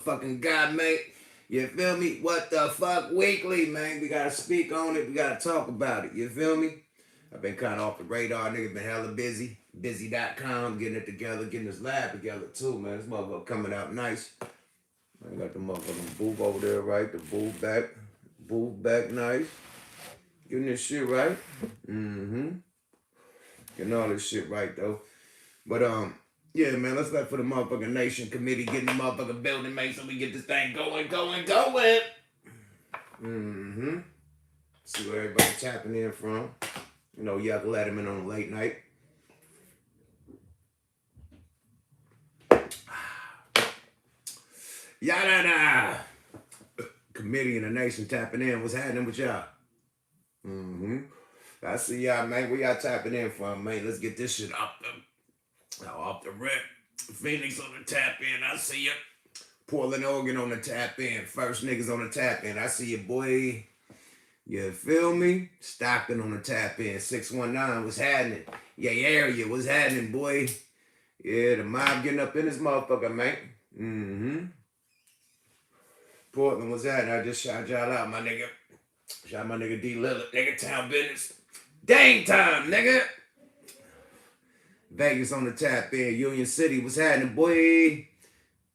fucking guy, mate. You feel me? What the fuck weekly, man? We gotta speak on it. We gotta talk about it. You feel me? I've been kind of off the radar. Nigga been hella busy. Busy.com, getting it together, getting this lab together too, man. This motherfucker coming out nice. I got the motherfucking booth over there, right? The booth back. Booth back nice. Getting this shit right. Mm-hmm. Getting all this shit right though. But yeah, man, let's let for the motherfucking nation committee getting the motherfucking building made so we get this thing going. Mm-hmm. See where everybody tapping in from. You know, Yuck Letterman on late night. Yada committee and the nation tapping in. What's happening with y'all? Mm-hmm. I see y'all, man. Where y'all tapping in from, man? Let's get this shit off the rip. Phoenix on the tap in. I see you. Portland, Oregon on the tap in. First niggas on the tap in. I see you, boy. You feel me? Stockton on the tap in. 619. What's happening? Yeah, area. What's happening, boy? Yeah, the mob getting up in this motherfucker, man. Mm-hmm. Portland, what's happening? I just shout y'all out, my nigga. Shout my nigga D Lillard. Nigga, town business. Dang time, nigga. Vegas on the tap in. Union City, what's happening, boy?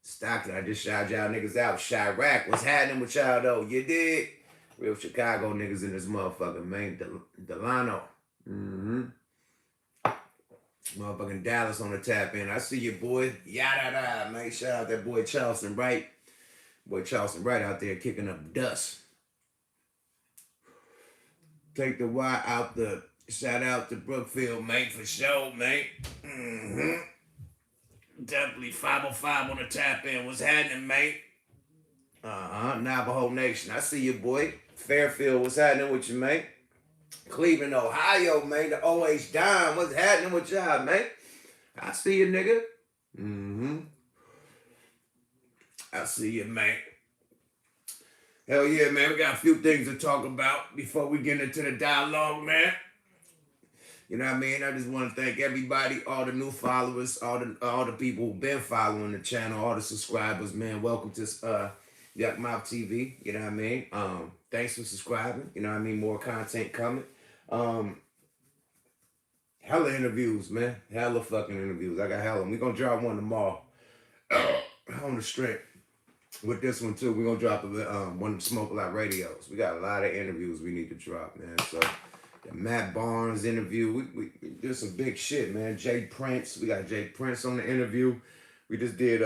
Stockton, I just shout y'all niggas out. Chirac, what's happening with y'all though? You dig? Real Chicago niggas in this motherfucker, man. Delano. Mm-hmm. Motherfucking Dallas on the tap in. I see you, boy. Yada, man. Shout out that boy Charleston Wright. Boy Charleston Wright out there kicking up dust. Take the Y out the... Shout out to Brookfield, mate, for sure, mate. Mm-hmm. Definitely 505 on the tap in. What's happening, mate? Navajo Nation. I see you, boy. Fairfield, what's happening with you, mate? Cleveland, Ohio, man. The OH Dime. What's happening with y'all, mate? I see you, nigga. Mm-hmm. I see you, man. Hell yeah, man. We got a few things to talk about before we get into the dialogue, man. You know what I mean? I just want to thank everybody, all the new followers, all the people who've been following the channel, all the subscribers, man. Welcome to Yuck Mouth TV. You know what I mean? Thanks for subscribing. You know what I mean? More content coming. Hella interviews, man. Hella fucking interviews. I got hella. We're gonna drop one tomorrow. On the strength. With this one too, we're gonna drop one of the Smoke a Lot radios. We got a lot of interviews we need to drop, man. So the Matt Barnes interview, we did some big shit, man. Jay Prince, we got Jay Prince on the interview. We just did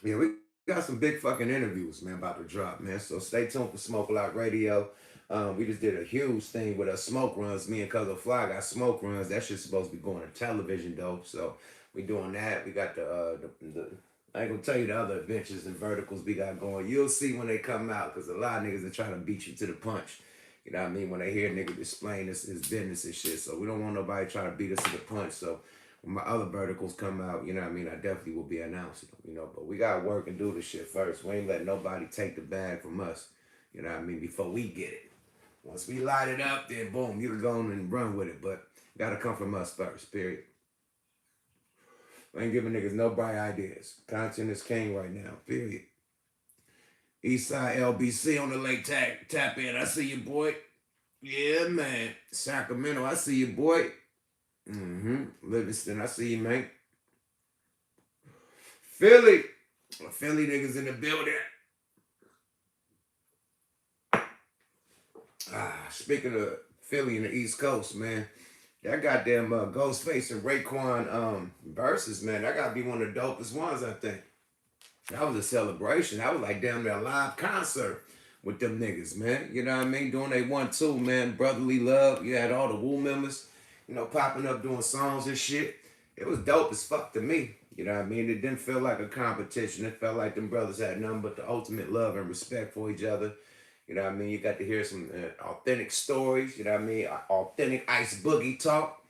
we got some big fucking interviews, man, about to drop, man. So stay tuned for Smoke a Lot Radio. We just did a huge thing with smoke runs. Me and Cousin Fly got smoke runs. That shit's supposed to be going to television though. So we doing that. We got the I ain't gonna tell you the other adventures and verticals we got going. You'll see when they come out, because a lot of niggas are trying to beat you to the punch. You know what I mean? When they hear niggas explain his business and shit. So we don't want nobody trying to beat us to the punch. So when my other verticals come out, you know what I mean, I definitely will be announcing them, you know. But we gotta work and do this shit first. We ain't let nobody take the bag from us. You know what I mean? Before we get it. Once we light it up, then boom, you can go on and run with it. But it gotta come from us first, period. I ain't giving niggas no bright ideas. Content is king right now, period. Eastside LBC on the late tap in. I see you, boy. Yeah, man. Sacramento, I see you, boy. Mm-hmm. Livingston, I see you, man. Philly niggas in the building. Speaking of Philly and the East Coast, man. That goddamn Ghostface and Raekwon versus, man, that gotta be one of the dopest ones, I think. That was a celebration. That was like damn near a live concert with them niggas, man. You know what I mean? Doing they 1-2, man. Brotherly love. You had all the Woo members, you know, popping up doing songs and shit. It was dope as fuck to me. You know what I mean? It didn't feel like a competition. It felt like them brothers had nothing but the ultimate love and respect for each other. You know what I mean? You got to hear some authentic stories. You know what I mean? Authentic Ice Boogie talk.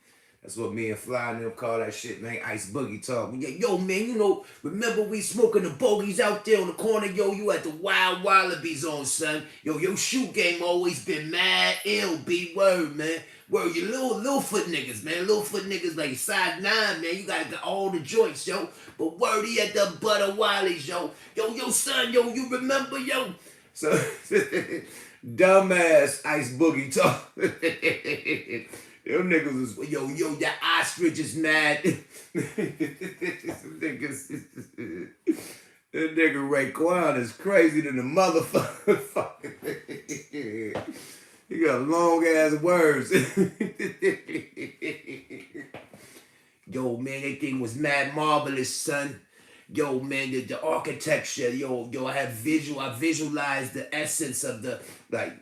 That's what me and Fly and them call that shit, man. Ice Boogie talk. Yo, man, you know, remember we smoking the bogeys out there on the corner? Yo, you had the Wild Wallabies on, son. Yo, your shoe game always been mad ill, B. Word, man. Word, you little foot niggas, man. Little foot niggas like size 9, man. You got all the joints, yo. But word, he had the butter Wallies, yo. Yo, son, yo, you remember, yo? So, dumbass Ice Boogie talk. Them niggas was, yo, that ostrich is mad. Niggas, that nigga Raekwon is crazy than the motherfucker. He got long ass words. Yo, man, that thing was mad marvelous, son. Yo, man, the architecture, yo, I visualized the essence of the, like,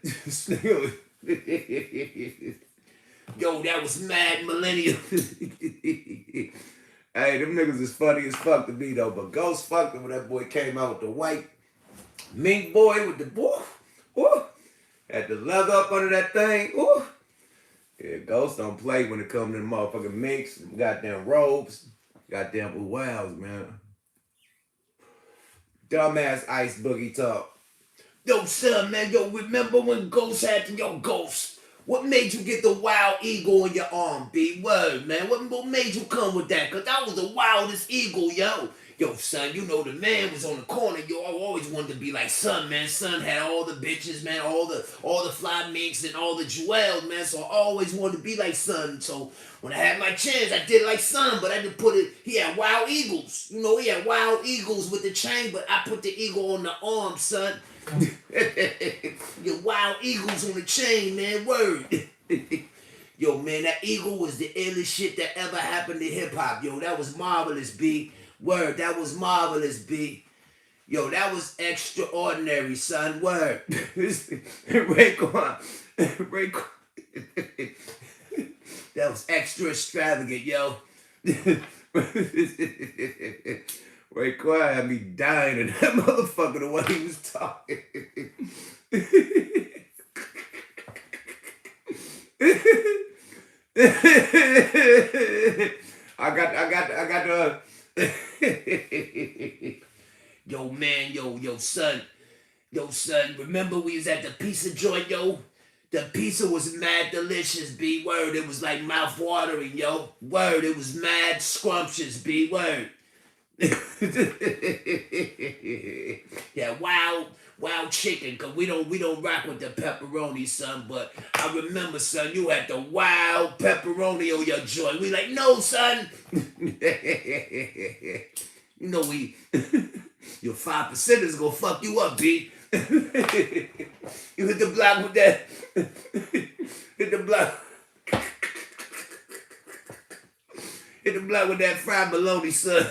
yo, that was mad millennial. Hey, them niggas is funny as fuck to me, though, but Ghost fucked him when that boy came out with the white mink boy with the, had the leather up under that thing, Yeah, Ghost don't play when it comes to the motherfucking minks, goddamn robes, goddamn blue wows, man. Dumbass Ice Boogie talk. Yo, son, man, yo, remember when Ghost had your Ghost? What made you get the wild eagle on your arm, B? Word, man. What made you come with that? Because that was the wildest eagle, yo. Yo, son, you know the man was on the corner. Yo, I always wanted to be like Son, man. Son had all the bitches, man, all the fly minks and all the jewels, man. So I always wanted to be like Son. So when I had my chance, I did like Son, but I didn't put it. He had wild eagles. You know, he had wild eagles with the chain, but I put the eagle on the arm, son. Your wild eagles on the chain, man. Word. Yo, man, that eagle was the illest shit that ever happened to hip hop. Yo, that was marvelous, B. Word, that was marvelous, B. Yo, that was extraordinary, son. Word. Raekwon. That was extra extravagant, yo. Raekwon had me dying in that motherfucker the way he was talking. I got the yo, man, yo, son, remember we was at the pizza joint, yo? The pizza was mad delicious, B. Word, it was like mouth watering, yo. Word, it was mad scrumptious, B. Word. Yeah, wild chicken, cause we don't rock with the pepperoni, son. But I remember, son, you had the wild pepperoni on your joint. We like, no, son. You know your 5%ers gonna fuck you up, B. You hit the block with that. Hit the block. Hit the block with that fried bologna, son.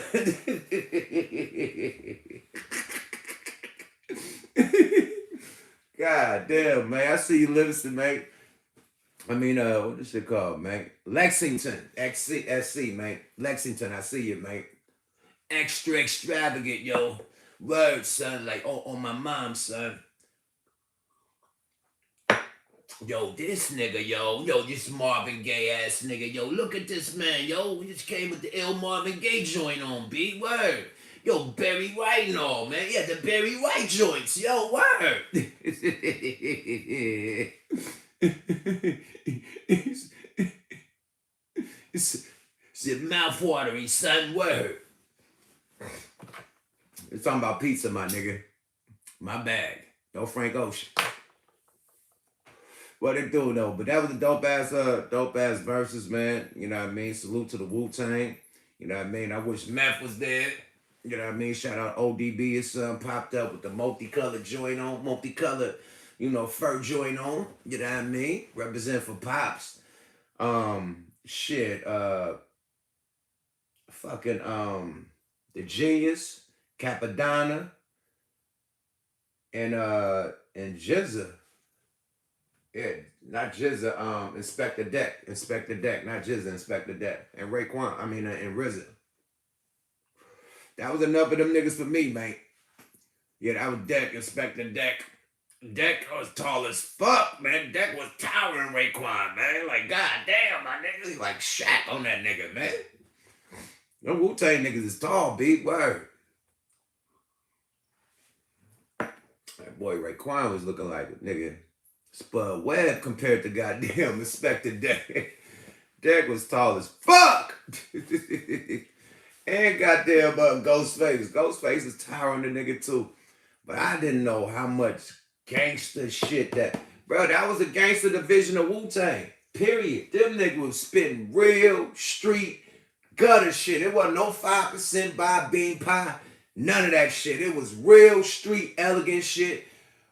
God damn, man. I see you, Livingston, man. I mean, what this shit called, man? Lexington. SC, man. Lexington, I see you, man. Extra extravagant, yo. Word, son. Like, on my mom, son. Yo, this nigga, yo, this Marvin Gaye ass nigga, yo, look at this man, yo, we just came with the ill Marvin Gaye joint on, B, word. Yo, Barry White and all, man, yeah, the Barry White joints, yo, word. It's mouth-watering, son, word. It's talking about pizza, my nigga. My bag. No Frank Ocean. What they do though, but that was a dope ass verses, man. You know what I mean? Salute to the Wu-Tang. You know what I mean? I wish Meth was there. You know what I mean? Shout out ODB, his son popped up with the multicolored joint on, multicolored, fur joint on. You know what I mean? Represent for Pops. The Genius, Capadonna, and Jizza. Yeah, not Jizza, Inspector Deck, not Jizza, Inspector Deck, and Raekwon, and RZA. That was enough of them niggas for me, man. Yeah, that was Deck, Inspector Deck, Deck was tall as fuck, man. Deck was towering Raekwon, man. Like, goddamn, my nigga. He like Shaq on that nigga, man. Them Wu-Tang niggas is tall, big word. That boy Raekwon was looking like a nigga Spud Webb compared to goddamn Inspector Deck. Deck was tall as fuck. And goddamn Ghostface. Ghostface is towering the nigga too. But I didn't know how much gangster shit that, bro, that was a gangster division of Wu-Tang. Period. Them niggas was spitting real street gutter shit. It wasn't no 5% by bean pie. None of that shit. It was real street elegant shit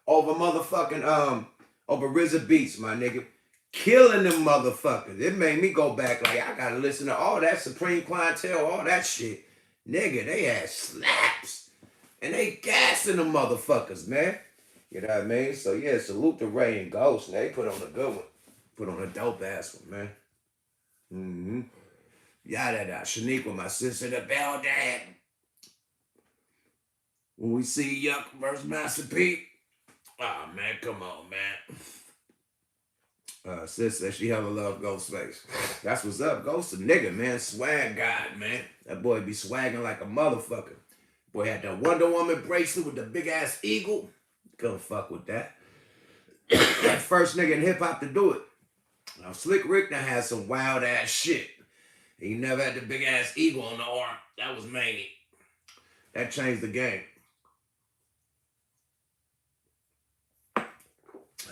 over motherfucking over RZA beats, my nigga. Killing them motherfuckers. It made me go back like I gotta listen to all that Supreme Clientele, all that shit. Nigga, they had slaps. And they gassing them motherfuckers, man. You know what I mean? So yeah, salute to Ray and Ghost. They put on a good one. Put on a dope ass one, man. Mm-hmm. Yada Shaniqua, my sister, the bell dad. When we see Yuck versus Master P. Oh man, come on, man. Sis said she hella love Ghostface. That's what's up. Ghost a nigga, man. Swag god, man. That boy be swagging like a motherfucker. Boy had that Wonder Woman bracelet with the big ass eagle. Couldn't fuck with that. That first nigga in hip hop to do it. Now Slick Rick now had some wild ass shit. He never had the big ass eagle on the arm. That was Manny. That changed the game.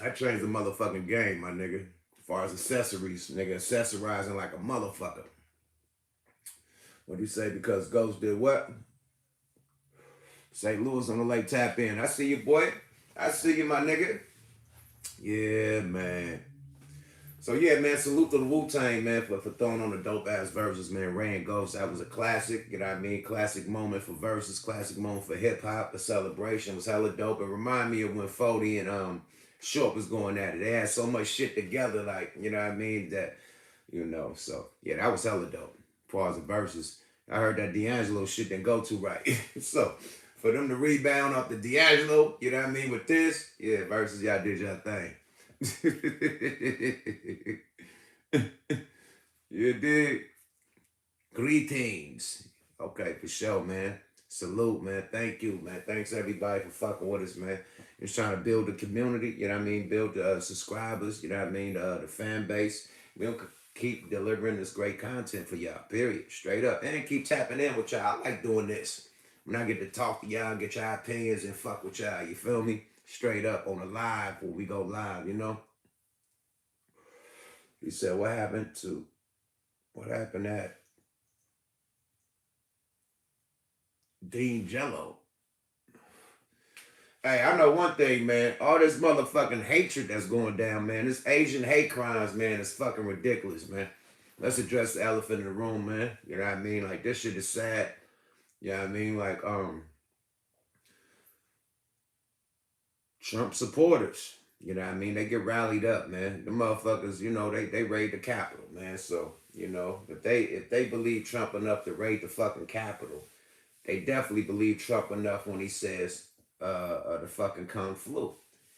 That changed the motherfucking game, my nigga. As far as accessories, nigga, accessorizing like a motherfucker. What do you say? Because Ghost did what? St. Louis on the lake, tap in. I see you, boy. I see you, my nigga. Yeah, man. So yeah, man, salute to the Wu-Tang, man, for throwing on the dope ass verses, man. Ray and Ghost, that was a classic, you know what I mean? Classic moment for verses, classic moment for hip hop. The celebration was hella dope. It remind me of when Fody and Short was going at it. They had so much shit together, like, you know what I mean, that, you know, so yeah, that was hella dope. As far as the verses, I heard that D'Angelo shit didn't go too right. So for them to rebound off the D'Angelo, you know what I mean, with this, yeah, versus y'all did your thing. You did. Greetings. Okay, for sure, man. Salute, man. Thank you, man. Thanks everybody for fucking with us, man. Just trying to build the community, you know what I mean? Build the subscribers, you know what I mean? The fan base. We'll keep delivering this great content for y'all, period. Straight up. And keep tapping in with y'all. I like doing this. When I get to talk to y'all, get y'all opinions and fuck with y'all, you feel me? Straight up on the live when we go live, you know? He said, what happened at Dean Jello? Hey, I know one thing, man. All this motherfucking hatred that's going down, man. This Asian hate crimes, man, is fucking ridiculous, man. Let's address the elephant in the room, man. You know what I mean? Like, this shit is sad. You know what I mean? Like, Trump supporters, you know what I mean? They get rallied up, man. The motherfuckers, you know, they raid the Capitol, man. So, you know, if they believe Trump enough to raid the fucking Capitol, they definitely believe Trump enough when he says the fucking Kung flu.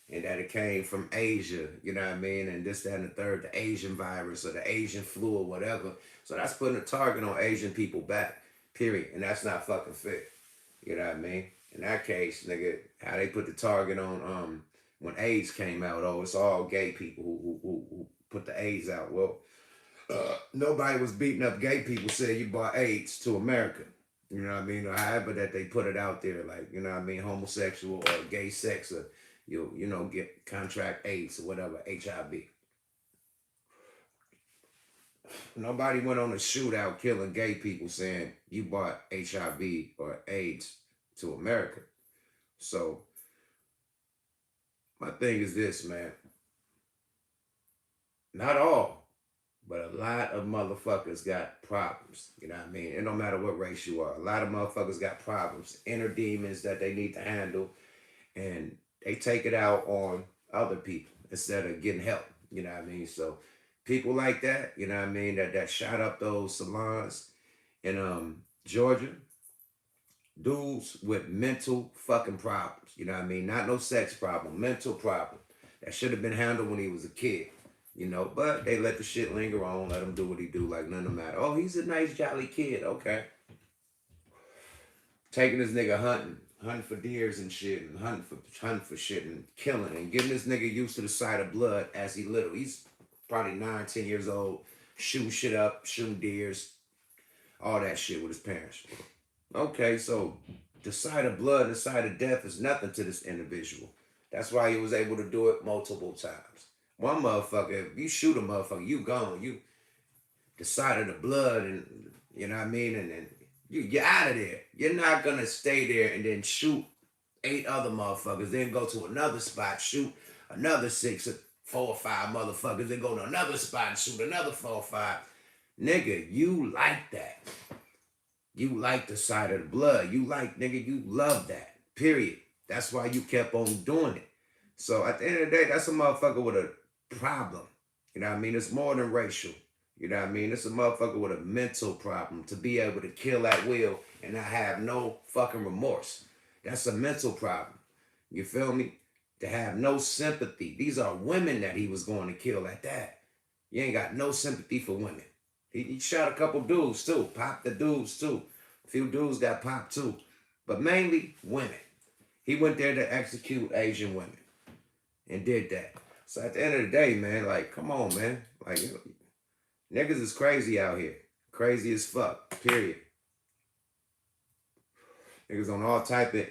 And that it came from Asia, you know what I mean? And this, that, and the third, the Asian virus or the Asian flu or whatever. So that's putting a target on Asian people back, period. And that's not fucking fair. You know what I mean? In that case, nigga, how they put the target on when AIDS came out, oh, it's all gay people who put the AIDS out. Well, nobody was beating up gay people saying you brought AIDS to America. You know what I mean? Or however that they put it out there, like, you know what I mean, homosexual or gay sex, or you know, get contract AIDS or whatever, HIV. Nobody went on a shootout killing gay people saying you brought HIV or AIDS to America. So my thing is this, man. Not all, but a lot of motherfuckers got problems. You know what I mean? It don't matter what race you are. A lot of motherfuckers got problems, inner demons that they need to handle, and they take it out on other people instead of getting help. You know what I mean? So people like that, you know what I mean, that shot up those salons in Georgia, Dudes with mental fucking problems. You know what I mean? Not no sex problem, mental problem. That should have been handled when he was a kid. You know, but they let the shit linger on, let him do what he do, like none of matter. Oh, he's a nice, jolly kid. Okay. Taking this nigga hunting for deers and shit, and hunting for shit and killing and getting this nigga used to the sight of blood as he little. He's probably 9, 10 years old, shooting shit up, shooting deers, all that shit with his parents. Okay, so the sight of blood and the sight of death is nothing to this individual. That's why he was able to do it multiple times. One motherfucker, if you shoot a motherfucker, you gone. You the sight of the blood, and you know what I mean, and you're out of there. You're not gonna stay there and then shoot 8 other motherfuckers, then go to another spot, shoot another 6 or 4 or 5 motherfuckers, then go to another spot and shoot another 4 or 5. Nigga, you like that. You like the sight of the blood. You like, nigga, you love that. Period. That's why you kept on doing it. So at the end of the day, that's a motherfucker with a problem. You know what I mean? It's more than racial. You know what I mean? It's a motherfucker with a mental problem to be able to kill at will and not have no fucking remorse. That's a mental problem. You feel me? To have no sympathy. These are women that he was going to kill at that. You ain't got no sympathy for women. He shot a couple dudes too. Popped the dudes too. A few dudes got popped too. But mainly women. He went there to execute Asian women. And did that. So at the end of the day, man, like, come on, man. Like, niggas is crazy out here. Crazy as fuck. Period. Niggas on all type of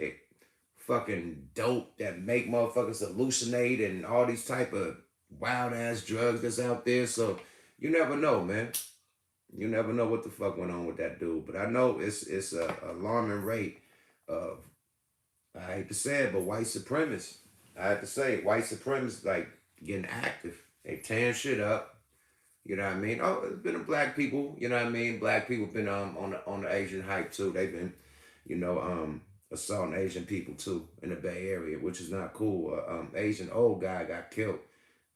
fucking dope that make motherfuckers hallucinate and all these type of wild ass drugs that's out there. So you never know, man. You never know what the fuck went on with that dude. But I know it's a alarming rate of, I hate to say it, but white supremacists. I have to say, white supremacists like getting active. They tearing shit up. You know what I mean? Oh, it's been black people. You know what I mean? Black people been on the Asian hype too. They've been, assaulting Asian people too in the Bay Area, which is not cool. Asian old guy got killed.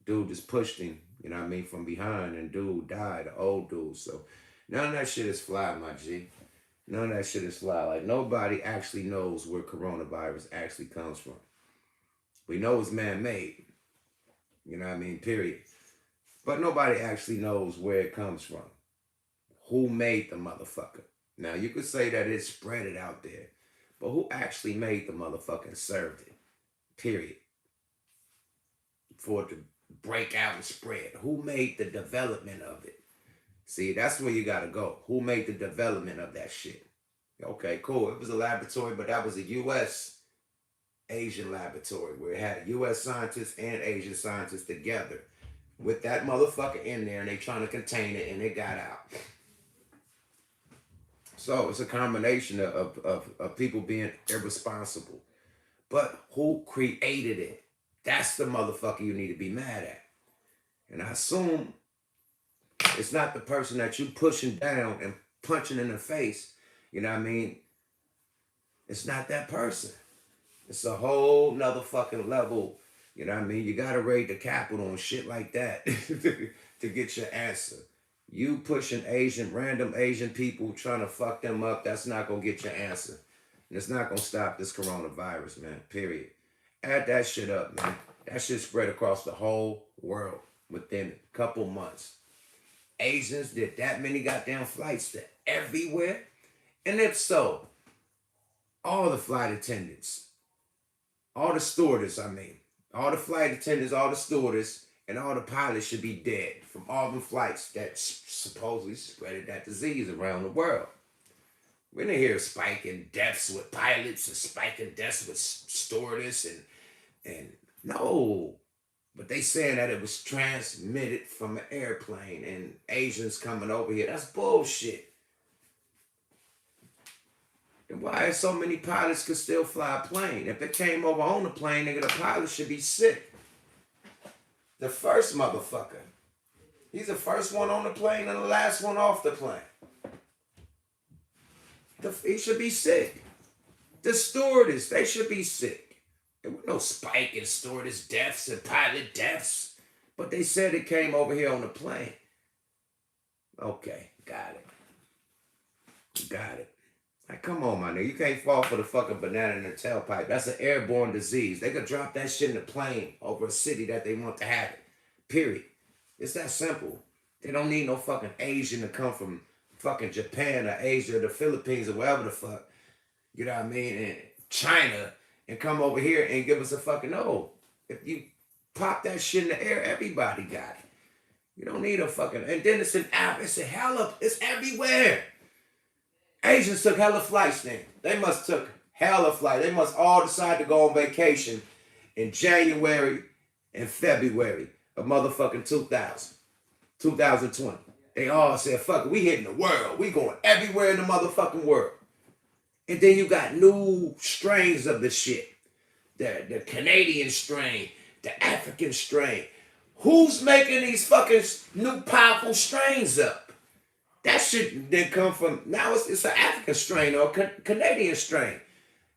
Dude just pushed him. You know what I mean? From behind, and dude died. An old dude. So none of that shit is fly, my G. None of that shit is fly. Like nobody actually knows where coronavirus actually comes from. We know it's man-made. You know what I mean? Period. But nobody actually knows where it comes from. Who made the motherfucker? Now, you could say that it spread it out there. But who actually made the motherfucker and served it? Period. For it to break out and spread. Who made the development of it? See, that's where you gotta go. Who made the development of that shit? Okay, cool. It was a laboratory, but that was a U.S. Asian laboratory where it had U.S. scientists and Asian scientists together with that motherfucker in there, and they trying to contain it, and it got out. So it's a combination of people being irresponsible. But who created it? That's the motherfucker you need to be mad at. And I assume it's not the person that you pushing down and punching in the face. You know what I mean? It's not that person. It's a whole nother fucking level. You know what I mean? You gotta raid the capital and shit like that to get your answer. You pushing random Asian people trying to fuck them up, that's not gonna get your answer. And it's not gonna stop this coronavirus, man. Period. Add that shit up, man. That shit spread across the whole world within a couple months. Asians did that many goddamn flights to everywhere. And if so, all the flight attendants, all the stewardess, all the flight attendants, all the stewardess, and all the pilots should be dead from all the flights that supposedly spreaded that disease around the world. We didn't hear spiking deaths with pilots or spiking deaths with stewardess and no. But they saying that it was transmitted from an airplane and Asians coming over here. That's bullshit. Then why is so many pilots could still fly a plane? If it came over on the plane, nigga, the pilot should be sick. The first motherfucker. He's the first one on the plane and the last one off the plane. He should be sick. The stewardess, they should be sick. There was no spike in stewardess deaths and pilot deaths. But they said it came over here on the plane. Okay, got it. Got it. Like, come on, my nigga. You can't fall for the fucking banana in the tailpipe. That's an airborne disease. They could drop that shit in a plane over a city that they want to have it. Period. It's that simple. They don't need no fucking Asian to come from fucking Japan or Asia or the Philippines or wherever the fuck. You know what I mean? And China and come over here and give us a fucking no. If you pop that shit in the air, everybody got it. You don't need a fucking, and then it's an app. It's a hella, it's everywhere. Asians took hella flights then. They must took hella flight. They must all decide to go on vacation in January and February of motherfucking 2020. They all said, fuck it, we hitting the world. We going everywhere in the motherfucking world. And then you got new strains of the shit. The Canadian strain, the African strain. Who's making these fucking new powerful strains up? That shit didn't come from, now it's an African strain or Canadian strain.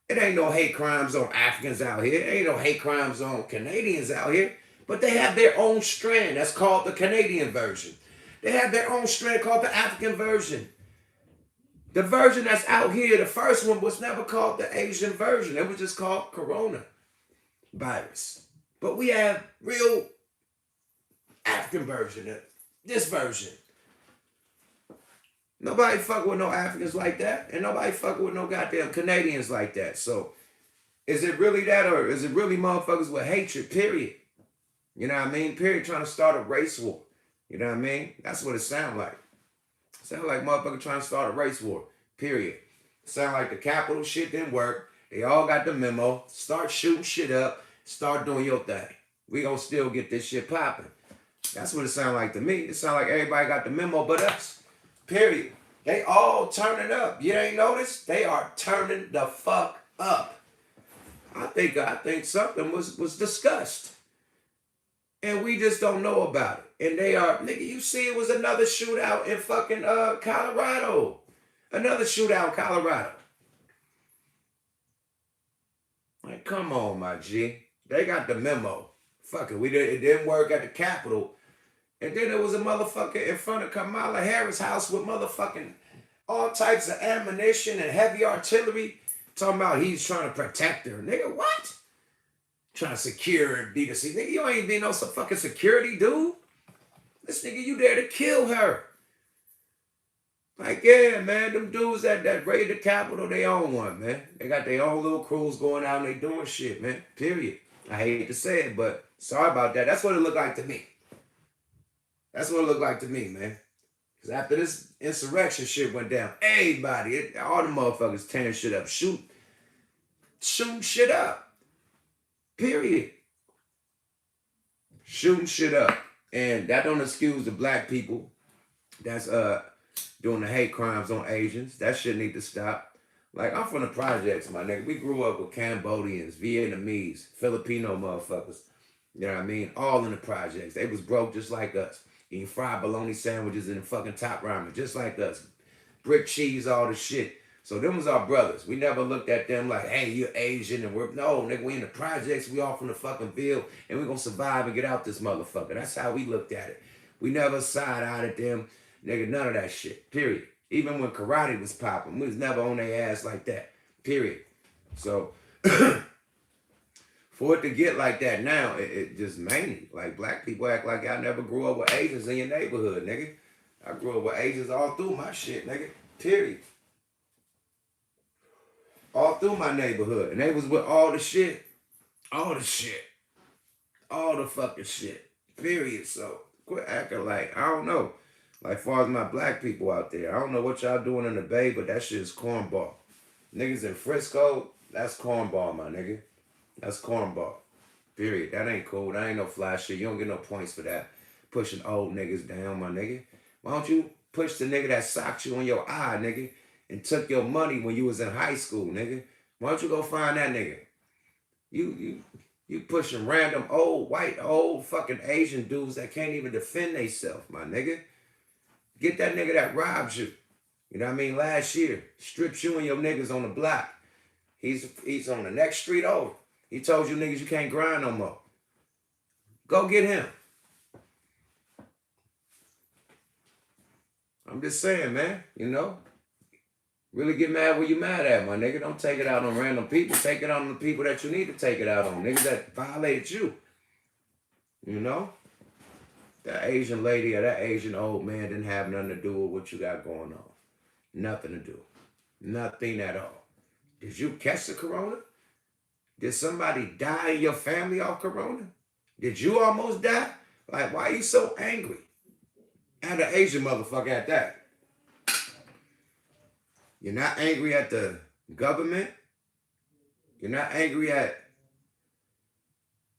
It ain't no hate crimes on Africans out here. It ain't no hate crimes on Canadians out here. But they have their own strand. That's called the Canadian version. They have their own strand called the African version. The version that's out here, the first one was never called the Asian version. It was just called Corona virus. But we have real African version, this version. Nobody fuck with no Africans like that. And nobody fuck with no goddamn Canadians like that. So, is it really that, or is it really motherfuckers with hatred, period? You know what I mean? Period, trying to start a race war. You know what I mean? That's what it sounds like. It sounds like motherfuckers trying to start a race war, period. It sounds like the Capitol shit didn't work. They all got the memo. Start shooting shit up. Start doing your thing. We gonna still get this shit popping. That's what it sounds like to me. It sounds like everybody got the memo but us. Period. They all turning up. You ain't noticed? They are turning the fuck up. I think something was discussed. And we just don't know about it. And they are, nigga, you see it was another shootout in fucking Colorado. Another shootout in Colorado. Like, come on, my G. They got the memo. Fuck it. It didn't work at the Capitol. And then there was a motherfucker in front of Kamala Harris' house with motherfucking all types of ammunition and heavy artillery. Talking about he's trying to protect her. Nigga, what? Trying to secure and be the see. Nigga, you ain't being no some fucking security, dude. This nigga, you there to kill her. Like, yeah, man, them dudes that raided the Capitol, they own one, man. They got their own little crews going out and they doing shit, man. Period. I hate to say it, but sorry about that. That's what it looked like to me. That's what it looked like to me, man. Because after this insurrection shit went down, everybody, all the motherfuckers tearing shit up, shooting shit up. Period. Shooting shit up. And that don't excuse the black people that's doing the hate crimes on Asians. That shit need to stop. Like, I'm from the projects, my nigga. We grew up with Cambodians, Vietnamese, Filipino motherfuckers. You know what I mean? All in the projects. They was broke just like us. Eating fried bologna sandwiches and fucking top ramen, just like us. Brick cheese, all the shit. So them was our brothers. We never looked at them like, hey, you're Asian and we're, no, nigga, we in the projects, we all from the fucking field, and we gonna survive and get out this motherfucker. That's how we looked at it. We never side-eyed at them, nigga, none of that shit, period. Even when karate was popping, we was never on their ass like that, period. So, for it to get like that now, it just mainly, like black people act like y'all never grew up with Asians in your neighborhood, nigga. I grew up with Asians all through my shit, nigga, period. All through my neighborhood. And they was with all the shit. All the shit. All the fucking shit. Period. So quit acting like, I don't know. Like far as my black people out there, I don't know what y'all doing in the Bay, but that shit is cornball. Niggas in Frisco, that's cornball, my nigga. That's cornball. Period. That ain't cool. That ain't no fly shit. You don't get no points for that. Pushing old niggas down, my nigga. Why don't you push the nigga that socked you on your eye, nigga, and took your money when you was in high school, nigga? Why don't you go find that nigga? You pushing random old white, old fucking Asian dudes that can't even defend themselves, my nigga. Get that nigga that robbed you. You know what I mean? Last year, stripped you and your niggas on the block. He's on the next street over. He told you niggas you can't grind no more. Go get him. I'm just saying, man, you know? Really get mad where you mad at, my nigga. Don't take it out on random people. Take it out on the people that you need to take it out on. Niggas that violated you. You know? That Asian lady or that Asian old man didn't have nothing to do with what you got going on. Nothing to do. Nothing at all. Did you catch the corona? Did somebody die in your family off corona? Did you almost die? Like, why are you so angry? And an Asian motherfucker at that. You're not angry at the government. You're not angry at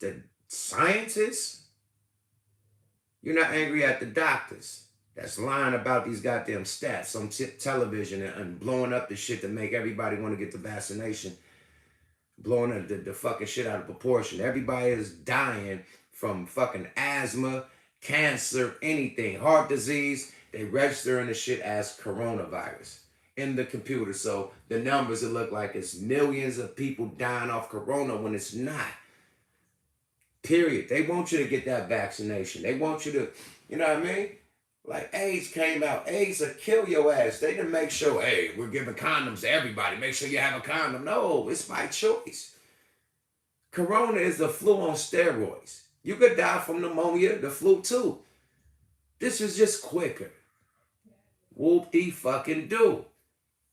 the scientists. You're not angry at the doctors that's lying about these goddamn stats on television and blowing up the shit to make everybody want to get the vaccination. Blowing the fucking shit out of proportion. Everybody is dying from fucking asthma, cancer, anything, heart disease. They registering the shit as coronavirus in the computer. So the numbers, it look like it's millions of people dying off corona when it's not. Period. They want you to get that vaccination. They want you to, you know what I mean? Like AIDS came out. AIDS will kill your ass. They didn't make sure, hey, we're giving condoms to everybody. Make sure you have a condom. No, it's by choice. Corona is the flu on steroids. You could die from pneumonia, the flu too. This is just quicker. Whoop-de-fucking-do.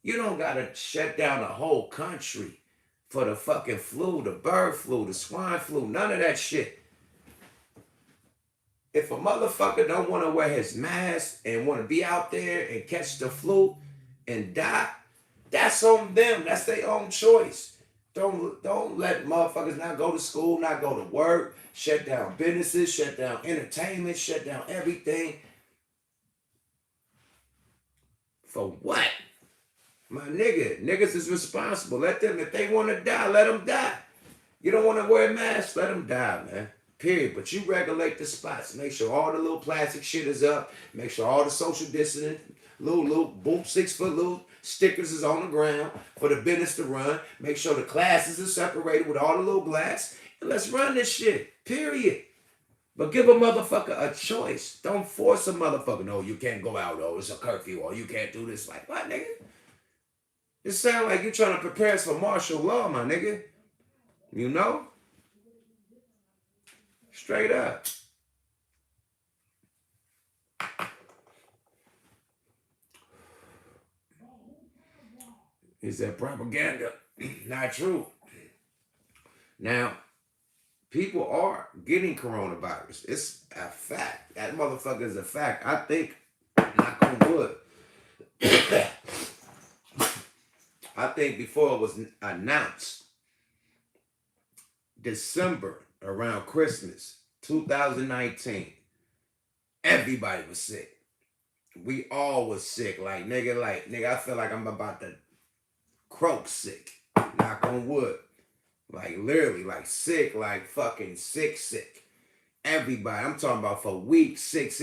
You don't gotta shut down the whole country for the fucking flu, the bird flu, the swine flu, none of that shit. If a motherfucker don't want to wear his mask and want to be out there and catch the flu and die, that's on them. That's their own choice. Don't let motherfuckers not go to school, not go to work, shut down businesses, shut down entertainment, shut down everything. For what? My nigga, niggas is responsible. Let them, if they want to die, let them die. You don't want to wear a mask, let them die, man. Period. But you regulate the spots. Make sure all the little plastic shit is up. Make sure all the social distancing, little boom, 6 foot little stickers is on the ground for the business to run. Make sure the classes are separated with all the little glass. And let's run this shit. Period. But give a motherfucker a choice. Don't force a motherfucker. No, you can't go out. Oh, it's a curfew. Or you can't do this. Like, what, nigga? It sounds like you're trying to prepare us for martial law, my nigga. You know? Straight up. Is that propaganda? Not true. Now, people are getting coronavirus. It's a fact. That motherfucker is a fact. I think, knock on wood, I think before it was announced, December, around Christmas, 2019, everybody was sick. We all was sick. Like, nigga, I feel like I'm about to croak sick. Knock on wood. Like, literally, like, sick, like, fucking sick. Everybody. I'm talking about for weeks, sick.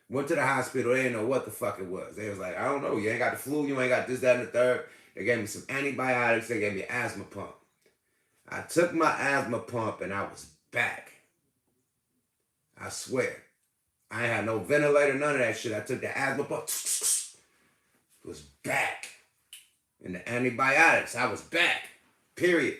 Went to the hospital. They didn't know what the fuck it was. They was like, I don't know. You ain't got the flu. You ain't got this, that, and the third. They gave me some antibiotics. They gave me an asthma pump. I took my asthma pump and I was back. I swear. I ain't had no ventilator, none of that shit. I took the asthma pump. It was back. And the antibiotics, I was back. Period.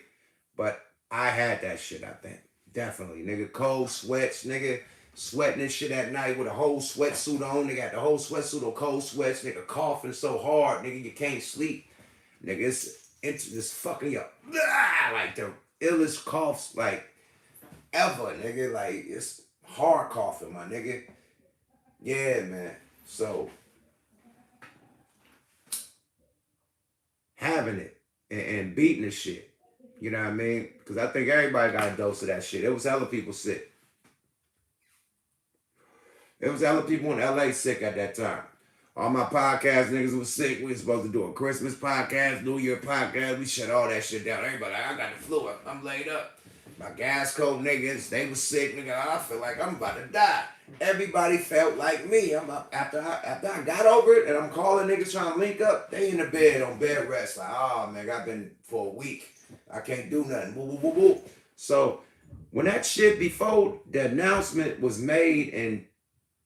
But I had that shit, I think. Definitely. Nigga, cold sweats, nigga. Sweating and shit at night with a whole sweatsuit on. They got the whole sweatsuit on, cold sweats. Nigga coughing so hard, nigga, you can't sleep. Nigga, it's fucking you up. Like the illest coughs, like, ever, nigga. Like, it's hard coughing, my nigga. Yeah, man. So, having it and beating the shit. You know what I mean? Because I think everybody got a dose of that shit. It was hella people sick. It was hella people in LA sick at that time. All my podcast niggas was sick. We were supposed to do a Christmas podcast, New Year podcast. We shut all that shit down. Everybody like, I got the flu. I'm laid up. My gas coat niggas, they was sick. Nigga, I feel like I'm about to die. Everybody felt like me. After I got over it and I'm calling niggas trying to link up, they in the bed on bed rest. Like, oh, man, I've been for a week. I can't do nothing. Woo, woo, woo, woo. So when that shit, before the announcement was made in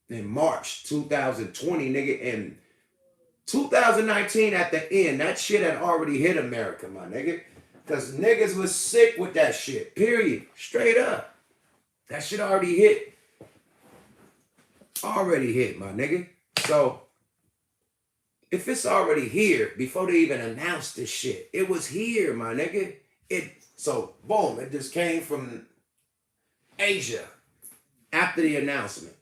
March 2020, nigga, and 2019 at the end, that shit had already hit America, my nigga. Because niggas was sick with that shit, period. Straight up. That shit already hit. Already hit, my nigga. So, if it's already here, before they even announced this shit, it was here, my nigga. So, boom, it just came from Asia after the announcement.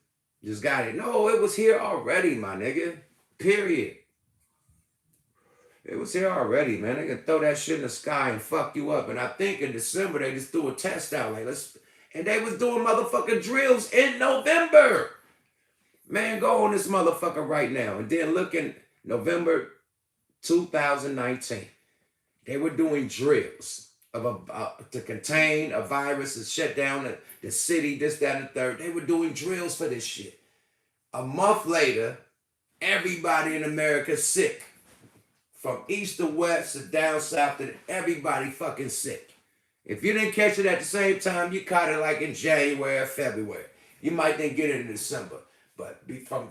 Just got it. No, it was here already, my nigga. Period. It was here already, man. They can throw that shit in the sky and fuck you up. And I think in December they just threw a test out like and they was doing motherfucking drills in November. Man, go on this motherfucker right now. And then look in November 2019. They were doing drills to contain a virus and shut down the city, this, that, and the third. They were doing drills for this shit. A month later, everybody in America sick. From east to west to down south, to everybody fucking sick. If you didn't catch it at the same time, you caught it like in January or February. You might then get it in December. But from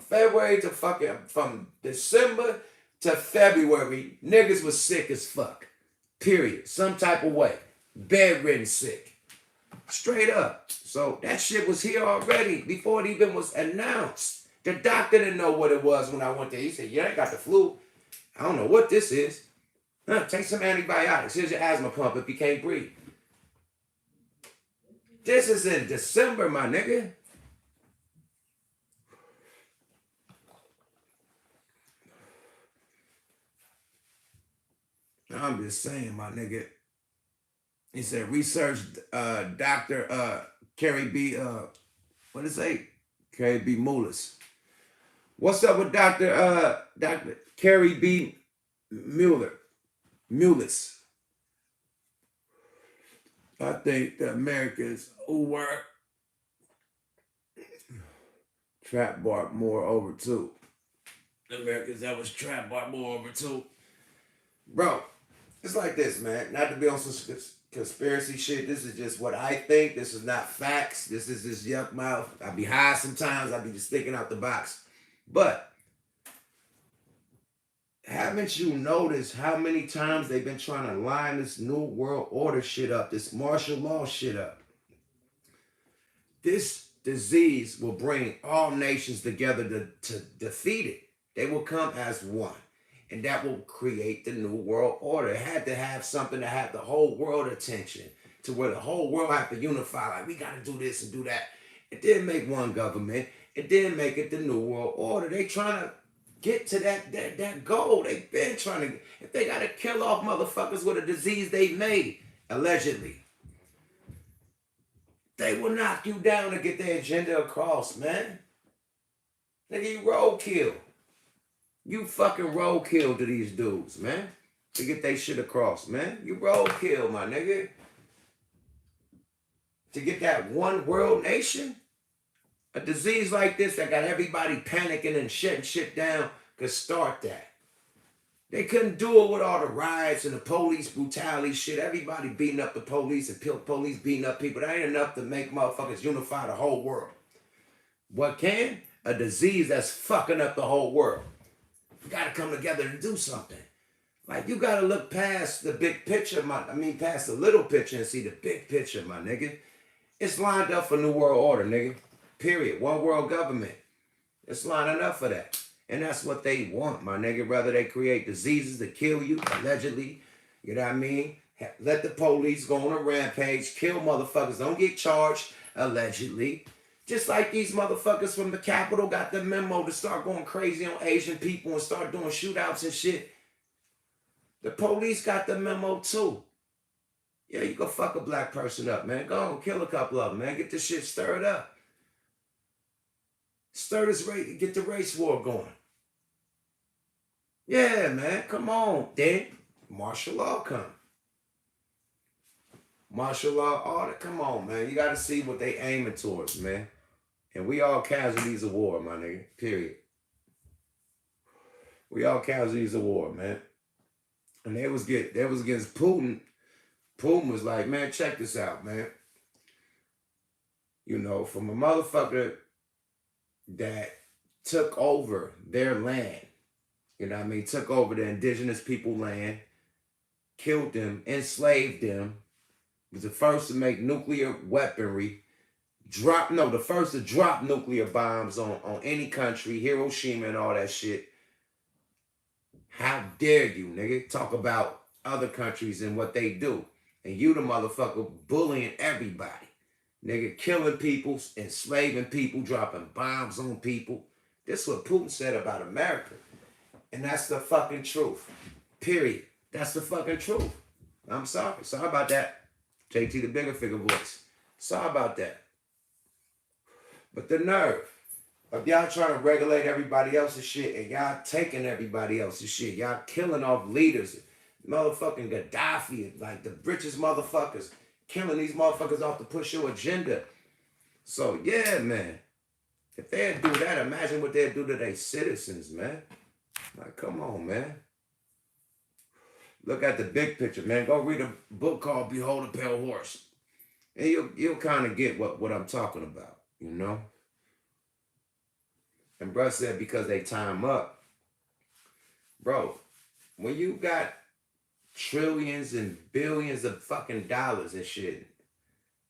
December to February, niggas was sick as fuck. Period. Some type of way. Bedridden sick. Straight up. So that shit was here already before it even was announced. The doctor didn't know what it was when I went there. He said, yeah, I got the flu. I don't know what this is. Take some antibiotics. Here's your asthma pump if you can't breathe. This is in December, my nigga. I'm just saying, my nigga. He said, research Dr. Carrie B. What is it? Carrie B. Mullis. What's up with Dr. Carrie B. Mullis? I think the Americans who were trap bought more over too. The Americans that was trap bought more over too. Bro, it's like this, man. Not to be on some conspiracy shit. This is just what I think. This is not facts. This is just yuck mouth. I be high sometimes. I be just thinking out the box. But haven't you noticed how many times they've been trying to line this new world order shit up, this martial law shit up? This disease will bring all nations together to defeat it. They will come as one. And that will create the new world order. It had to have something to have the whole world attention, to where the whole world have to unify. Like, we got to do this and do that. It didn't make one government. It didn't make it the new world order. They trying to get to that goal. They've been trying to. If they got to kill off motherfuckers with a disease they made, allegedly, they will knock you down to get their agenda across, man. Nigga, you roadkill. You fucking roadkill to these dudes, man. To get their shit across, man. You roadkill, my nigga. To get that one world nation. A disease like this that got everybody panicking and shutting shit down could start that. They couldn't do it with all the riots and the police brutality shit. Everybody beating up the police and police beating up people. That ain't enough to make motherfuckers unify the whole world. What can? A disease that's fucking up the whole world. You gotta come together and do something. Like, you gotta look past the big picture, past the little picture and see the big picture, my nigga. It's lined up for New World Order, nigga. Period. One world government. It's lining up for that. And that's what they want, my nigga. Whether they create diseases to kill you, allegedly. You know what I mean? Let the police go on a rampage, kill motherfuckers. Don't get charged, allegedly. Just like these motherfuckers from the Capitol got the memo to start going crazy on Asian people and start doing shootouts and shit. The police got the memo too. Yeah, you go fuck a black person up, man. Go on, kill a couple of them, man. Get this shit stirred up. Stir this race, get the race war going. Yeah, man, come on. Then martial law come. Martial law order, come on, man. You got to see what they aiming towards, man. And we all casualties of war, my nigga. Period. We all casualties of war, man. And they was against Putin. Putin was like, man, check this out, man. You know, from a motherfucker that took over their land. You know what I mean? Took over the indigenous people land, killed them, enslaved them, was the first to make nuclear weaponry, the first to drop nuclear bombs on any country, Hiroshima and all that shit. How dare you, nigga, talk about other countries and what they do. And you the motherfucker bullying everybody. Nigga, killing people, enslaving people, dropping bombs on people. This is what Putin said about America. And that's the fucking truth. Period. That's the fucking truth. I'm sorry. Sorry about that. JT the bigger figure voice. Sorry about that. But the nerve of y'all trying to regulate everybody else's shit and y'all taking everybody else's shit. Y'all killing off leaders. Motherfucking Gaddafi, like the richest motherfuckers. Killing these motherfuckers off to push your agenda. So, yeah, man. If they'd do that, imagine what they'd do to their citizens, man. Like, come on, man. Look at the big picture, man. Go read a book called Behold a Pale Horse. And you'll kind of get what I'm talking about, you know? And bruh said because they time up. Bro, when you got trillions and billions of fucking dollars and shit,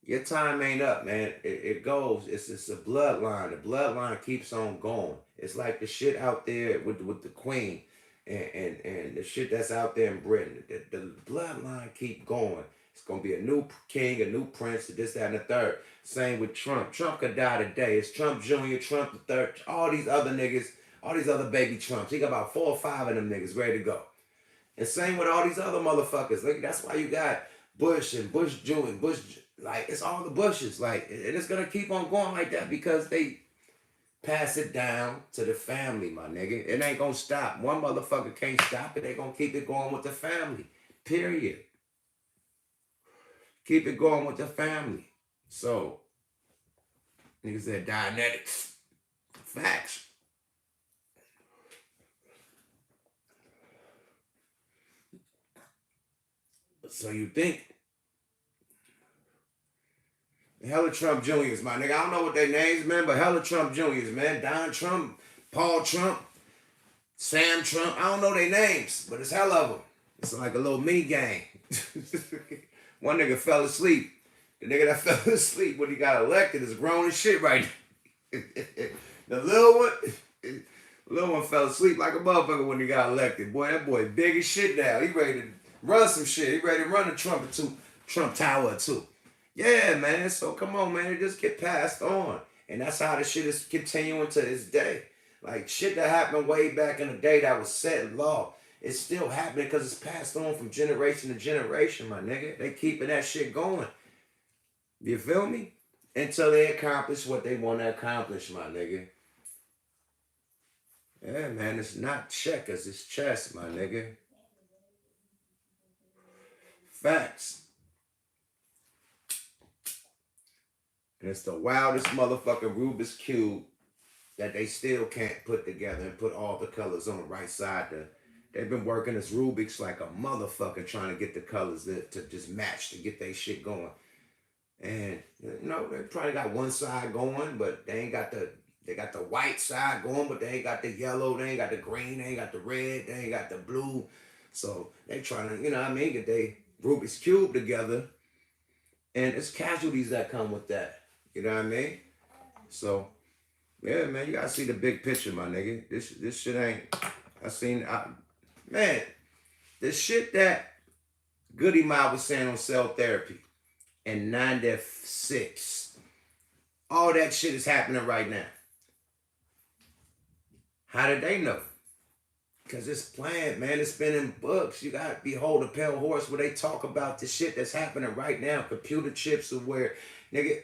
your time ain't up, man. It goes. It's a bloodline. The bloodline keeps on going. It's like the shit out there with the Queen and the shit that's out there in Britain. The bloodline keep going. It's gonna be a new king, a new prince, this, that, and the third. Same with Trump. Trump could die today. It's Trump Jr., Trump the third, all these other niggas, all these other baby Trumps. He got about 4 or 5 of them niggas ready to go. And same with all these other motherfuckers. Like, that's why you got Bush and Bush Jr. and Bush, like, it's all the Bushes. Like, and it's gonna keep on going like that because they pass it down to the family, my nigga. It ain't gonna stop. One motherfucker can't stop it. They gonna keep it going with the family. Period. Keep it going with the family. So, niggas said Dianetics. Facts. So you think hella Trump Juniors, my nigga. I don't know what their names, man, but hella Trump Juniors, man. Don Trump, Paul Trump, Sam Trump. I don't know their names, but it's hella of them. It's like a little mini gang. One nigga fell asleep. The nigga that fell asleep when he got elected is grown as shit right now. The little one fell asleep like a motherfucker when he got elected. Boy, that boy big as shit now. He ready to run some shit. He ready to run the Trump Tower too. Yeah, man. So come on, man. It just get passed on. And that's how the shit is continuing to this day. Like shit that happened way back in the day that was set in law. It's still happening because it's passed on from generation to generation, my nigga. They keeping that shit going. You feel me? Until they accomplish what they want to accomplish, my nigga. Yeah, man. It's not checkers. It's chess, my nigga. Facts. And it's the wildest motherfucking Rubik's Cube that they still can't put together and put all the colors on the right side. They've been working this Rubik's like a motherfucker trying to get the colors to just match to get their shit going. And, you know, they probably got one side going, but they ain't got they got the white side going, but they ain't got the yellow, they ain't got the green, they ain't got the red, they ain't got the blue. So they trying to, you know what I mean, get their Rubik's Cube together. And it's casualties that come with that. You know what I mean? So, yeah, man, you gotta see the big picture, my nigga. This shit ain't, man, the shit that Goody Mob was saying on cell therapy in 96, all that shit is happening right now. How did they know? Because it's planned, man. It's been in books. You got Behold a Pale Horse where they talk about the shit that's happening right now. Computer chips are where, nigga,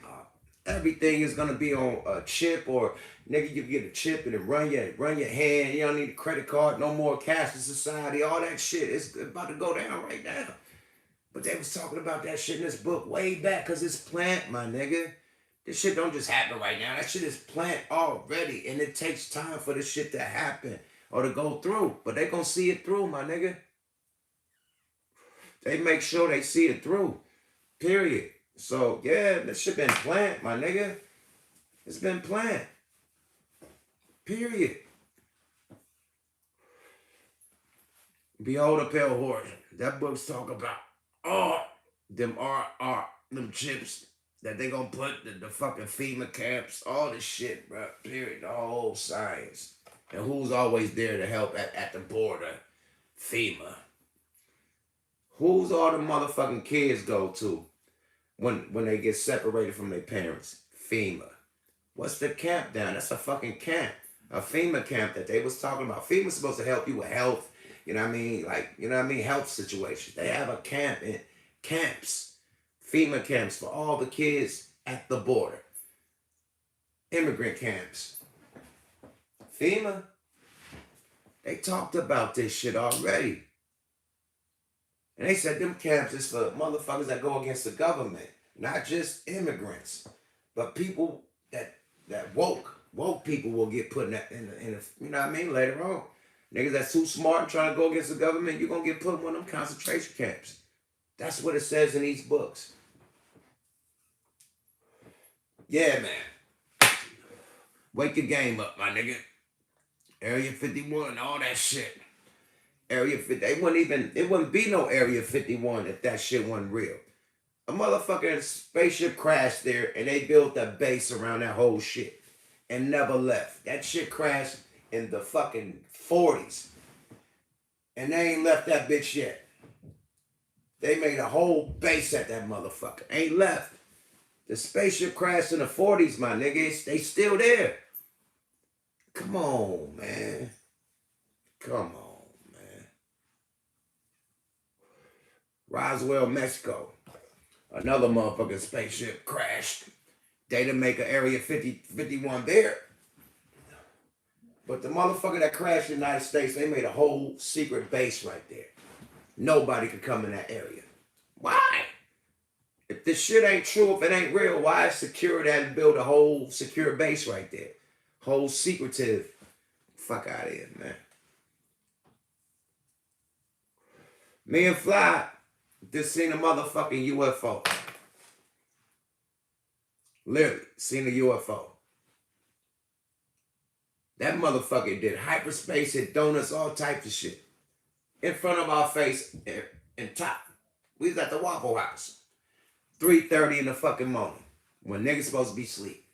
everything is going to be on a chip or, nigga, you get a chip and it run your hand. You don't need a credit card. No more cashless society. All that shit. It's about to go down right now. But they was talking about that shit in this book way back because it's planned, my nigga. This shit don't just happen right now. That shit is planned already. And it takes time for this shit to happen or to go through. But they gonna see it through, my nigga. They make sure they see it through. Period. So, yeah, this shit been planned, my nigga. It's been planned. Period. Behold a pale horse. That book's talk about all them them chips that they gonna put the fucking FEMA camps, all this shit, bro. Period. The whole science. And who's always there to help at the border? FEMA. Who's all the motherfucking kids go to when they get separated from their parents? FEMA. What's the camp down? That's a fucking camp. A FEMA camp that they was talking about. FEMA's supposed to help you with health, you know what I mean? Like, you know what I mean? Health situations. They have a camp in camps. FEMA camps for all the kids at the border. Immigrant camps. FEMA, they talked about this shit already. And they said them camps is for motherfuckers that go against the government. Not just immigrants, but people that woke people will get put in the you know what I mean, later on. Niggas that's too smart trying to go against the government, you're gonna get put in one of them concentration camps. That's what it says in these books. Yeah, man. Wake your game up, my nigga. Area 51, all that shit. Area 50, it wouldn't be no Area 51 if that shit wasn't real. A motherfucking spaceship crashed there and they built a base around that whole shit and never left. That shit crashed in the fucking 40s. And they ain't left that bitch yet. They made a whole base at that motherfucker. Ain't left. The spaceship crashed in the 40s, my niggas. They still there. Come on, man. Come on, man. Roswell, Mexico. Another motherfucking spaceship crashed. They didn't make an Area 51 there. But the motherfucker that crashed in the United States, they made a whole secret base right there. Nobody could come in that area. Why? If this shit ain't true, if it ain't real, why secure that and build a whole secure base right there? Whole secretive. Fuck out of here, man. Me and Fly just seen a motherfucking UFO. Literally, seen a UFO. That motherfucker did hyperspace, hit donuts, all types of shit. In front of our face and top. We was at the Waffle House. 3:30 in the fucking morning. When niggas supposed to be asleep.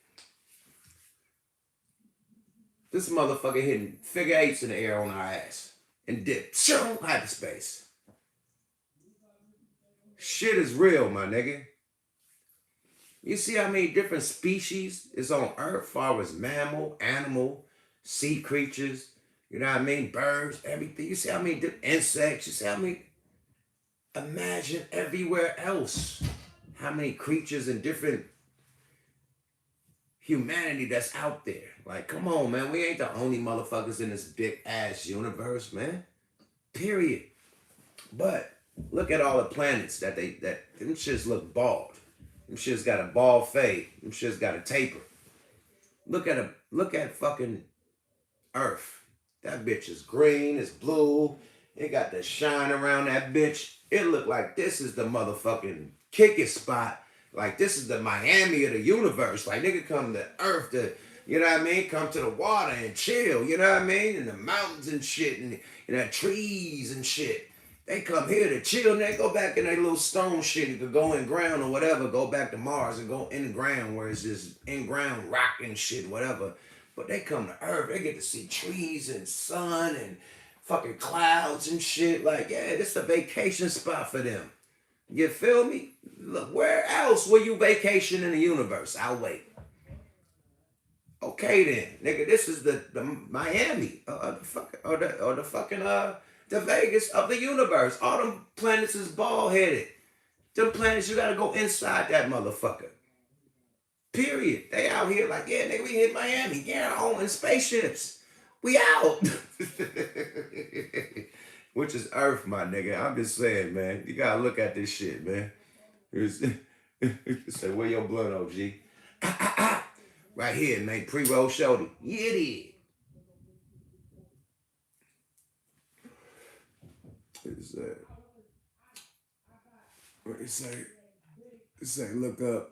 This motherfucker hitting figure eights in the air on our ass. And did hyperspace. Shit is real, my nigga. You see how many different species is on Earth, far as mammal, animal, sea creatures, you know what I mean? Birds, everything. You see how many different insects, you see how many? Imagine everywhere else. How many creatures and different humanity that's out there. Like, come on, man. We ain't the only motherfuckers in this big ass universe, man. Period. But look at all the planets that them shits look bald. Them shits got a bald fade. Them shits got a taper. Look at fucking Earth. That bitch is green, it's blue. It got the shine around that bitch. It look like this is the motherfucking kicking spot. Like this is the Miami of the universe. Like nigga come to Earth to, you know what I mean? Come to the water and chill, you know what I mean? And the mountains and shit and the trees and shit. They come here to chill and they go back in their little stone shit. You could go in ground or whatever, go back to Mars and go in ground where it's just in ground rock and shit, whatever. But they come to Earth, they get to see trees and sun and fucking clouds and shit. Like, yeah, this is a vacation spot for them. You feel me? Look, where else will you vacation in the universe? I'll wait. Okay then, nigga, this is the Miami the Vegas of the universe. All them planets is bald headed. Them planets, you gotta go inside that motherfucker. Period. They out here like, yeah, nigga, we hit Miami. Yeah, home in spaceships. We out. Which is Earth, my nigga. I'm just saying, man. You gotta look at this shit, man. Say, where your blood, OG? Right here, man. Pre-roll shoulder. Yeah, it is. What they say? They say, look up.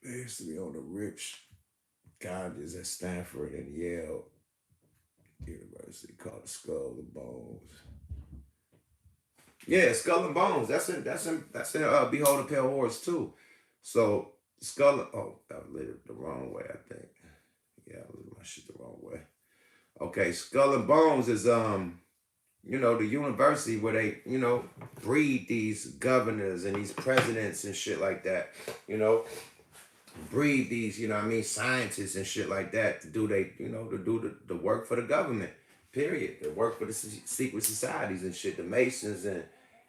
They used to be on the rich colleges at Stanford and Yale University called the Skull and Bones. Yeah, Skull and Bones. That's in Behold a Pale Horse too. So I lit it the wrong way, I think. Yeah, I lit my shit the wrong way. Okay, Skull and Bones is the university where they, breed these governors and these presidents and shit like that, you know, breed these, scientists and shit like that to do the work for the government, period. The work for the secret societies and shit, the Masons and,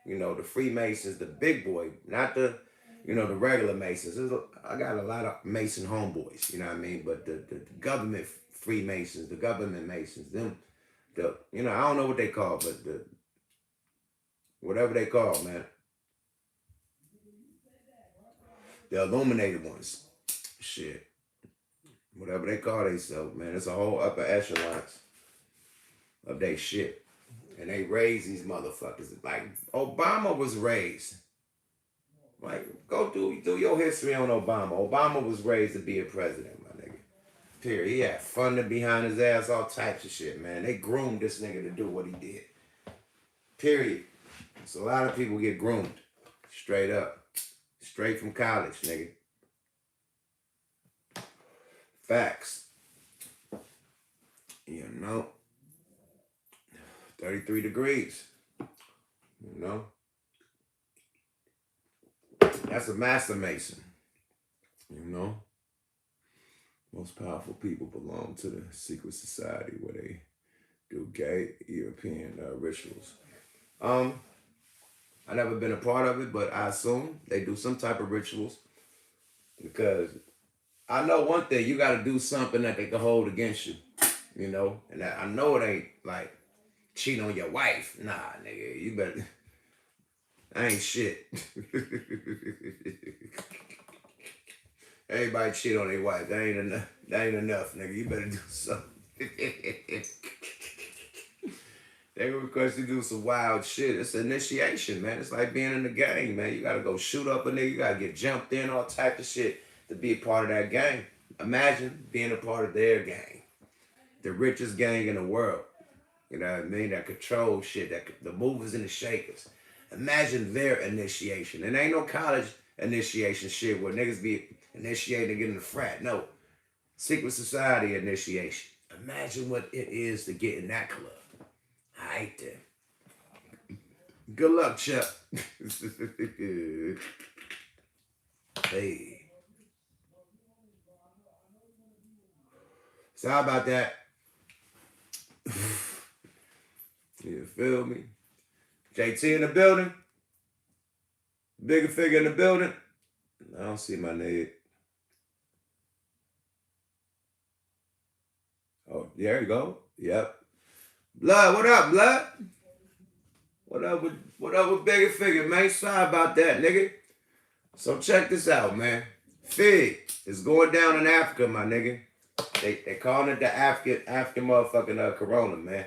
the Freemasons, the big boy, not the regular Masons. I got a lot of Mason homeboys, you know what I mean? But the government Freemasons, the government Masons, them, I don't know what they call, but whatever they call, man, the illuminated ones, shit, whatever they call themselves, man, it's a whole upper echelons of they shit, and they raise these motherfuckers like Obama was raised. Like, go do your history on Obama. Obama was raised to be a president, my nigga. Period. He had funding behind his ass, all types of shit, man. They groomed this nigga to do what he did. Period. So a lot of people get groomed. Straight up. Straight from college, nigga. Facts. 33 degrees. That's a master mason. Most powerful people belong to the secret society where they do gay European rituals. I never been a part of it, but I assume they do some type of rituals because I know one thing: you got to do something that they can hold against you, And I know it ain't like cheat on your wife. Nah, nigga, you better. I ain't shit. Everybody cheat on their wife. That ain't enough. That ain't enough, nigga. You better do something. They request you do some wild shit. It's initiation, man. It's like being in the game, man. You gotta go shoot up a nigga. You gotta get jumped in, all type of shit to be a part of that gang. Imagine being a part of their gang, the richest gang in the world. You know what I mean? That control shit, the movers and the shakers. Imagine their initiation. And ain't no college initiation shit where niggas be initiating and getting the frat. No. Secret society initiation. Imagine what it is to get in that club. All right then. Good luck, Chuck. Hey. So how about that? You feel me? JT in the building. Bigger figure in the building. I don't see my name. Oh, there you go. Yep. Blood, what up, Blood? What up with bigger figure, man? Sorry about that, nigga. So check this out, man. Fig is going down in Africa, my nigga. They calling it the African motherfucking corona, man.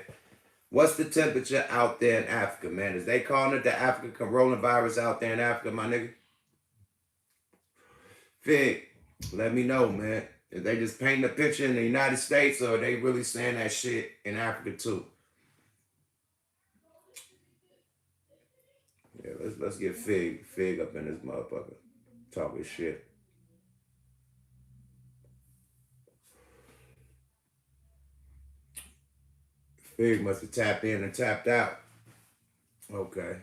What's the temperature out there in Africa, man? Is they calling it the African coronavirus out there in Africa, my nigga? Fig, let me know, man. If they just painting a picture in the United States or are they really saying that shit in Africa too? Yeah, let's get Fig up in this motherfucker. Talking shit. Fig must have tapped in and tapped out. Okay.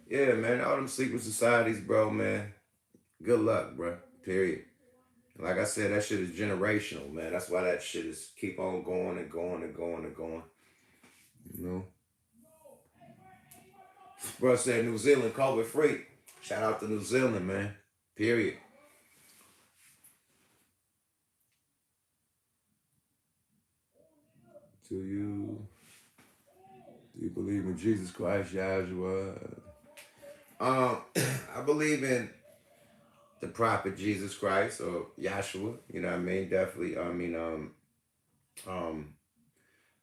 Yeah, man. All them secret societies, bro, man. Good luck, bro. Period. Like I said, that shit is generational, man. That's why that shit is keep on going and going and going and going. You know? Bro said New Zealand COVID free. Shout out to New Zealand, man. Period. Do you believe in Jesus Christ, Yahshua? I believe in the prophet Jesus Christ or Yahshua. You know what I mean? Definitely. Um,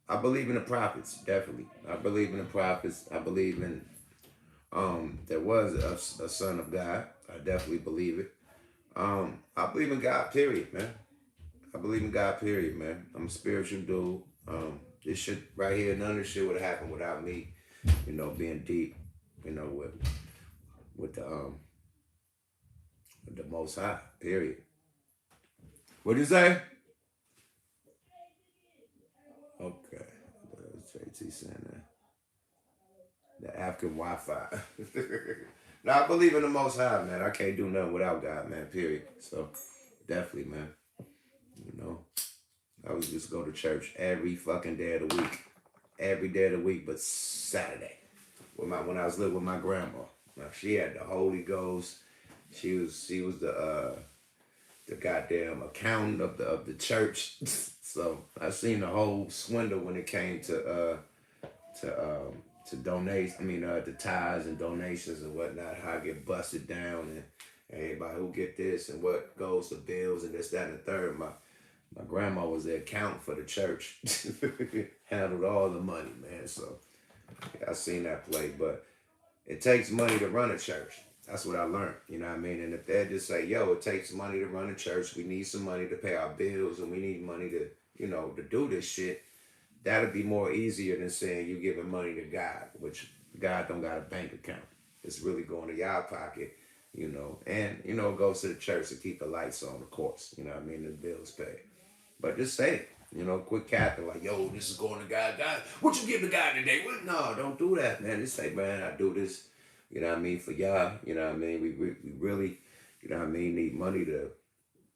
I believe in the prophets. Definitely. I believe in the prophets. I believe in there was a son of God. I definitely believe it. I believe in God. Period, man. I believe in God. Period, man. I'm a spiritual dude. This shit right here, none of this shit would have happened without me being deep, with with the um with the Most High. Period. What do you say? Okay, JT saying that the African Wi-Fi. Now I believe in the Most High, man. I can't do nothing without God, man. Period. So definitely, man. You know, I would just go to church every fucking day of the week, every day of the week, but Saturday. When I was living with my grandma, now she had the Holy Ghost. She was the goddamn accountant of the church. So I seen the whole swindle when it came to donate. I mean, the tithes and donations and whatnot. How I get busted down and everybody who get this and what goes to bills and this, that, and the third. My grandma was the accountant for the church, handled all the money, man. So yeah, I seen that play, but it takes money to run a church. That's what I learned. You know what I mean? And if they just say, yo, it takes money to run a church, we need some money to pay our bills and we need money to, to do this shit, that'd be more easier than saying you giving money to God, which God don't got a bank account. It's really going to y'all pocket, and, it goes to the church to keep the lights on, of course, you know what I mean, the bills paid. But just say it. Quit capping like, yo, this is going to God. God, what you give to God today? What? No, don't do that, man. Just say, man, I do this, for y'all. You know what I mean? We really, need money to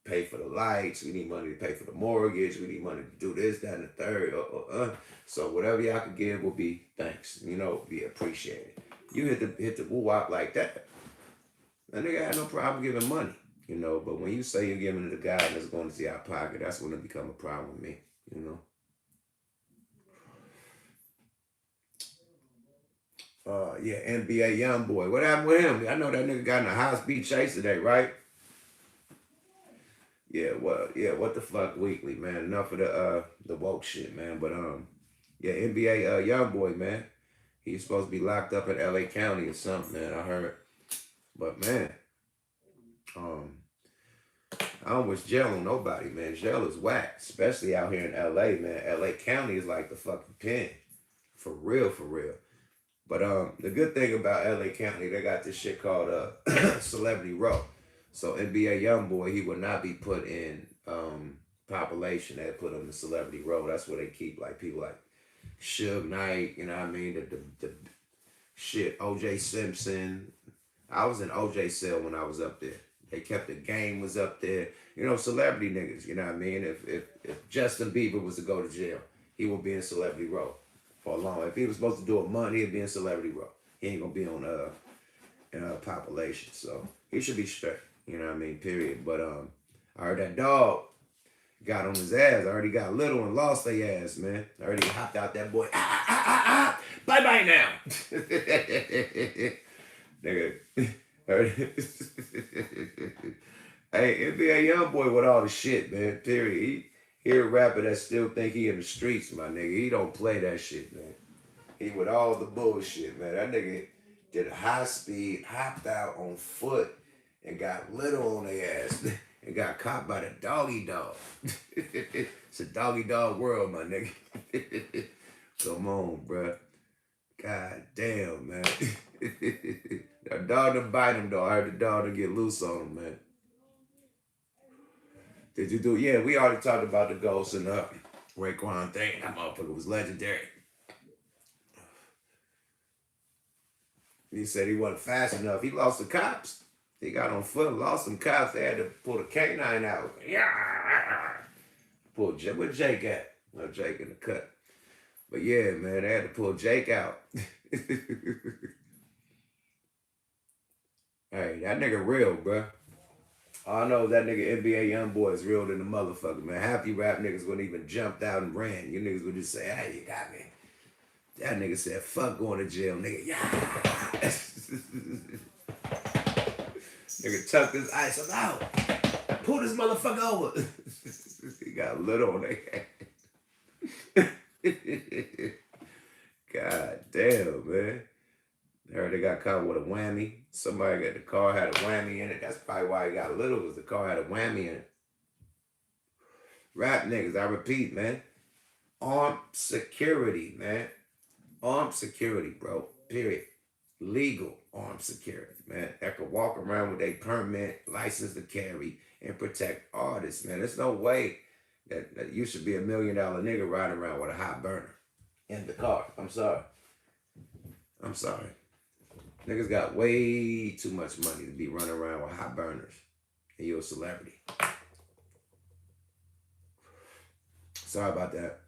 pay for the lights. We need money to pay for the mortgage. We need money to do this, that, and the third. So whatever y'all can give will be thanks. Be appreciated. You hit the woo-wop like that. That nigga had no problem giving money. But when you say you're giving it to God and it's going to your pocket, that's when it become a problem with me, Yeah, NBA young boy. What happened with him? I know that nigga got in a high speed chase today, right? Yeah, well, yeah, what the fuck weekly, man. Enough of the woke shit, man. But yeah, NBA young boy, man. He's supposed to be locked up in LA County or something, man. I heard. But man, um, I don't wish jail on nobody, man. Jail is whack, especially out here in LA, man. LA County is like the fucking pen. For real, for real. But the good thing about LA County, they got this shit called Celebrity Row. So NBA YoungBoy, he would not be put in population. They put him in Celebrity Row. That's where they keep like people like Suge Knight, you know what I mean? The shit, OJ Simpson. I was in OJ cell when I was up there. They kept the game was up there. Celebrity niggas, you know what I mean? If Justin Bieber was to go to jail, he would be in Celebrity Row for a long. If he was supposed to do a month, he'd be in Celebrity Row. He ain't gonna be on population. So he should be straight. You know what I mean? Period. But I heard that dog got on his ass. I already got little and lost their ass, man. I already hopped out that boy. Bye bye now. Nigga. Hey, NBA young boy with all the shit, man. Period. He a rapper that still think he in the streets, my nigga. He don't play that shit, man. He with all the bullshit, man. That nigga did a high speed, hopped out on foot, and got little on their ass. And got caught by the doggy dog. It's a doggy dog world, my nigga. Come on, bruh. God damn, man. That dog done bite him, though. I heard the dog done get loose on him, man. Did you do? Yeah, we already talked about the ghost and Raekwon thing. That motherfucker was legendary. He said he wasn't fast enough. He lost the cops. He got on foot, lost some cops. They had to pull the canine out. Yeah. Pull Jake. Where Jake at? No, Jake in the cut. But yeah, man, they had to pull Jake out. Hey, that nigga real, bruh. All I know is that nigga NBA YoungBoy is real than the motherfucker, man. Half you rap niggas wouldn't even jumped out and ran. You niggas would just say, hey, you got me. That nigga said, fuck going to jail, nigga. Yeah. Nigga tucked his ice. I'm out. Pull this motherfucker over. He got little on that. God damn, man. I heard they got caught with a whammy. Somebody got the car had a whammy in it. That's probably why he got little, because the car had a whammy in it. Rap niggas, I repeat, man. Armed security, man. armed security, bro. Period. Legal armed security, man. That could walk around with a permit, license to carry, and protect artists, man. There's no way that you should be $1 million nigga riding around with a hot burner in the car. I'm sorry. I'm sorry. Niggas got way too much money to be running around with hot burners. And you're a celebrity. Sorry about that.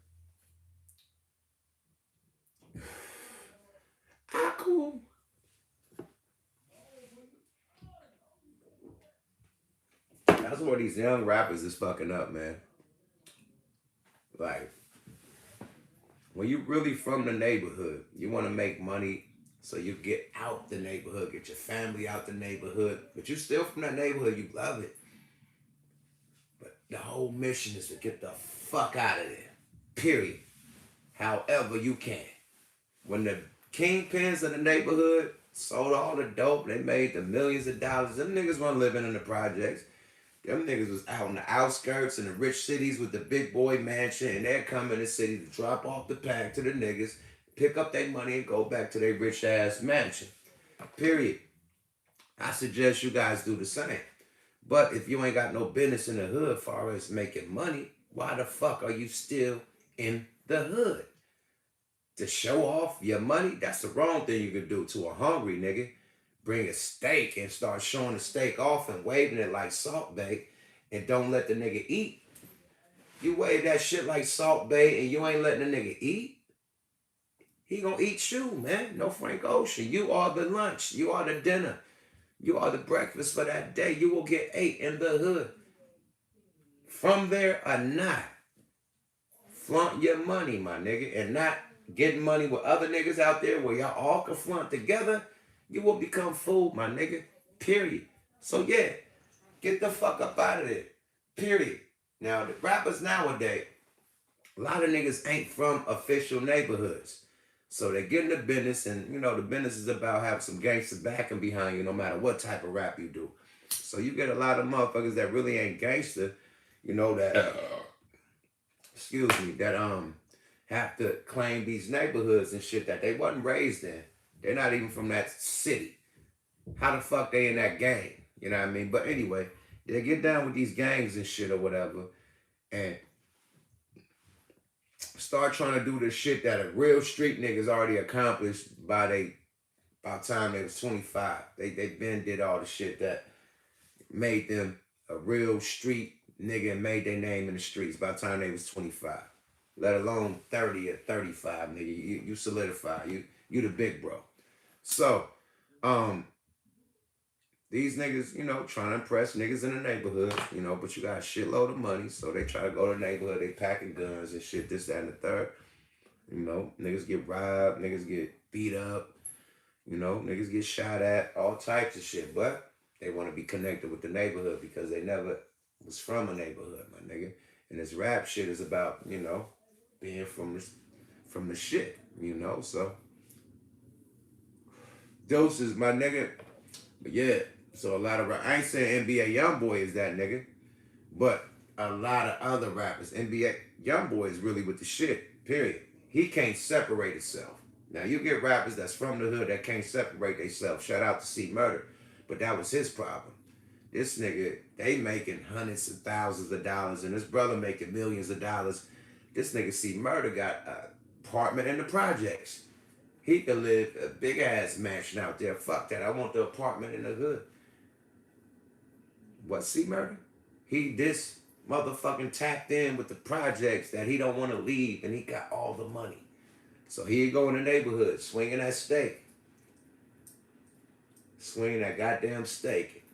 Ah, cool. That's where these young rappers is fucking up, man. Like, when you really from the neighborhood, you want to make money, so you get out the neighborhood, get your family out the neighborhood, but you still from that neighborhood, you love it. But the whole mission is to get the fuck out of there. Period. However you can. When the kingpins of the neighborhood sold all the dope, they made the millions of dollars. Them niggas weren't living in the projects. Them niggas was out in the outskirts in the rich cities with the big boy mansion, and they're coming to the city to drop off the pack to the niggas, pick up their money, and go back to their rich ass mansion. Period. I suggest you guys do the same. But if you ain't got no business in the hood far as making money, why the fuck are you still in the hood? To show off your money? That's the wrong thing you can do to a hungry nigga. Bring a steak and start showing the steak off and waving it like Salt Bae and don't let the nigga eat. You wave that shit like Salt Bae and you ain't letting the nigga eat, he gonna eat you, man. No Frank Ocean. You are the lunch. You are the dinner. You are the breakfast for that day. You will get ate in the hood. From there or not, flaunt your money, my nigga, and not getting money with other niggas out there where y'all all can flaunt together. You will become food, my nigga. Period. So yeah, get the fuck up out of there. Period. Now, the rappers nowadays, a lot of niggas ain't from official neighborhoods. So they get in the business, and you know, the business is about having some gangster backing behind you no matter what type of rap you do. So you get a lot of motherfuckers that really ain't gangster, you know, that excuse me, that have to claim these neighborhoods and shit that they wasn't raised in. They're not even from that city. How the fuck they in that gang? You know what I mean? But anyway, they get down with these gangs and shit or whatever, and start trying to do the shit that a real street niggas already accomplished by the time they was 25. They been did all the shit that made them a real street nigga and made their name in the streets by the time they was 25. Let alone 30 or 35, nigga. You solidify. You the big bro. So, these niggas, you know, trying to impress niggas in the neighborhood, you know, but you got a shitload of money, so they try to go to the neighborhood, they packing guns and shit, this, that, and the third. You know, niggas get robbed, niggas get beat up, you know, niggas get shot at, all types of shit, but they want to be connected with the neighborhood because they never was from a neighborhood, my nigga. And this rap shit is about, you know, being from the shit, you know, so. Doses, my nigga. But yeah, so a lot of I ain't saying NBA Youngboy is that nigga, but a lot of other rappers. NBA Youngboy is really with the shit, period. He can't separate himself. Now you get rappers that's from the hood that can't separate themselves. Shout out to C Murder. But that was his problem. This nigga, they making hundreds of thousands of dollars, and his brother making millions of dollars. This nigga C Murder got an apartment in the projects. He could live a big ass mansion out there. Fuck that. I want the apartment in the hood. What, C Murder? He this motherfucking tapped in with the projects that he don't want to leave, and he got all the money. So he go in the neighborhood, swinging that steak. Swinging that goddamn steak.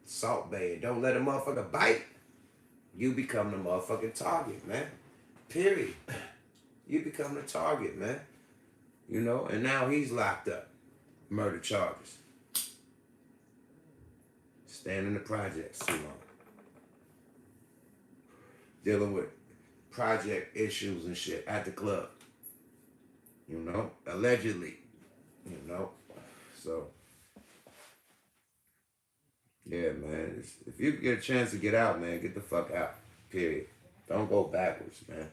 Salt Bae. Don't let a motherfucker bite. You become the motherfucking target, man. Period. You become the target, man. You know, and now he's locked up. Murder charges. Staying in the projects too long. Dealing with project issues and shit at the club. You know, allegedly. You know, so. Yeah, man. If you get a chance to get out, man, get the fuck out. Period. Don't go backwards, man.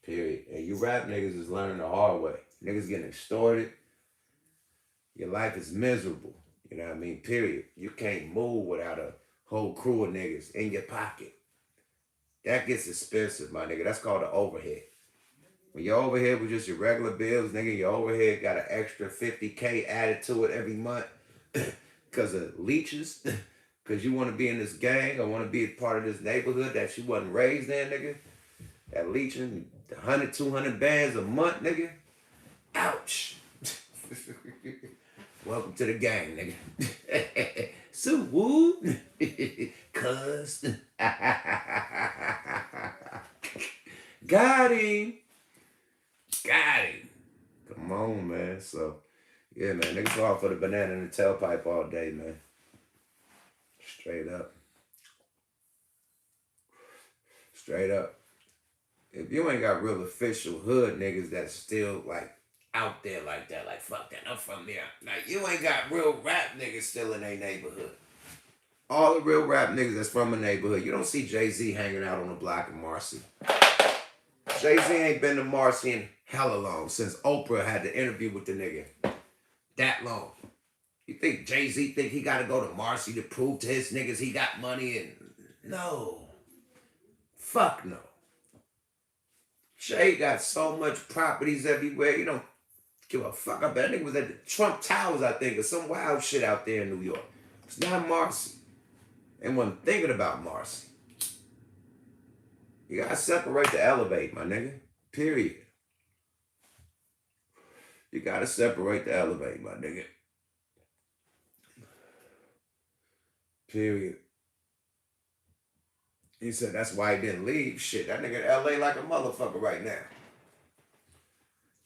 Period. And you rap niggas is learning the hard way. Niggas getting extorted. Your life is miserable. You know what I mean? Period. You can't move without a whole crew of niggas in your pocket. That gets expensive, my nigga. That's called the overhead. When your overhead was just your regular bills, nigga, your overhead got an extra 50K added to it every month because of leeches, because you want to be in this gang or want to be a part of this neighborhood that you wasn't raised in, nigga. That leeching, 100, 200 bands a month, nigga. Ouch. Welcome to the gang, nigga. So woo. Cuz. Got him. Got him. Come on, man. So, yeah, man. Niggas fall for the banana in the tailpipe all day, man. Straight up. Straight up. If you ain't got real official hood niggas that's still, like, out there like that, like, fuck that, I'm from there. Like, you ain't got real rap niggas still in their neighborhood. All the real rap niggas that's from a neighborhood. You don't see Jay-Z hanging out on the block in Marcy. Jay-Z ain't been to Marcy in hella long, since Oprah had the interview with the nigga. That long. You think Jay-Z think he gotta go to Marcy to prove to his niggas he got money? And no. Fuck no. Jay got so much properties everywhere, you don't give a fuck. I bet that nigga was at the Trump Towers, I think, or some wild shit out there in New York. It's not Marcy. And wasn't thinking about Marcy. You gotta separate the elevate, my nigga. Period. You gotta separate the elevate, my nigga. Period. He said that's why he didn't leave. Shit, that nigga in LA like a motherfucker right now.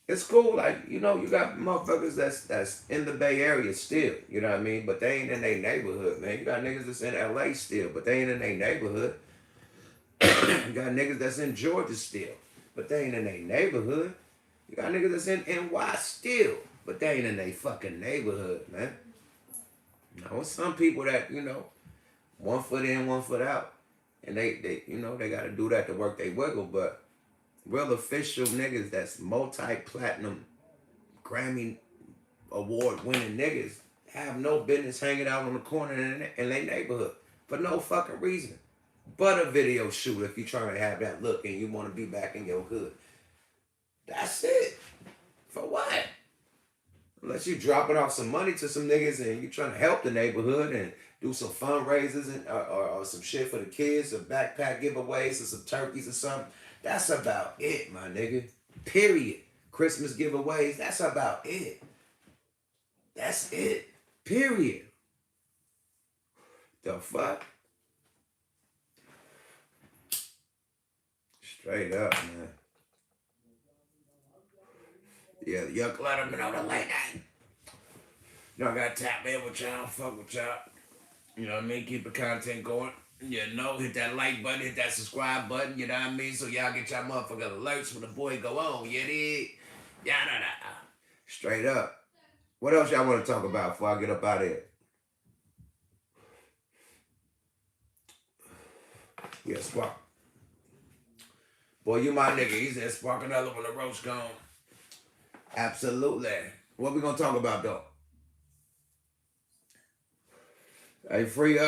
It's cool, like, you know, you got motherfuckers that's in the Bay Area still, you know what I mean? But they ain't in their neighborhood, man. You got niggas that's in LA still, but they ain't in their neighborhood. You got niggas that's in Georgia still, but they ain't in their neighborhood. You got niggas that's in NY still, but they ain't in their fucking neighborhood, man. You know, some people that, you know, 1 foot in, 1 foot out. And they you know, they got to do that to work they wiggle, but real official niggas that's multi-platinum Grammy award winning niggas have no business hanging out on the corner in their neighborhood for no fucking reason but a video shoot if you trying to have that look and you want to be back in your hood. That's it. For what? Unless you dropping off some money to some niggas and you trying to help the neighborhood and do some fundraisers and or some shit for the kids, some backpack giveaways or some turkeys or something. That's about it, my nigga. Period. Christmas giveaways, that's about it. That's it. Period. The fuck? Straight up, man. Yeah, the young letterman on the late night. You know, I gotta tap in with y'all, fuck with y'all. You know what I mean? Keep the content going. You know, hit that like button, hit that subscribe button, you know what I mean? So y'all get y'all motherfucking alerts when the boy go on, you dig? Yada. Straight up. What else y'all want to talk about before I get up out of here? Yeah, Spark. Boy, you my nigga. He said Spark another one, the roach gone. Absolutely. What we gonna talk about though? Hey, free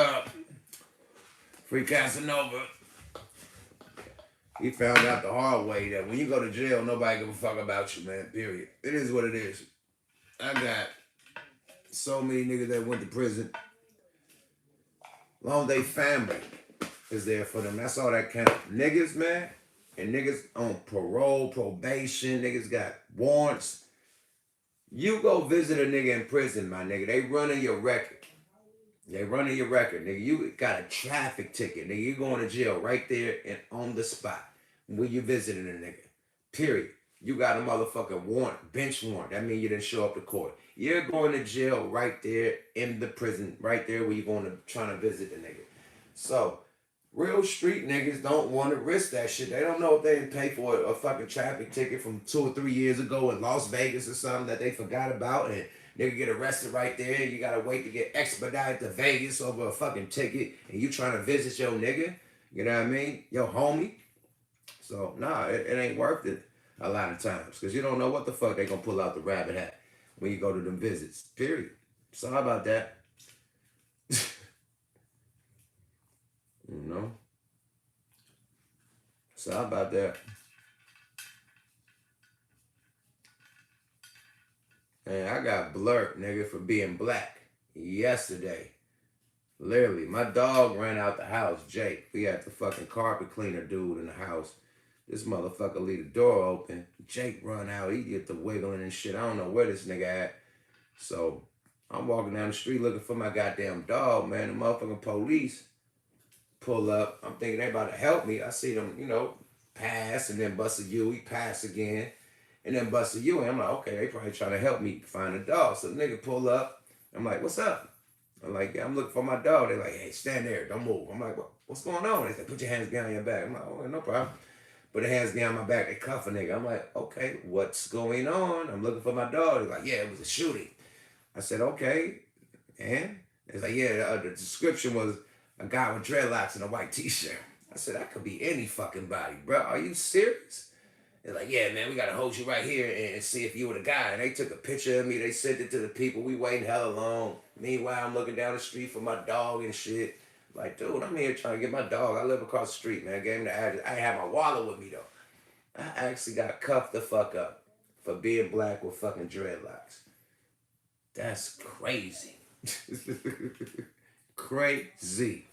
Casanova. He found out the hard way that when you go to jail, nobody give a fuck about you, man. Period. It is what it is. I got so many niggas that went to prison. Long as they family is there for them. That's all that counts. Niggas, man, and niggas on parole, probation, niggas got warrants. You go visit a nigga in prison, my nigga. They running your record. They running your record, nigga. You got a traffic ticket, nigga. You going to jail right there and on the spot when you visiting a nigga. Period. You got a motherfucking warrant, bench warrant. That means you didn't show up to court. You're going to jail right there in the prison, right there where you're going to trying to visit the nigga. So, real street niggas don't want to risk that shit. They don't know if they didn't pay for a fucking traffic ticket from 2 or 3 years ago in Las Vegas or something that they forgot about and nigga get arrested right there and you gotta wait to get expedited to Vegas over a fucking ticket and you trying to visit your nigga, you know what I mean? Your homie. So, nah, it ain't worth it. a lot of times. Because you don't know what the fuck they gonna pull out the rabbit hat when you go to them visits. Period. Sorry about that. You know? Sorry about that. And I got blurred, nigga, for being black yesterday. Literally, my dog ran out the house, Jake. We had the fucking carpet cleaner dude in the house. This motherfucker leave the door open. Jake run out. He get the wiggling and shit. I don't know where this nigga at. So I'm walking down the street looking for my goddamn dog, man. The motherfucking police pull up. I'm thinking they about to help me. I see them, you know, pass and then bust a U. He pass again and then bust a U. And I'm like, okay, they probably trying to help me find a dog. So the nigga pull up. I'm like, what's up? I'm like, yeah, I'm looking for my dog. They're like, hey, stand there. Don't move. I'm like, what's going on? They said, put your hands behind your back. I'm like, oh, no problem. Put the hands behind my back. They cuff a nigga. I'm like, okay, what's going on? I'm looking for my dog. They're like, yeah, it was a shooting. I said, okay. And it's like, yeah, the description was a guy with dreadlocks and a white t-shirt. I said, that could be any fucking body, bro. Are you serious? They're like, yeah, man, we got to hold you right here and see if you were the guy. And they took a picture of me. They sent it to the people. We waiting hella long. Meanwhile, I'm looking down the street for my dog and shit. Like, dude, I'm here trying to get my dog. I live across the street, man. I gave him the address. I had my wallet with me, though. I actually got cuffed the fuck up for being black with fucking dreadlocks. That's crazy. Crazy.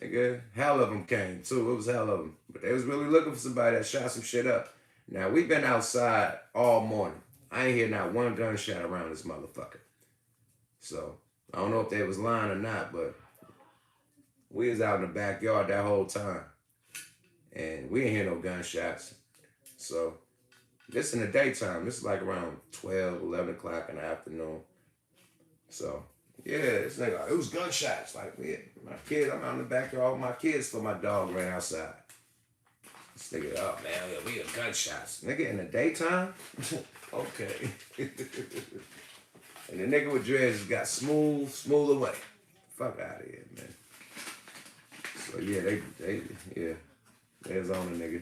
Nigga, hell of them came too. It was hell of them. But they was really looking for somebody that shot some shit up. Now, we've been outside all morning. I ain't hear not one gunshot around this motherfucker. So, I don't know if they was lying or not, but we was out in the backyard that whole time. And we ain't hear no gunshots. So, this in the daytime. This is like around 12, 11 o'clock in the afternoon. So, yeah, this nigga, it was gunshots. Like, yeah, my kids, I'm out in the backyard, all my kids for my dog ran outside. This nigga, oh man, we hear gunshots. Nigga, in the daytime? Okay. And the nigga with dreads got smooth away. Fuck out of here, man. So yeah, they was on the nigga.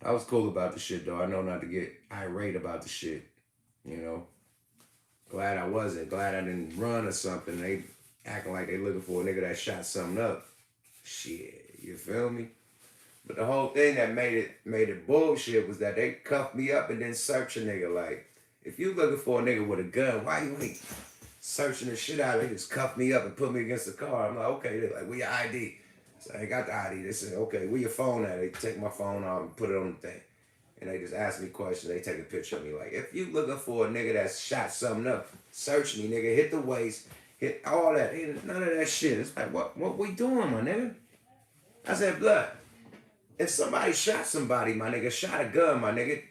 I was cool about the shit though. I know not to get irate about the shit. You know, glad I wasn't. Glad I didn't run or something. They acting like they looking for a nigga that shot something up. Shit, you feel me? But the whole thing that made it bullshit was that they cuffed me up and then search a nigga. Like, if you looking for a nigga with a gun, why you ain't searching the shit out? They just cuffed me up and put me against the car. I'm like, okay. They're like, where your ID? So I ain't got the ID. They said, okay, where your phone at? They take my phone off and put it on the thing. And they just ask me questions. They take a picture of me. Like, if you looking for a nigga that shot something up, search me, nigga. Hit the waist. Hit all that. Ain't none of that shit. It's like, what we doing, my nigga? I said, blood. If somebody shot somebody, my nigga, shot a gun, my nigga,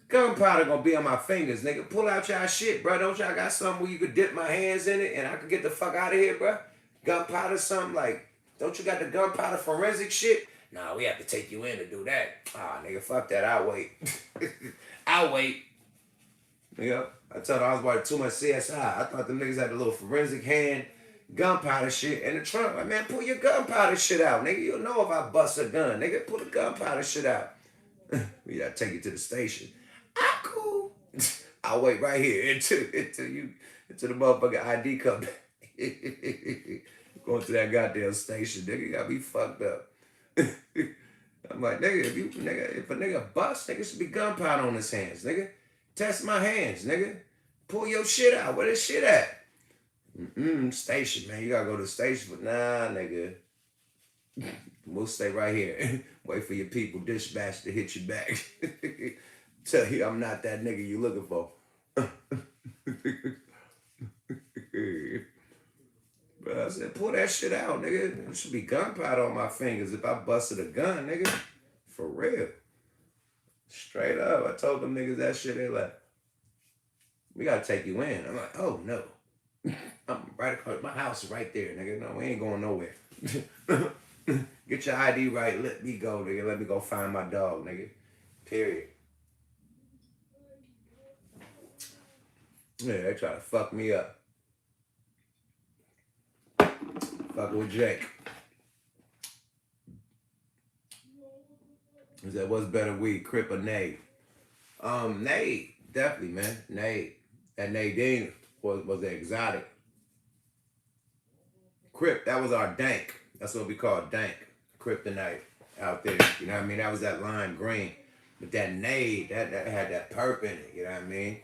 gunpowder gonna be on my fingers, nigga. Pull out y'all shit, bro. Don't y'all got something where you could dip my hands in it and I could get the fuck out of here, bro? Gunpowder, something like, don't you got the gunpowder forensic shit? Nah, we have to take you in to do that. Ah, nigga, fuck that. I'll wait. I'll wait. Nigga, I told them I was watching too much CSI. I thought them niggas had a little forensic hand gunpowder shit in the trunk. Like, man, pull your gunpowder shit out, nigga. You'll know if I bust a gun, nigga. Pull the gunpowder shit out. We gotta take you to the station. Ah, cool. I'll wait right here until the motherfucking ID come back. Going to that goddamn station, nigga. You gotta be fucked up. I'm like, nigga, if a nigga bust, nigga should be gunpowder on his hands, nigga. Test my hands, nigga. Pull your shit out. Where this shit at? Station, man. You gotta go to the station, but nah, nigga. We'll stay right here. Wait for your people dispatch to hit you back. Tell you I'm not that nigga you looking for. But I said, pull that shit out, nigga. There should be gunpowder on my fingers if I busted a gun, nigga. For real. Straight up. I told them niggas that shit. They like, we gotta take you in. I'm like, oh no. I'm right across, my house is right there, nigga. No, we ain't going nowhere. Get your ID right, let me go, nigga. Let me go find my dog, nigga. Period. Yeah, they try to fuck me up. Fucking with Jake. Is that what's better weed, Crip or Nade? Nade, definitely, man. Nade. That Nadine was the exotic. Crip, that was our dank. That's what we call dank. Kryptonite out there. You know what I mean? That was that lime green. But that Nade, that had that perp in it. You know what I mean?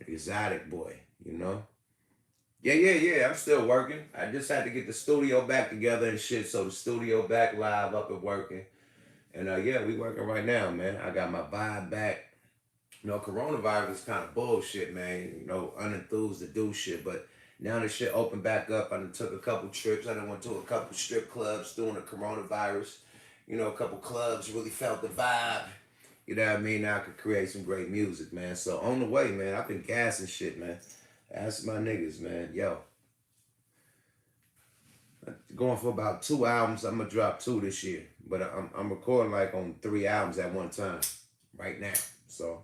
Exotic boy, you know? Yeah. I'm still working. I just had to get the studio back together and shit. So the studio back live up and working. And yeah, we working right now, man. I got my vibe back. You know, coronavirus is kind of bullshit, man. You know, unenthused to do shit. But now the shit opened back up. I done took a couple trips. I done went to a couple strip clubs during the coronavirus. You know, a couple clubs, really felt the vibe. You know what I mean? Now I could create some great music, man. So on the way, man. I've been gassing shit, man. Ask my niggas, man. Yo, going for about 2 albums. I'm gonna drop 2 this year, but I'm recording like on 3 albums at one time, right now. So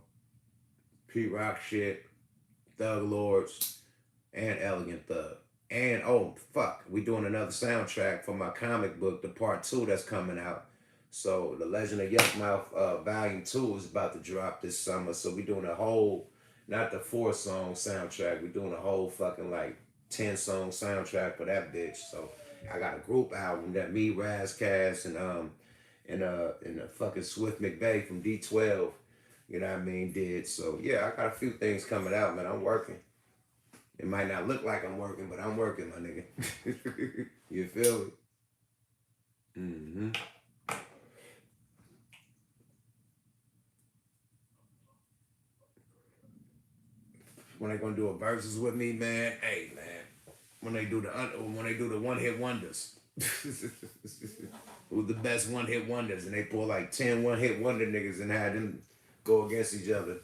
Pete Rock shit, Thug Lords, and Elegant Thug. And oh fuck, we doing another soundtrack for my comic book, the part 2 that's coming out. So the Legend of Yuckmouth Volume 2 is about to drop this summer. So we doing a whole, not the 4-song soundtrack, we doing a whole fucking like 10-song soundtrack for that bitch. So I got a group album that me, Razcast, and the fucking Swift McVeigh from D12, you know what I mean, did. So yeah, I got a few things coming out, man. I'm working. It might not look like I'm working, but I'm working, my nigga. You feel me? Mm-hmm. When they gonna do a verses with me, man? Hey, man. When they do the one hit wonders. Who's the best one hit wonders? And they pull like 10 one hit wonder niggas and have them go against each other.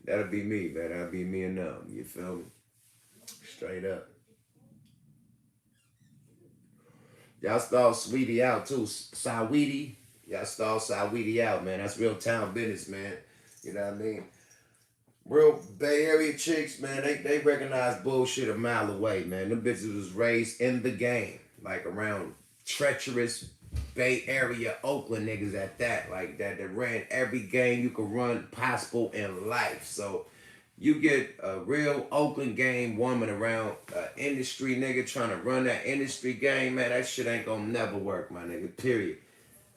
That'll be me, man. That'll be me and them. You feel me? Straight up. Y'all stall Sweetie out too. Saweetie. Y'all stall Saweetie out, man. That's real town business, man. You know what I mean? Real Bay Area chicks, man, they recognize bullshit a mile away, man. Them bitches was raised in the game. Like around treacherous Bay Area Oakland niggas at that. Like that ran every game you could run possible in life. So you get a real Oakland game woman around industry nigga trying to run that industry game, man, that shit ain't gonna never work, my nigga, period.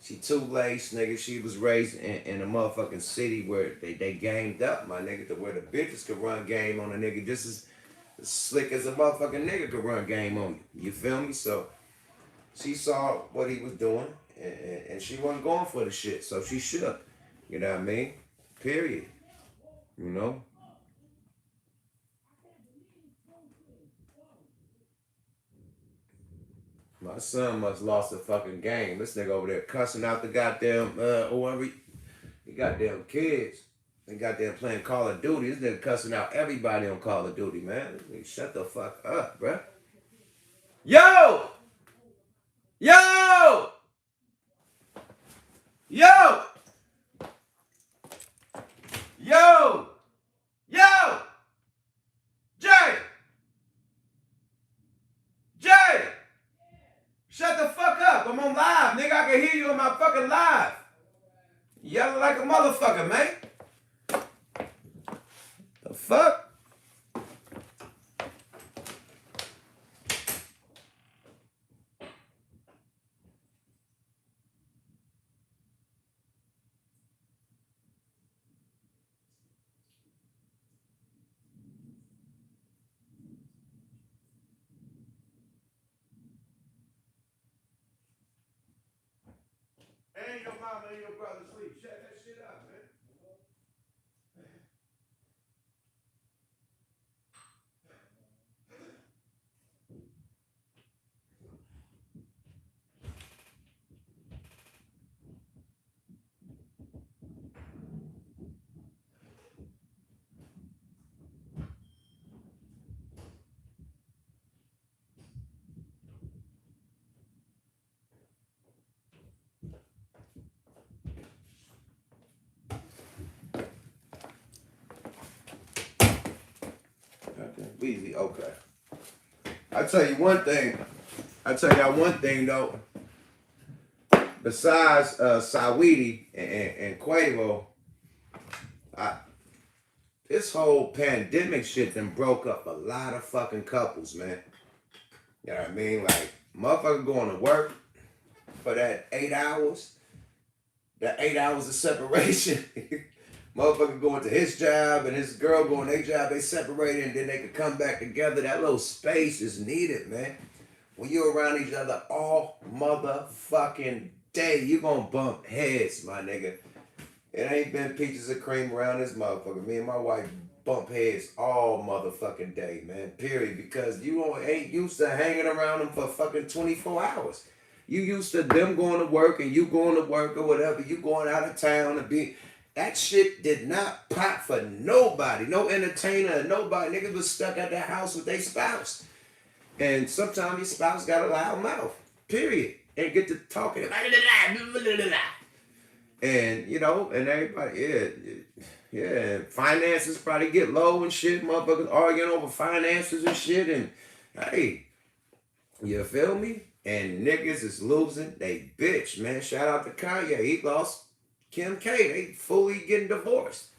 She too laced, nigga. She was raised in a motherfucking city where they gamed up, my nigga, to where the bitches could run game on a nigga just as slick as a motherfucking nigga could run game on you. You feel me? So she saw what he was doing, and she wasn't going for the shit, so she shook. You know what I mean? Period. You know? My son must lost a fucking game. This nigga over there cussing out the goddamn whoever the goddamn kids. They goddamn playing Call of Duty. This nigga cussing out everybody on Call of Duty, man. Shut the fuck up, bruh. Yo! Yo! Yo! Yo! Yo! Jay! Jay! Shut the fuck up. I'm on live, nigga. I can hear you on my fucking live. Yelling like a motherfucker, man. The fuck? And your mama and your brother sleep. Shut that shit up, man. Okay, Weezy, okay. I tell you one thing. I tell y'all one thing though. besides Saweetie and Quavo, I, this whole pandemic shit done broke up a lot of fucking couples, man. You know what I mean? Like, motherfucker going to work for that 8 hours, that 8 hours of separation. Motherfucker going to his job and his girl going to their job, they separated and then they could come back together. That little space is needed, man. When you're around each other all motherfucking day, you gonna bump heads, my nigga. It ain't been peaches and cream around this motherfucker. Me and my wife bump heads all motherfucking day, man. Period. Because you ain't used to hanging around them for fucking 24 hours. You used to them going to work and you going to work or whatever. You going out of town to be. That shit did not pop for nobody. No entertainer, nobody. Niggas was stuck at their house with their spouse. And sometimes your spouse got a loud mouth. Period. And get to talking. And, you know, and everybody, yeah, finances probably get low and shit. Motherfuckers arguing over finances and shit. And, hey, you feel me? And niggas is losing they bitch, man. Shout out to Kanye. He lost Kim K. They fully getting divorced.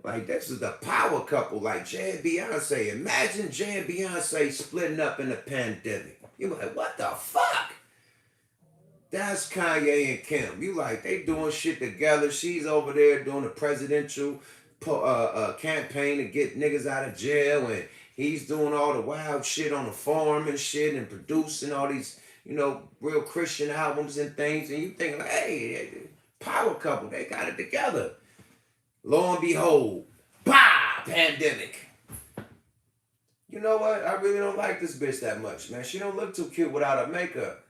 Like, this is the power couple, like Jay and Beyonce. Imagine Jay and Beyonce splitting up in the pandemic. You like, what the fuck? That's Kanye and Kim. You like, they doing shit together. She's over there doing a presidential campaign to get niggas out of jail, and he's doing all the wild shit on the farm and shit and producing all these, you know, real Christian albums and things. And you think, like, hey, power couple, they got it together. Lo and behold, bah, pandemic. You know what? I really don't like this bitch that much, man. She don't look too cute without her makeup.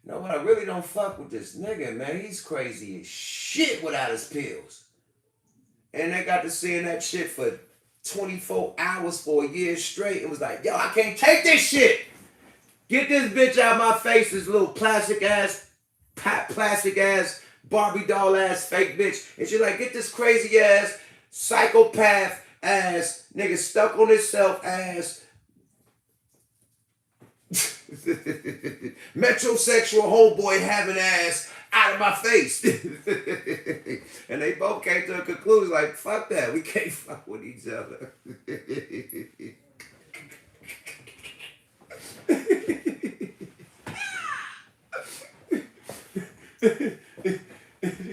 You know what? I really don't fuck with this nigga, man. He's crazy as shit without his pills. And they got to seeing that shit for 24 hours for a year straight. It was like, yo, I can't take this shit. Get this bitch out of my face, this little plastic ass Barbie doll ass fake bitch. And she like, get this crazy ass, psychopath ass, nigga stuck on himself ass, metrosexual homeboy having ass out of my face. And they both came to a conclusion like, fuck that, we can't fuck with each other.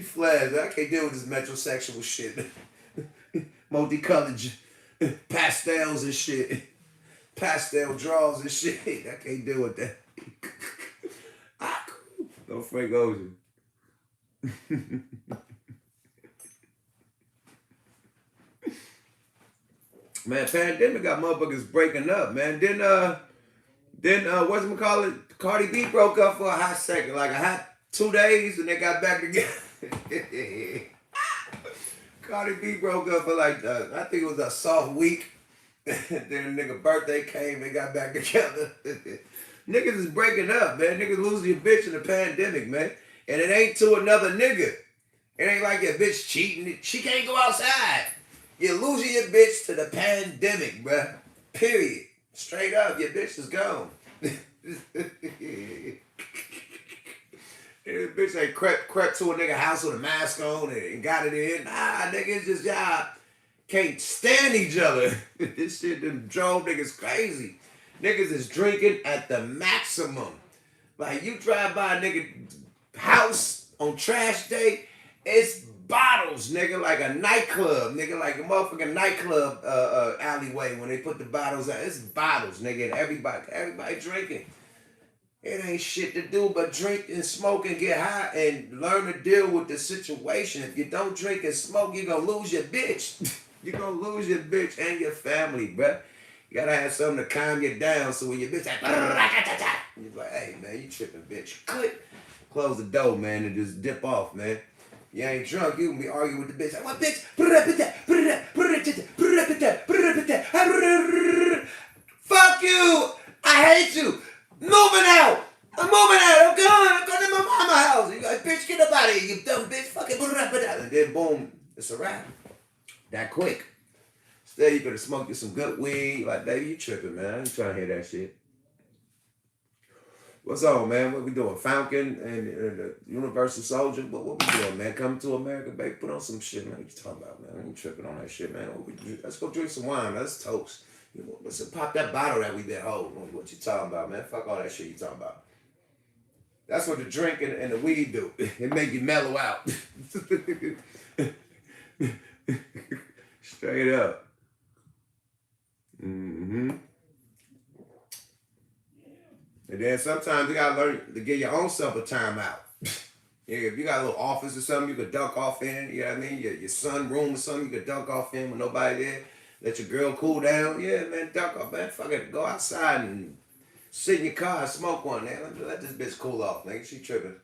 Flash, I can't deal with this metrosexual shit. Multicolored pastels and shit. Pastel draws and shit. I can't deal with that. No Frank Ocean. Man, pandemic got motherfuckers breaking up, man. Then whatchamacallit, Cardi B broke up for a hot second, like a hot 2 days, and they got back together. Cardi B broke up for like, I think it was a soft week. Then the nigga birthday came, they got back together. Niggas is breaking up, man. Niggas losing your bitch in the pandemic, man. And it ain't to another nigga. It ain't like your bitch cheating. She can't go outside. You're losing your bitch to the pandemic, bruh. Period. Straight up, your bitch is gone. This bitch ain't crept to a nigga house with a mask on and got it in. Nah, nigga, it's just y'all can't stand each other. This shit done drove niggas crazy. Niggas is drinking at the maximum. Like, you drive by a nigga house on trash day, it's bottles, nigga, like a nightclub, nigga, like a motherfucking nightclub alleyway when they put the bottles out. It's bottles, nigga, and everybody drinking. It ain't shit to do but drink and smoke and get high and learn to deal with the situation. If you don't drink and smoke, you're gonna lose your bitch. You're gonna lose your bitch and your family, bruh. You gotta have something to calm you down so when your bitch like, you're like, hey, man, you tripping, bitch. Click. Close the door, man, and just dip off, man. You ain't drunk, you can be arguing with the bitch. Like, what bitch? Fuck you! I hate you! Moving out! I'm moving out! I'm going to my mama's house! You like, bitch, get up out of here, you dumb bitch! Fucking and then boom, it's a wrap. That quick. Instead, you could have smoked you some good weed. Like, baby, you tripping, man. I ain't trying to hear that shit. What's on, man? What we doing? Falcon and the Universal Soldier? What we doing, man? Come to America, baby. Put on some shit, man. What you talking about, man? I ain't tripping on that shit, man. Let's go drink some wine, man. Let's toast. Let's pop that bottle that we been holding. What you talking about, man? Fuck all that shit you talking about. That's what the drink and the weed do. It make you mellow out. Straight up. Mm-hmm. And then sometimes you gotta learn to give your own self a timeout. Yeah, if you got a little office or something you could dunk off in, you know what I mean? Your son room or something you could dunk off in with nobody there. Let your girl cool down. Yeah, man, dunk off, man. Fuck it. Go outside and sit in your car and smoke one, man. Let this bitch cool off, nigga. She tripping.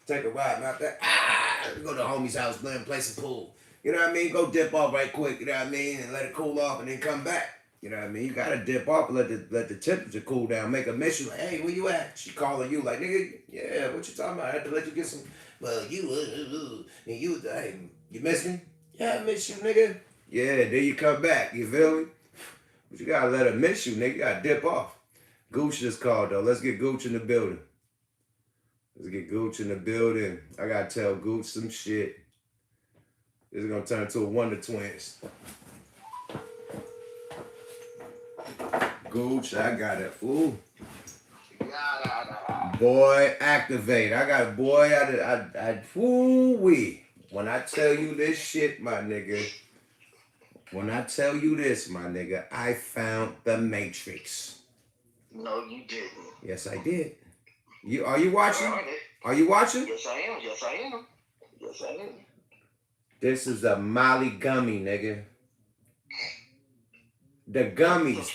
Take a ride out there. Go to the homie's house, play some pool. You know what I mean? Go dip off right quick, you know what I mean? And let it cool off and then come back. You know what I mean? You gotta dip off and let the temperature cool down. Make her miss you like, hey, where you at? She calling you like, nigga, yeah, what you talking about? I had to let you get some, well, and you, hey, you miss me? Yeah, I miss you, nigga. Yeah, then you come back, you feel me? But you gotta let her miss you, nigga. You gotta dip off. Gooch just called though. Let's get Gooch in the building. Let's get Gooch in the building. I gotta tell Gooch some shit. This is gonna turn into a Wonder Twins. Gooch, I got it. Ooh. Boy, activate. I got a boy. Woo-wee. When I tell you this shit, my nigga. When I tell you this, my nigga, I found the Matrix. No, you didn't. Yes, I did. Are you watching? Are you watching? Yes, I am. Yes, I am. Yes, I am. This is a Molly gummy, nigga. The gummies.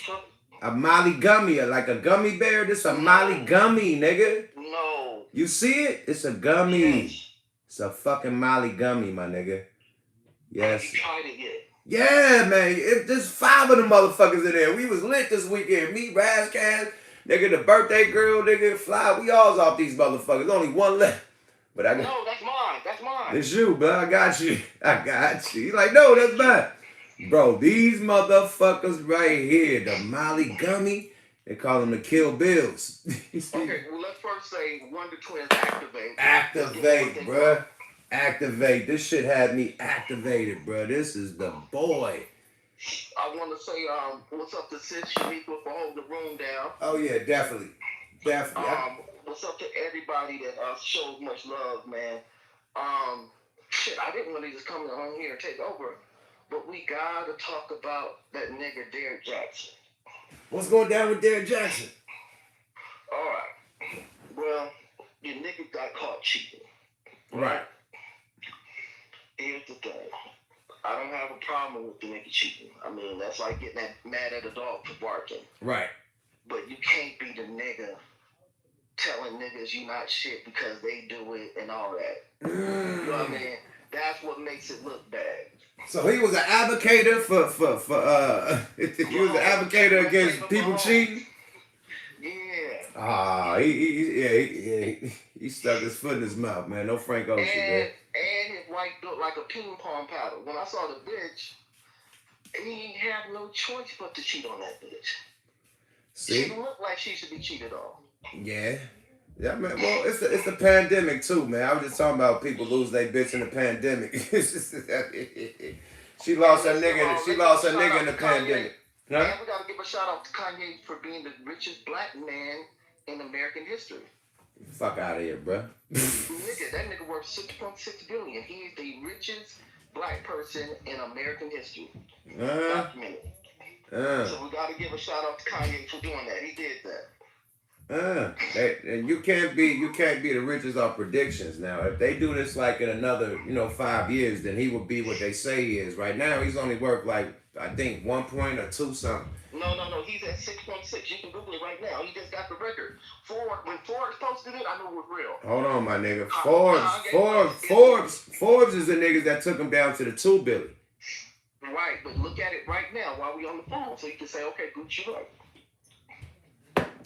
A Molly gummy, like a gummy bear. This a Molly gummy, nigga. No. You see it? It's a gummy. Yes. It's a fucking Molly gummy, my nigga. Yes. Have you tried it yet? Yeah, man. There's 5 of them motherfuckers in there. We was lit this weekend. Me, Razcast, nigga, the birthday girl, nigga, Fly. We all's off these motherfuckers. Only one left. But I got. No, that's mine. That's mine. It's you, bro. I got you. I got you. He's like, no, that's mine. Bro, these motherfuckers right here, the Molly gummy, they call them the Kill Bills. Okay, well, let's first say Wonder Twins activate. Activate, bro. Activate. This shit had me activated, bro. This is the boy. I want to say, what's up to Sis Shamika for holding the room down. Oh, yeah, definitely. Definitely. What's up to everybody that showed much love, man. Shit, I didn't want to just come on here and take over, but we gotta talk about that nigga Derrick Jackson. What's going down with Derrick Jackson? All right. Well, your nigga got caught cheating. Right. Here's the thing. I don't have a problem with the nigga cheating. I mean, that's like getting mad at a dog for barking. Right. But you can't be the nigga telling niggas you not shit because they do it and all that. You know what I mean? That's what makes it look bad. So he was an advocator for he was an advocator against people cheating? Yeah. He stuck his foot in his mouth, man. No Frank Ocean, man. And his wife built like a ping pong paddle. When I saw the bitch, he had no choice but to cheat on that bitch. See? She looked like she should be cheated on. Yeah. Yeah, man. Well, it's the pandemic too, man. I was just talking about people lose their bitch in the pandemic. She lost her nigga in the pandemic. Huh? And we gotta give a shout out to Kanye for being the richest black man in American history. Fuck out of here, bro. Nigga, that nigga worth $6.6 billion. He is the richest black person in American history. Documented. So we gotta give a shout out to Kanye for doing that. He did that. And you can't be the richest on predictions now. If they do this like in another, 5 years, then he will be what they say he is. Right now, he's only worth like, I think 1 point or 2 something. No. He's at 6.6. You can Google it right now. He just got the record. When Forbes posted it, I knew it was real. Hold on, my nigga. Forbes is the niggas that took him down to the 2 billion. Right, but look at it right now while we on the phone, so you can say, okay, Gucci, right.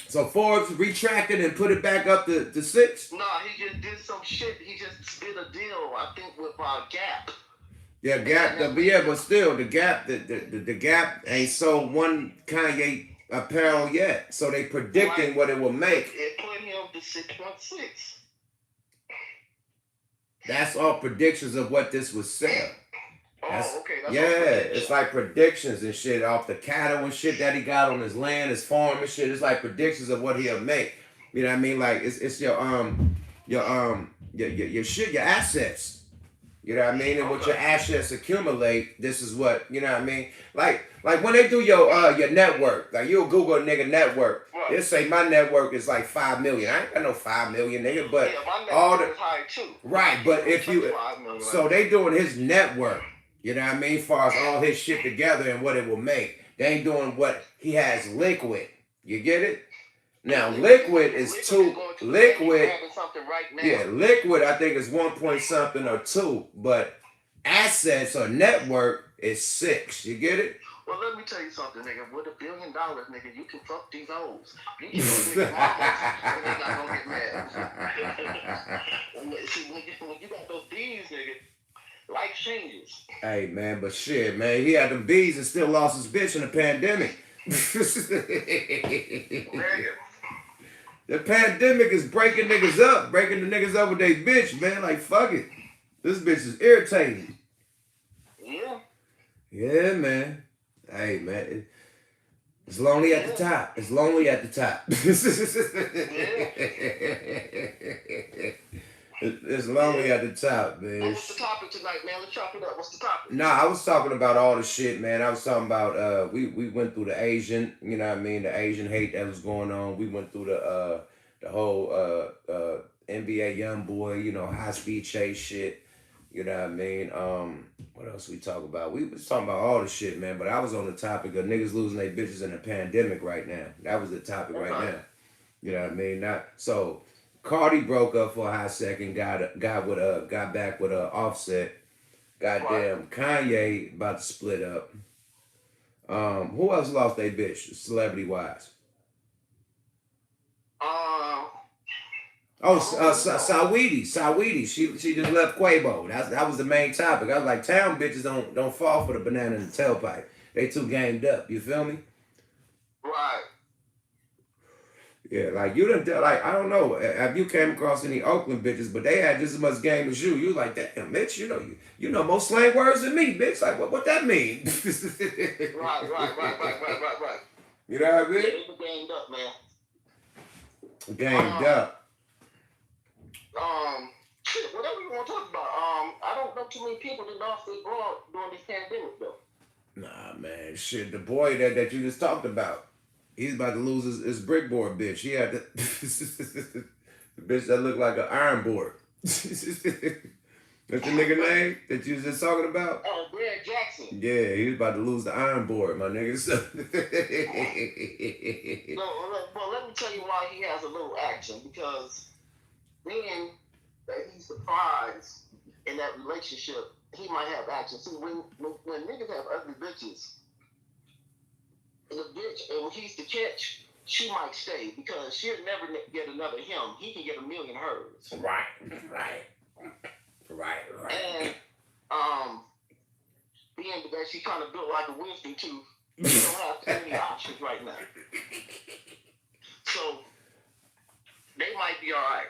So Forbes retracted and put it back up to 6? No, he just did some shit. He just did a deal, I think, with Gap. Yeah, Gap. But still, the Gap ain't sold one Kanye apparel yet. So they predicting what it will make. It put him to 6.6. That's all predictions of what this would sell. Okay. That's it's like predictions and shit off the cattle and shit that he got on his land, his farm and shit. It's like predictions of what he'll make. You know what I mean? Like it's your shit, your assets. You know what I mean? And what your assets accumulate, this is what, you know what I mean? Like when they do your network, like you'll Google a nigga network, they'll say my network is like 5 million. I ain't got no 5 million, nigga, but all the is high too. Right, but if you so they doing his network, you know what I mean, as far as all his shit together and what it will make. They ain't doing what he has liquid. You get it? Now liquid is liquid. Yeah, liquid I think is 1 point something or 2, but assets or network is 6. You get it? Well, let me tell you something, nigga. With $1 billion, nigga, you can fuck these hoes. You can nigga mamas, and they not gonna get mad. See, when you got those D's, nigga, life changes. Hey man, but shit, man, he had them B's and still lost his bitch in the pandemic. The pandemic is breaking niggas up, breaking the niggas up with their bitch, man. Like, fuck it. This bitch is irritating. Yeah. Yeah, man. Hey, man. It's lonely at the top. It's lonely at the top. It's lonely at the top, man. What's the topic tonight, man? Let's chop it up. What's the topic? Nah, I was talking about all the shit, man. I was talking about we went through the Asian, you know what I mean, the Asian hate that was going on. We went through the whole NBA young boy, you know, high speed chase shit. You know what I mean? What else we talk about? We was talking about all the shit, man. But I was on the topic of niggas losing their bitches in a pandemic right now. That was the topic right now. You know what I mean? So Cardi broke up for a hot second, got back with Offset. Goddamn, Kanye about to split up. Who else lost their bitch, celebrity wise? Saweetie. She just left Quavo. That was the main topic. I was like, town bitches don't fall for the banana in the tailpipe. They too gamed up. You feel me? Right. Yeah, like you done, like I don't know if you came across any Oakland bitches, but they had just as much game as you. You like, damn, bitch, you know more slang words than me, bitch. Like what that mean? Right. You know what I mean? Yeah, they gamed up, man. Gamed up. Shit, whatever you want to talk about. I don't know too many people that lost their broad during this pandemic, though. Nah, man, shit. The boy that you just talked about. He's about to lose his brickboard bitch. He had the bitch that looked like an iron board. That's the nigga name that you was just talking about? Oh, Brad Jackson. Yeah, he was about to lose the iron board, my nigga. Well, let me tell you why he has a little action. Because being that he's surprised in that relationship, he might have action. See, when niggas have ugly bitches, the bitch, and when he's the catch, she might stay because she'll never get another him. He can get a million hers. Right. And being that she kind of built like a wisdom tooth, you don't have too many options right now. So they might be all right.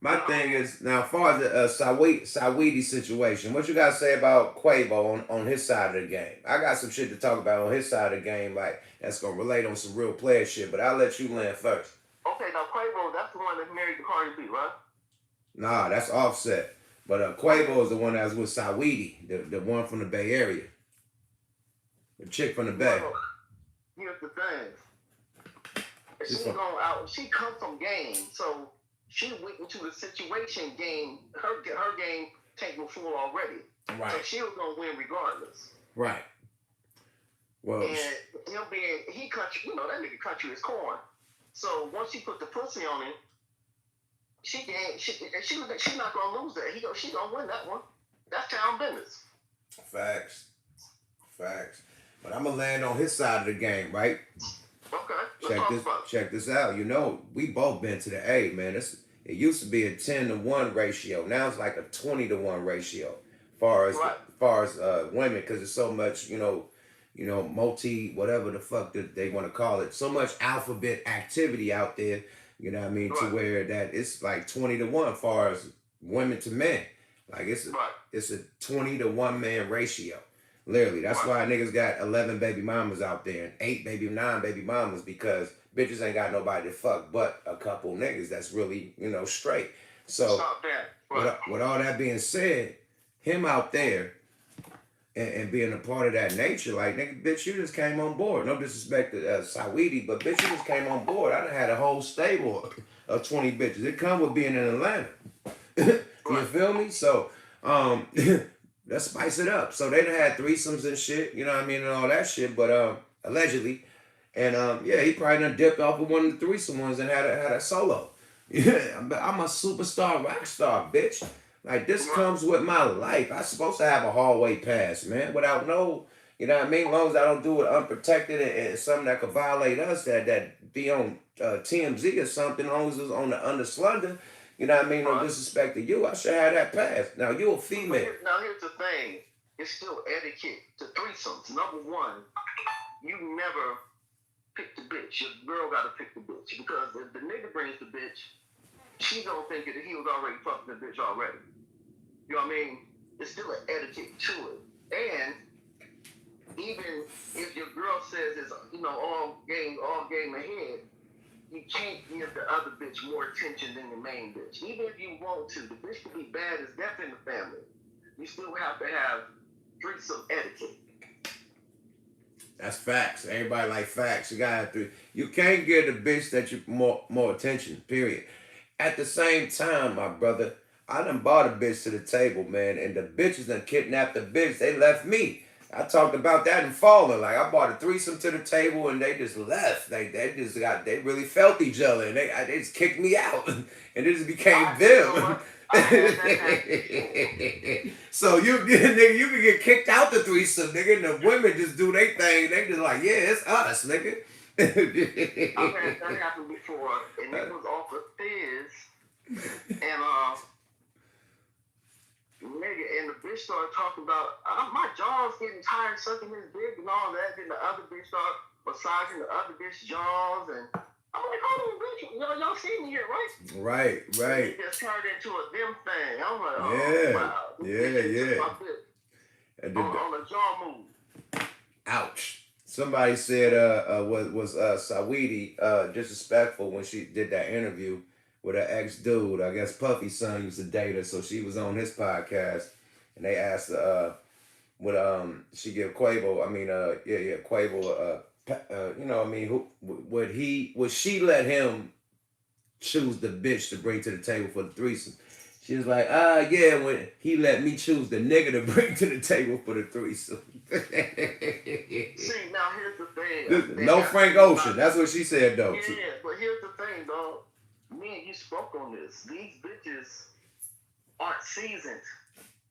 My thing is, now, as far as the Saweetie situation, what you got to say about Quavo on his side of the game? I got some shit to talk about on his side of the game, like, that's going to relate on some real player shit, but I'll let you land first. Okay, now Quavo, that's the one that married to Cardi B, right? Nah, that's Offset. But Quavo is the one that was with Saweetie, the one from the Bay Area. The chick from the Bay. Well, here's the thing. She come from game, so she went into the situation game. Her game tank was full already. Right. So she was gonna win regardless. Right. Well, and him being that nigga cut you his corn. So once she put the pussy on him, she's not gonna lose that. She gonna win that one. That's town business. Facts. But I'm gonna land on his side of the game, right? Okay. Check this out. You know, we both been to the A, man. It used to be a 10-to-1 ratio. Now it's like a 20-to-1 ratio. Far as women, because there's so much, whatever the fuck that they want to call it. So much alphabet activity out there, you know what I mean, to Right. where that it's like 20 to 1 as far as women to men. Like Right. it's a 20 to 1 man ratio. Literally. That's Right. why niggas got 11 baby mamas out there and 9 baby mamas because bitches ain't got nobody to fuck but a couple niggas that's really, straight. So Stop that. Right. with all that being said, him out there and being a part of that nature, like, nigga, bitch, you just came on board. No disrespect to Saweetie, but bitch, you just came on board. I done had a whole stable of 20 bitches. It come with being in Atlanta. You Right. feel me? So, let's spice it up. So they done had threesomes and shit, you know what I mean, and all that shit, but allegedly. And yeah, he probably done dipped off with one of the threesome ones and had a solo. Yeah, I'm a superstar rock star, bitch. Like, this Right. comes with my life. I'm supposed to have a hallway pass, man, without no, you know what I mean? As long as I don't do it unprotected and something that could violate us, that be on TMZ or something, as long as it's on the under slugger, you know what I mean? No Right. disrespect to you, I should have that pass. Now, you a female. Now here's the thing. It's still etiquette to threesomes. Number one, you never pick the bitch. Your girl gotta pick the bitch. Because if the nigga brings the bitch, she gonna think that he was already fucking the bitch already. You know what I mean? It's still an etiquette to it. And even if your girl says it's all game ahead, you can't give the other bitch more attention than the main bitch. Even if you want to, the bitch could be bad as death in the family. You still have to have threesome etiquette. That's facts. Everybody like facts. You can't give the bitch that you more attention, period. At the same time, my brother, I done bought a bitch to the table, man, and the bitches done kidnapped the bitch. They left me. I talked about that in Falling. Like, I bought a threesome to the table and they just left. They really felt each other and they just kicked me out. And it just became them. So nigga, you can get kicked out the threesome, nigga, and the women just do their thing. They just like, yeah, it's us, nigga. I've had that happen before, and it was off of Fizz, and nigga, and the bitch started talking about my jaw's getting tired sucking his dick and all that. Then the other bitch started massaging the other bitch's jaws, and I'm like, hold on, bitch, y'all see me here, right? Right. It just turned into a them thing. I'm like, Yeah. Wow. Yeah. On a jaw move. Ouch. Somebody said was Saweetie disrespectful when she did that interview with her ex dude. I guess Puffy's son used to date her, so she was on his podcast and they asked her would she give Quavo, Quavo who would she let him choose the bitch to bring to the table for the threesome? She was like, yeah, when he let me choose the nigga to bring to the table for the threesome. See, now here's the thing. No Frank Ocean. That's what she said, though. Yeah, but here's the thing, dog. Me and you spoke on this. These bitches aren't seasoned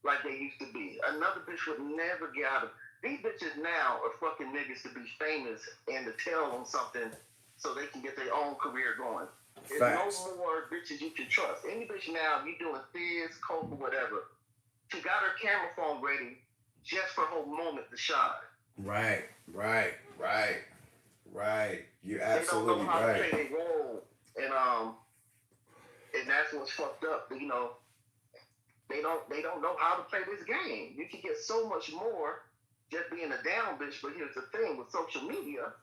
like they used to be. Another bitch would never get out of. These bitches now are fucking niggas to be famous and to tell on something so they can get their own career going. There's Facts. no more bitches you can trust. Any bitch now, you doing Fizz, Coke, or whatever, she got her camera phone ready just for her moment to shine. Right. You're absolutely they don't know how right. to play their role, and that's what's fucked up. You know, they don't know how to play this game. You can get so much more just being a down bitch. But here's the thing: with social media,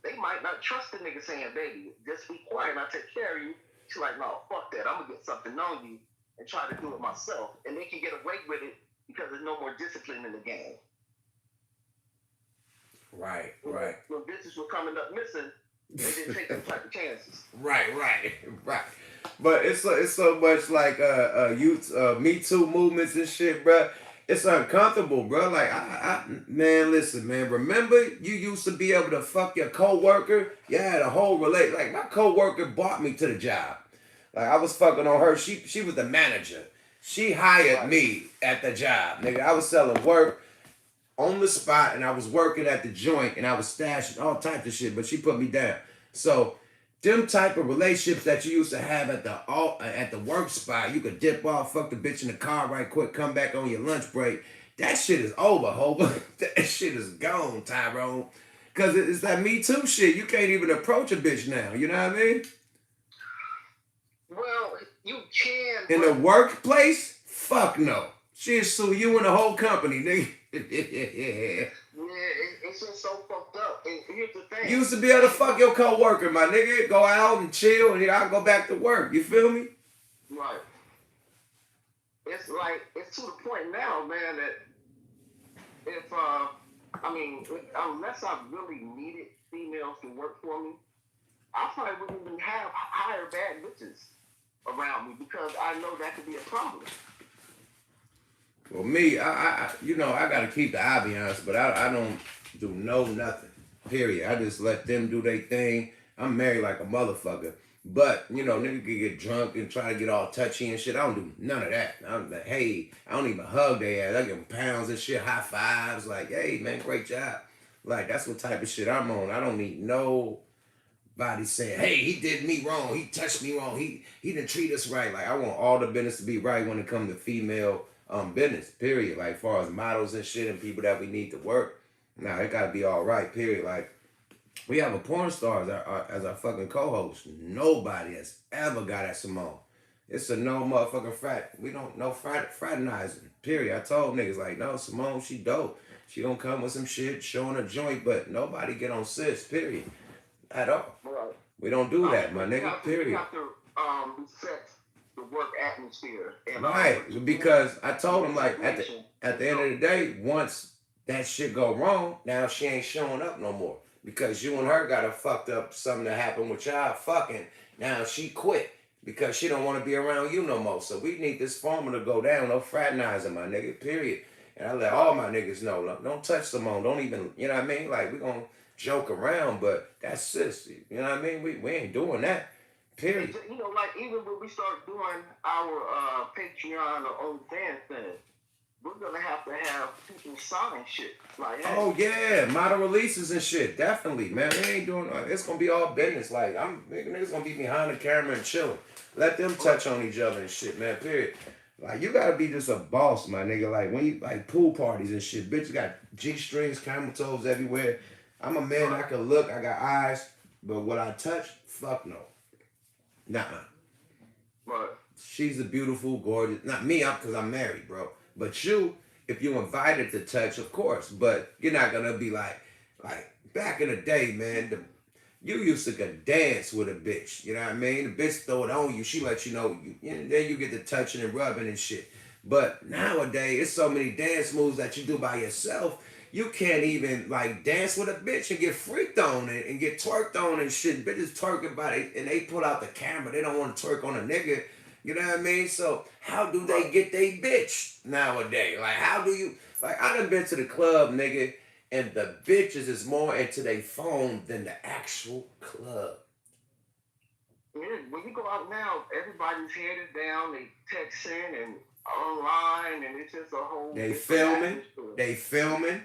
they might not trust the nigga saying, "Baby, just be quiet and I'll take care of you." She's like, "No, fuck that. I'm gonna get something on you and try to do it myself," and they can get away with it because there's no more discipline in the game. Right. When bitches were coming up missing, they didn't take them type of chances. Right. But it's so much like youth Me Too movements and shit, bro. It's uncomfortable, bro. Like man, listen, man. Remember, you used to be able to fuck your coworker. You had a whole relate. Like my coworker bought me to the job. Like I was fucking on her. She was the manager. She hired me at the job, nigga. I was selling work on the spot, and I was working at the joint, and I was stashing all types of shit. But she put me down. So them type of relationships that you used to have at the work spot, you could dip off, fuck the bitch in the car right quick, come back on your lunch break. That shit is over, Hope. That shit is gone, Tyrone. Cause it's that Me Too shit. You can't even approach a bitch now. You know what I mean? Well, you can. In the workplace, fuck no. She'll sue you and the whole company, nigga. Yeah, it's just so fucked up. And here's the thing. You used to be able to fuck your coworker, my nigga. Go out and chill, and I'll go back to work. You feel me? Right. It's like, it's to the point now, man, that if, unless I really needed females to work for me, I probably wouldn't even hire bad bitches around me because I know that could be a problem. Well, me, I gotta keep the ambiance, but I don't do nothing. Period. I just let them do their thing. I'm married like a motherfucker. But, nigga can get drunk and try to get all touchy and shit. I don't do none of that. I'm like, hey, I don't even hug their ass. I give them pounds and shit, high fives. Like, hey, man, great job. Like, that's what type of shit I'm on. I don't need nobody saying, hey, he did me wrong. He touched me wrong. He didn't treat us right. Like, I want all the business to be right when it comes to female business, period. Like, as far as models and shit and people that we need to work. Nah, it gotta be all right, period. Like, we have a porn star as our fucking co-host. Nobody has ever got at Simone. It's a no motherfucking frat. We don't know fraternizing. Period. I told niggas like, no, Simone, she dope. She don't come with some shit showing a joint, but nobody get on sis. Period. At all. Right. We don't do that, my nigga. Period. You have to reset the work atmosphere. And right. Because I told him like at the end of the day, once that shit go wrong, now she ain't showing up no more. Because you and her got a fucked up something that happened with y'all fucking. Now she quit because she don't want to be around you no more. So we need this formula to go down. No fraternizing, my nigga, period. And I let all my niggas know, don't touch Simone. Don't even, you know what I mean? Like, we gonna joke around, but that's sis. You know what I mean? We ain't doing that, period. Like even when we start doing our Patreon or OnlyFans thing, we're gonna have to have people sign shit. Like, hey. Oh yeah, model releases and shit. Definitely, man. We ain't doing. It's gonna be all business. Like niggas gonna be behind the camera and chilling. Let them touch on each other and shit, man. Period. Like you gotta be just a boss, my nigga. Like when you like pool parties and shit, bitches got G-strings, camel toes everywhere. I'm a man. I can look. I got eyes, but what I touch, fuck no. Nah. Right. She's a beautiful, gorgeous. Not me, because I'm married, bro. But you, if you invited to touch, of course. But you're not gonna be like back in the day, man. You used to go dance with a bitch. You know what I mean? The bitch throw it on you. She let you know. Then you get to touching and rubbing and shit. But nowadays, it's so many dance moves that you do by yourself. You can't even like dance with a bitch and get freaked on it and get twerked on and shit. Bitches twerking by it and they pull out the camera. They don't want to twerk on a nigga. You know what I mean? So how do they get they bitch nowadays? Like how do you like I done been to the club, nigga, and the bitches is more into their phone than the actual club. Yeah, when you go out now, everybody's headed down, they texting and online and it's just a whole They filming.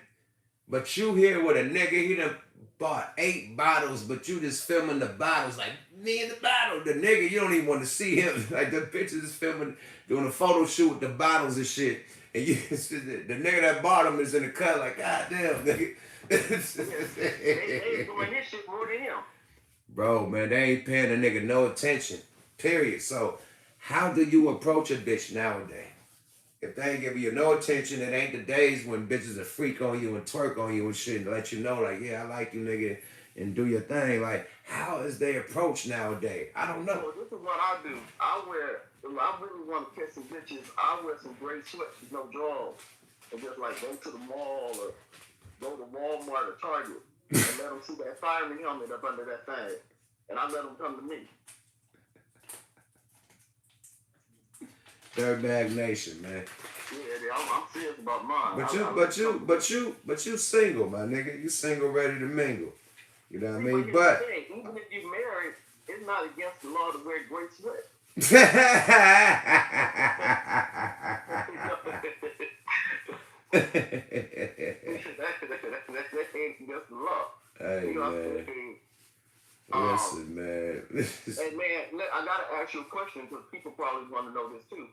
But you here with a nigga, he done bought 8 bottles, but you just filming the bottles like me and the bottle. The nigga, you don't even want to see him. Like the bitches is filming, doing a photo shoot with the bottles and shit. And you, the nigga that bought them is in the cut like, God damn, nigga. They doing this shit more than him. Bro, man, they ain't paying a nigga no attention. Period. So how do you approach a bitch nowadays? If they ain't giving you no attention, it ain't the days when bitches are freak on you and twerk on you and shit and let you know, like, yeah, I like you, nigga, and do your thing. Like, how is they approach nowadays? I don't know. Well, this is what I do. If I really want to catch some bitches, I wear some gray sweats with no drawers. And just like go to the mall or go to Walmart or Target and let them see that firing helmet up under that thing. And I let them come to me. Dirtbag Nation, man. Yeah, I'm serious about mine. But you single, my nigga. You single, ready to mingle. You know what I mean? But even if you're married, it's not against the law to wear gray sweat. That ain't against the law. Hey, you know man. Listen, man. Hey, man, I gotta ask you a question because people probably want to know this too.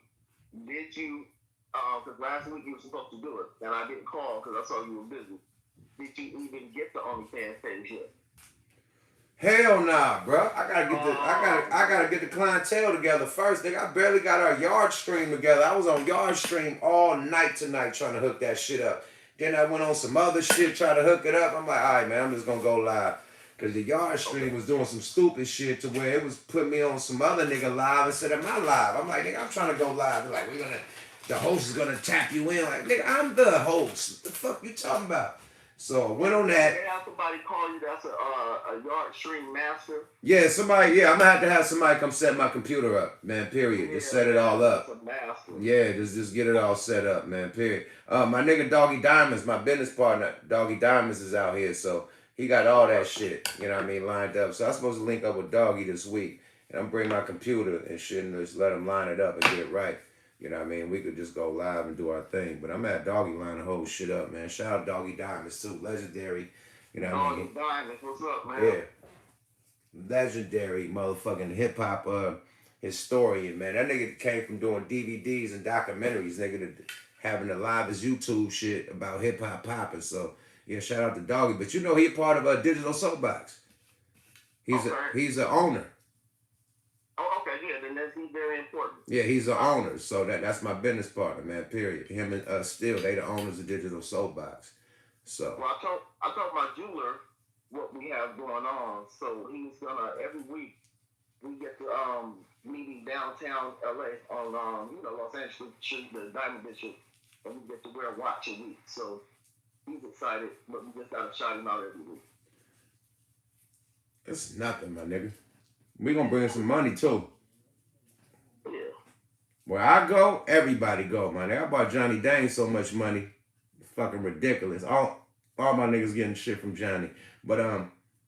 Did you Because last week you were supposed to do it, and I didn't call because I saw you were busy. Did you even get the OnlyFans page yet? Hell nah, bro. I gotta get the clientele together first. Nigga, I barely got our yard stream together. I was on yard stream all night tonight trying to hook that shit up. Then I went on some other shit trying to hook it up. I'm like, all right, man, I'm just gonna go live. Cause the yard stream was doing some stupid shit to where it was putting me on some other nigga live instead of my live. I'm like, nigga, I'm trying to go live. They're like, the host is gonna tap you in. Like, nigga, I'm the host. What the fuck you talking about? So I went on that. They have somebody call you that's a yard stream master. Yeah, I'm gonna have to have somebody come set my computer up, man, period. Yeah, just set it all up. That's a master. Yeah, just get it all set up, man, period. My nigga Doggy Diamonds, my business partner, Doggy Diamonds is out here, so he got all that shit, you know what I mean, lined up. So I'm supposed to link up with Doggy this week, and I'm bring my computer and shit and just let him line it up and get it right. You know what I mean? We could just go live and do our thing. But I'm at Doggy line the whole shit up, man. Shout out Doggy Diamonds too. Legendary. You know what I mean? Doggy Diamonds, what's up, man? Yeah. Legendary motherfucking hip hop historian, man. That nigga came from doing DVDs and documentaries, nigga, to having the livest YouTube shit about hip hop popping. So yeah, shout out to Doggy. But you know he a part of a Digital Soapbox. He's an owner. Oh, okay, yeah, then he's very important. Yeah, he's an owner, so that's my business partner, man. Period. Him and Still, they the owners of Digital Soapbox. So. Well, I told my jeweler what we have going on, so he's gonna every week we get to meeting downtown LA on Los Angeles Street, the Diamond District, and we get to wear a watch a week. So he's excited, but we just gotta shout him out every week. It's nothing, my nigga. We gonna bring some money too. Yeah. Where I go, everybody go, man. I bought Johnny Dang so much money. It's fucking ridiculous. All my niggas getting shit from Johnny. But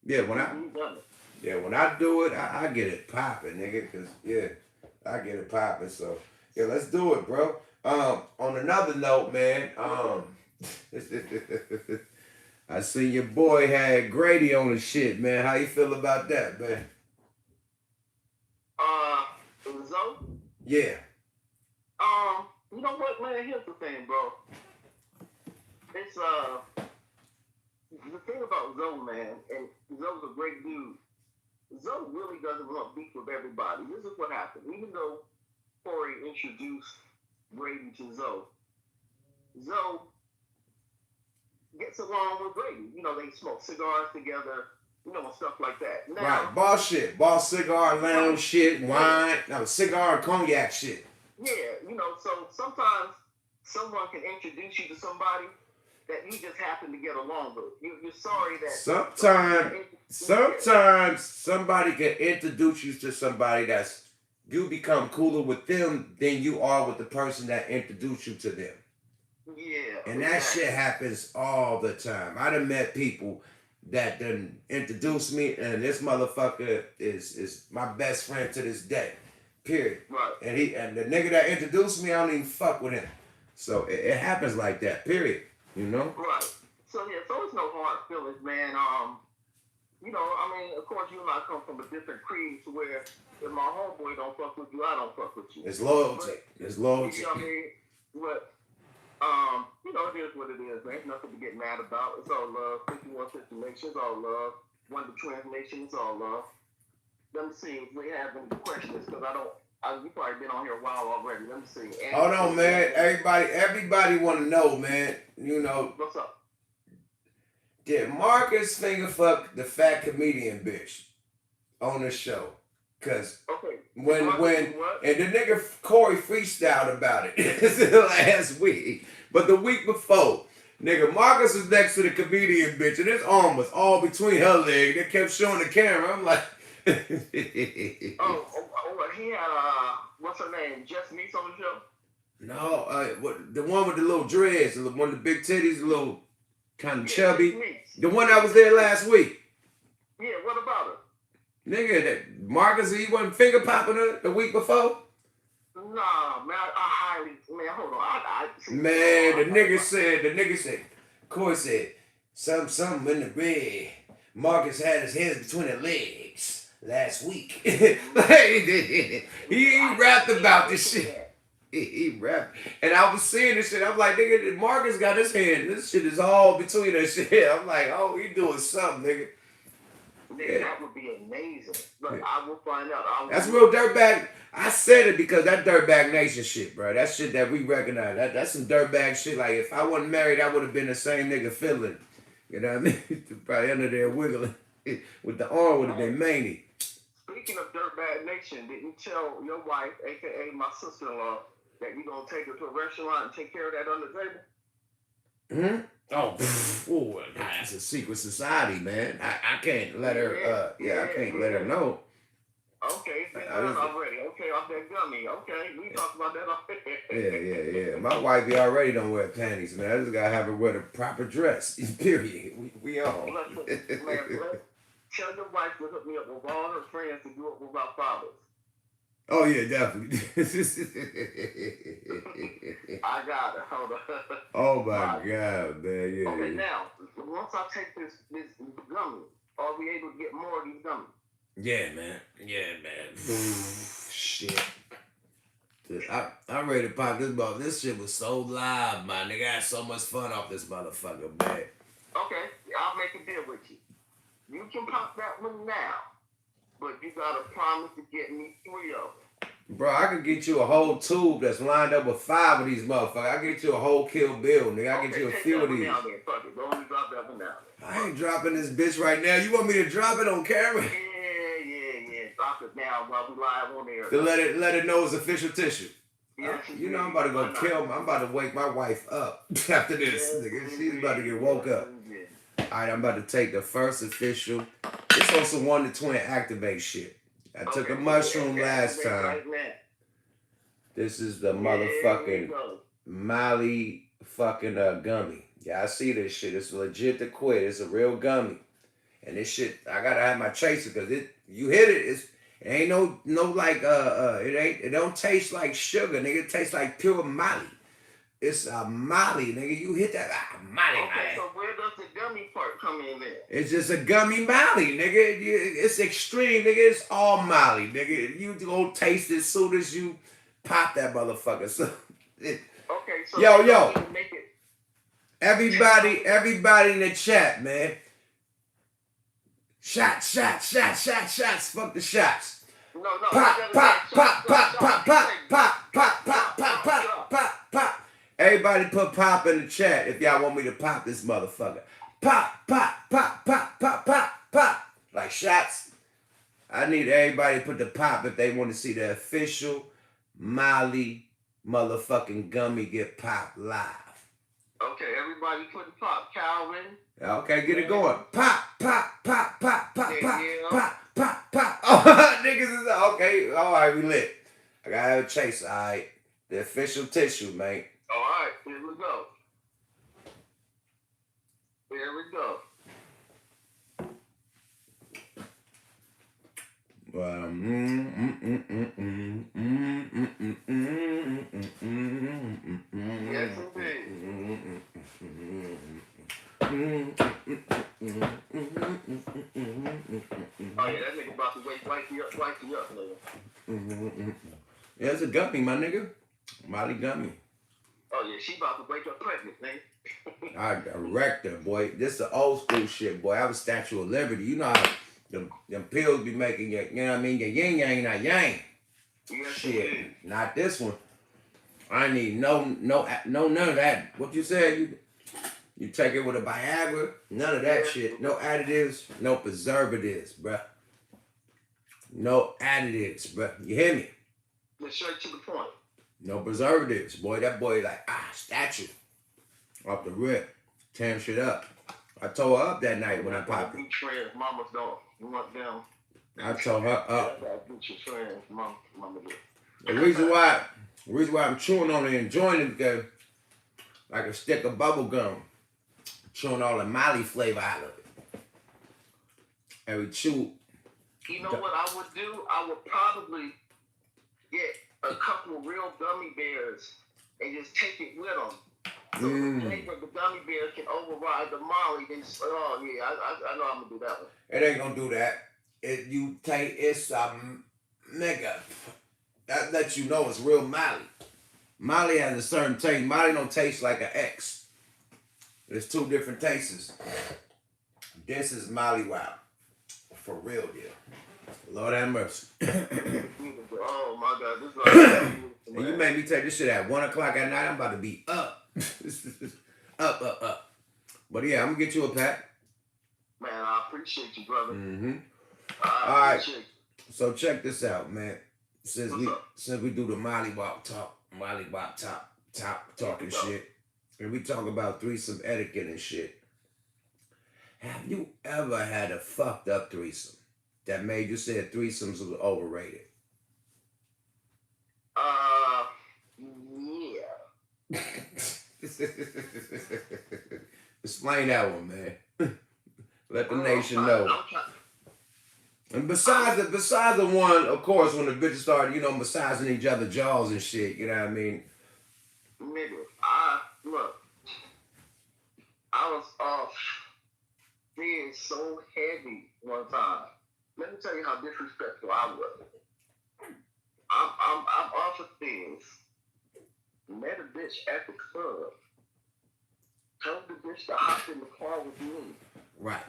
yeah, when I do it, I get it popping, nigga. Cause yeah, I get it popping. So yeah, let's do it, bro. On another note, man, I see your boy had Grady on the shit, man. How you feel about that, man? Zoe? Yeah. You know what, man? Here's the thing, bro. It's the thing about Zoe, man, and Zoe's a great dude. Zoe really doesn't want beef with everybody. This is what happened. Even though Corey introduced Grady to Zoe gets along with Grady. You know, they smoke cigars together, you know, and stuff like that. Now, right, boss shit. Boss cigar, lounge shit, wine, cigar, cognac shit. Yeah, you know, so sometimes someone can introduce you to somebody that you just happen to get along with. You're sorry that... Sometimes somebody can introduce you to somebody that's... You become cooler with them than you are with the person that introduced you to them. Yeah. And that shit happens all the time. I done met people that done introduced me, and this motherfucker is my best friend to this day. Period. Right. And the nigga that introduced me, I don't even fuck with him. So it happens like that, period. You know? Right. So yeah, so it's no hard feelings, man. You know, I mean, of course you and I come from a different creed to where if my homeboy don't fuck with you, I don't fuck with you. It's loyalty. It's loyalty. You know what I mean? But you know, it is what it is, man. Nothing to get mad about. It's all love. 5150 Nation, it's all love. Wonder Trans Nation, it's all love. Let me see if we have any questions, because you probably been on here a while already. Let me see. Hold on, man. Everybody want to know, man. You know. What's up? Did Marcus finger fuck the fat comedian bitch on the show? Cause when and the nigga Corey freestyled about it last week, but the week before, nigga Marcus was next to the comedian bitch, and his arm was all between her legs. They kept showing the camera. I'm like, he had what's her name? Jess Meeks on the show? No, the one with the little dreads, the one with the big titties, the little kind of chubby, the one that was there last week. Yeah, what about her? Nigga, that Marcus, he wasn't finger popping her the week before? Nah, man, hold on. Man, the nigga said, Corey said, something in the red. Marcus had his hands between the legs last week. He rapped about this shit. He rap. And I was seeing this shit. I'm like, nigga, Marcus got his hand. This shit is all between that shit. I'm like, oh, he doing something, nigga. Nigga, that would be amazing. Look, I will find out. That's real dirtbag. I said it because that dirtbag nation shit, bro. That shit that we recognize. That's some dirtbag shit. Like, if I wasn't married, I would have been the same nigga fiddling. You know what I mean? Probably under there wiggling. With the arm would have been manny. Speaking of dirtbag nation, didn't you tell your wife, a.k.a. my sister-in-law, that you're going to take her to a restaurant and take care of that on the table? Oh, that's a secret society, man. I can't let her, I can't let her know. Okay, it's been done already. Okay, off that gummy. Okay, we talked about that already. Yeah. My wife already don't wear panties, man. I just gotta have her wear the proper dress. Period. We on. Tell your wife to hook me up with all her friends to do it with our fathers. Oh yeah, definitely. I got it. Hold on. Oh my God, man. Yeah. Okay, now once I take this gummy, are we able to get more of these gummies? Yeah, man. Shit. I'm ready to pop this ball. This shit was so live, man. Nigga, I had so much fun off this motherfucker, man. Okay, I'll make a deal with you. You can pop that one now, but you gotta promise to get me 3 of them. Bro, I can get you a whole tube that's lined up with 5 of these motherfuckers. I can get you a whole Kill Bill, nigga. I can get you a few of these. Fuck it. Go and drop that one down. I ain't dropping this bitch right now. You want me to drop it on camera? Yeah. Drop it now while we live on there. To let it know it's official tissue. Yeah, you know I'm about to go kill him. I'm about to wake my wife up after this, nigga. She's about to get woke up. Alright, I'm about to take the first official. It's on some 1-to-20 activate shit. I took a mushroom last time. This is the motherfucking Molly fucking gummy. Yeah, I see this shit. It's legit to quit. It's a real gummy. And this shit, I gotta have my chaser because you hit it, it ain't no like it don't taste like sugar, nigga. It tastes like pure Molly. It's a Molly, nigga. You hit that Molly. Okay, so where does the gummy part come in there? It's just a gummy Molly, nigga. It's extreme, nigga. It's all Molly, nigga. You gonna taste it as soon as you pop that motherfucker. So, okay, so yo, everybody in the chat, man. Shots. Fuck the shots. No. Pop. Everybody put pop in the chat if y'all want me to pop this motherfucker. Pop. Like shots. I need everybody to put the pop if they want to see the official Molly motherfucking gummy get popped live. Okay, everybody put the pop. Calvin. Okay, get it going. Pop. Oh, niggas is okay. All right, we lit. I gotta have a chase. All right, the official tissue, man. All right, here we go. Yes, indeed. Oh yeah, that nigga about to wipe you up, nigga. Yeah, it's a gummy, my nigga. Molly gummy. Oh yeah, she about to wake up pregnant, nigga. I wrecked her, boy. This is the old school shit, boy. I was Statue of Liberty. You know how them pills be making you know what I mean? Your yin yang, not yang. Yes, shit, indeed. Not this one. I need no none of that. What you said? You take it with a Viagra? None of that shit. No additives, no preservatives, bruh. No additives, bruh. You hear me? Let's straight to the point. No preservatives, boy. That boy like statue. Off the rip. Tearing shit up. I told her up that night when I popped it. Mama's dog. You want them. I told her up. Mama. The reason why I'm chewing on it and enjoying it because like a stick of bubble gum. Chewing all the Molly flavor out of it. And we chew. You know what I would do? I would probably get a couple of real gummy bears and just take it with them. So the flavor of the gummy bears can override the Molly. Then, I know I'm going to do that one. It ain't going to do that. It's nigga. That lets you know it's real Molly. Molly has a certain taste. Molly don't taste like an X. There's two different tastes. This is Molly Wow. For real deal. Lord have mercy. Oh my God, this is And you made me take this shit at 1 o'clock at night. I'm about to be up. up. But yeah, I'm gonna get you a pack. Man, I appreciate you, brother. Mm-hmm. I appreciate you. So check this out, man. Since we do the Molly Wop talk, talking shit, and we talk about threesome etiquette and shit. Have you ever had a fucked up threesome that made you say threesomes was overrated? Yeah. Explain that one, man. Let the nation know. And besides the one, of course, when the bitches started, massaging each other's jaws and shit, you know what I mean? Nigga, I was off being so heavy one time. Let me tell you how disrespectful I was. I'm off of things. Met a bitch at the club. Told the bitch to hop in the car with me. Right.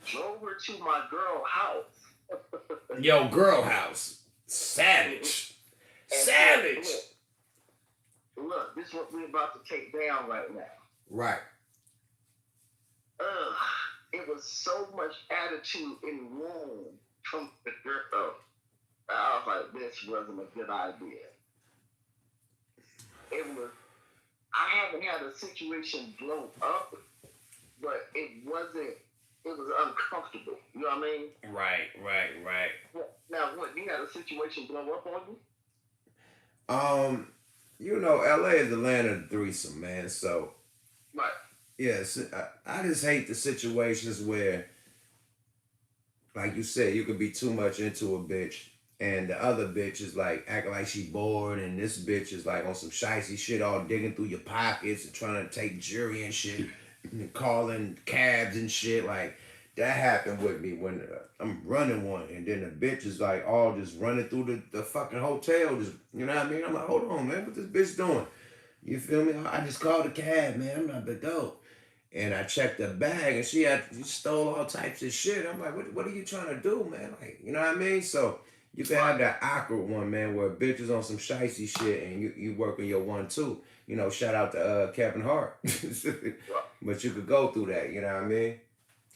Drove her to my girl house. Yo, girl house. Savage. Savage. Look, this is what we're about to take down right now. Right. It was so much attitude and room from the girl. I was like, this wasn't a good idea. I haven't had a situation blow up, but it was uncomfortable. You know what I mean? Right. Now, what, you had a situation blow up on you? LA is the land of the threesome, man, so. Right. Yes, I just hate the situations where, like you said, you could be too much into a bitch, and the other bitch is like acting like she bored, and this bitch is like on some shicey shit, all digging through your pockets and trying to take jewelry and shit, and calling cabs and shit. Like that happened with me when I'm running one, and then the bitch is like all just running through the fucking hotel, just you know what I mean? I'm like, hold on, man, what this bitch doing? You feel me? I just called a cab, man. I'm not the dope. And I checked the bag, and she stole all types of shit. I'm like, what are you trying to do, man? Like, you know what I mean? So you can have that awkward one, man, where a bitch is on some shicey shit, and you working your 1-2. Shout out to Kevin Hart. But you could go through that, you know what I mean?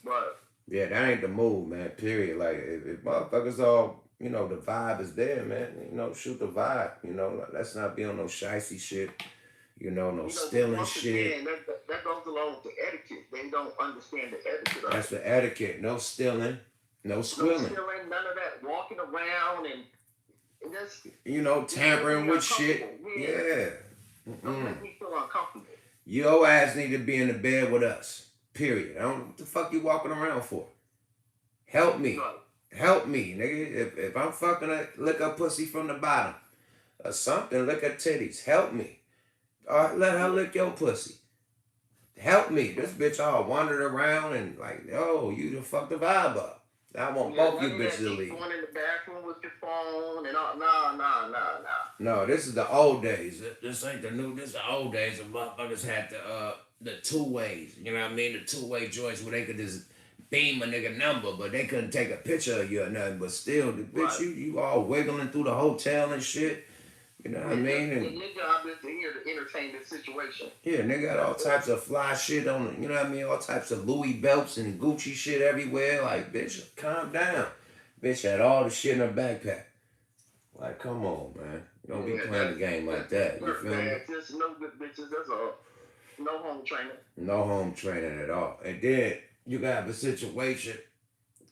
Right. Yeah, that ain't the move, man, period. Like, if motherfuckers all, the vibe is there, man. Shoot the vibe, let's not be on no shicey shit. No stealing shit. Again, that goes along with the etiquette. They don't understand the etiquette. That's the etiquette. No stealing. No squilling. No stealing, none of that walking around and just... tampering with shit. Yeah. Don't make me feel uncomfortable. Your ass need to be in the bed with us. Period. I don't know what the fuck you walking around for. Help me. Right. Help me, nigga. If I'm fucking lick her pussy from the bottom or something, lick her titties. Help me. Or let her lick your pussy. Help me. This bitch all wandered around and like, yo, you done fucked the vibe up. I want both you bitches to leave. Going in the bathroom with your phone and all. Nah. No, this is the old days. This ain't the new. This is the old days. The motherfuckers had the 2 ways. You know what I mean? The 2-way joints where they could just beam a nigga number, but they couldn't take a picture of you or nothing. But still, the bitch, right. you all wiggling through the hotel and shit. You know what I mean? And your job is here to entertain this situation. Yeah, nigga got all types of fly shit on it. You know what I mean? All types of Louis belts and Gucci shit everywhere. Like, bitch, calm down. Bitch had all the shit in her backpack. Like, come on, man. You don't be playing the game like that. You feel me? Just no good bitches, that's all. No home training. No home training at all. And then you got to have a situation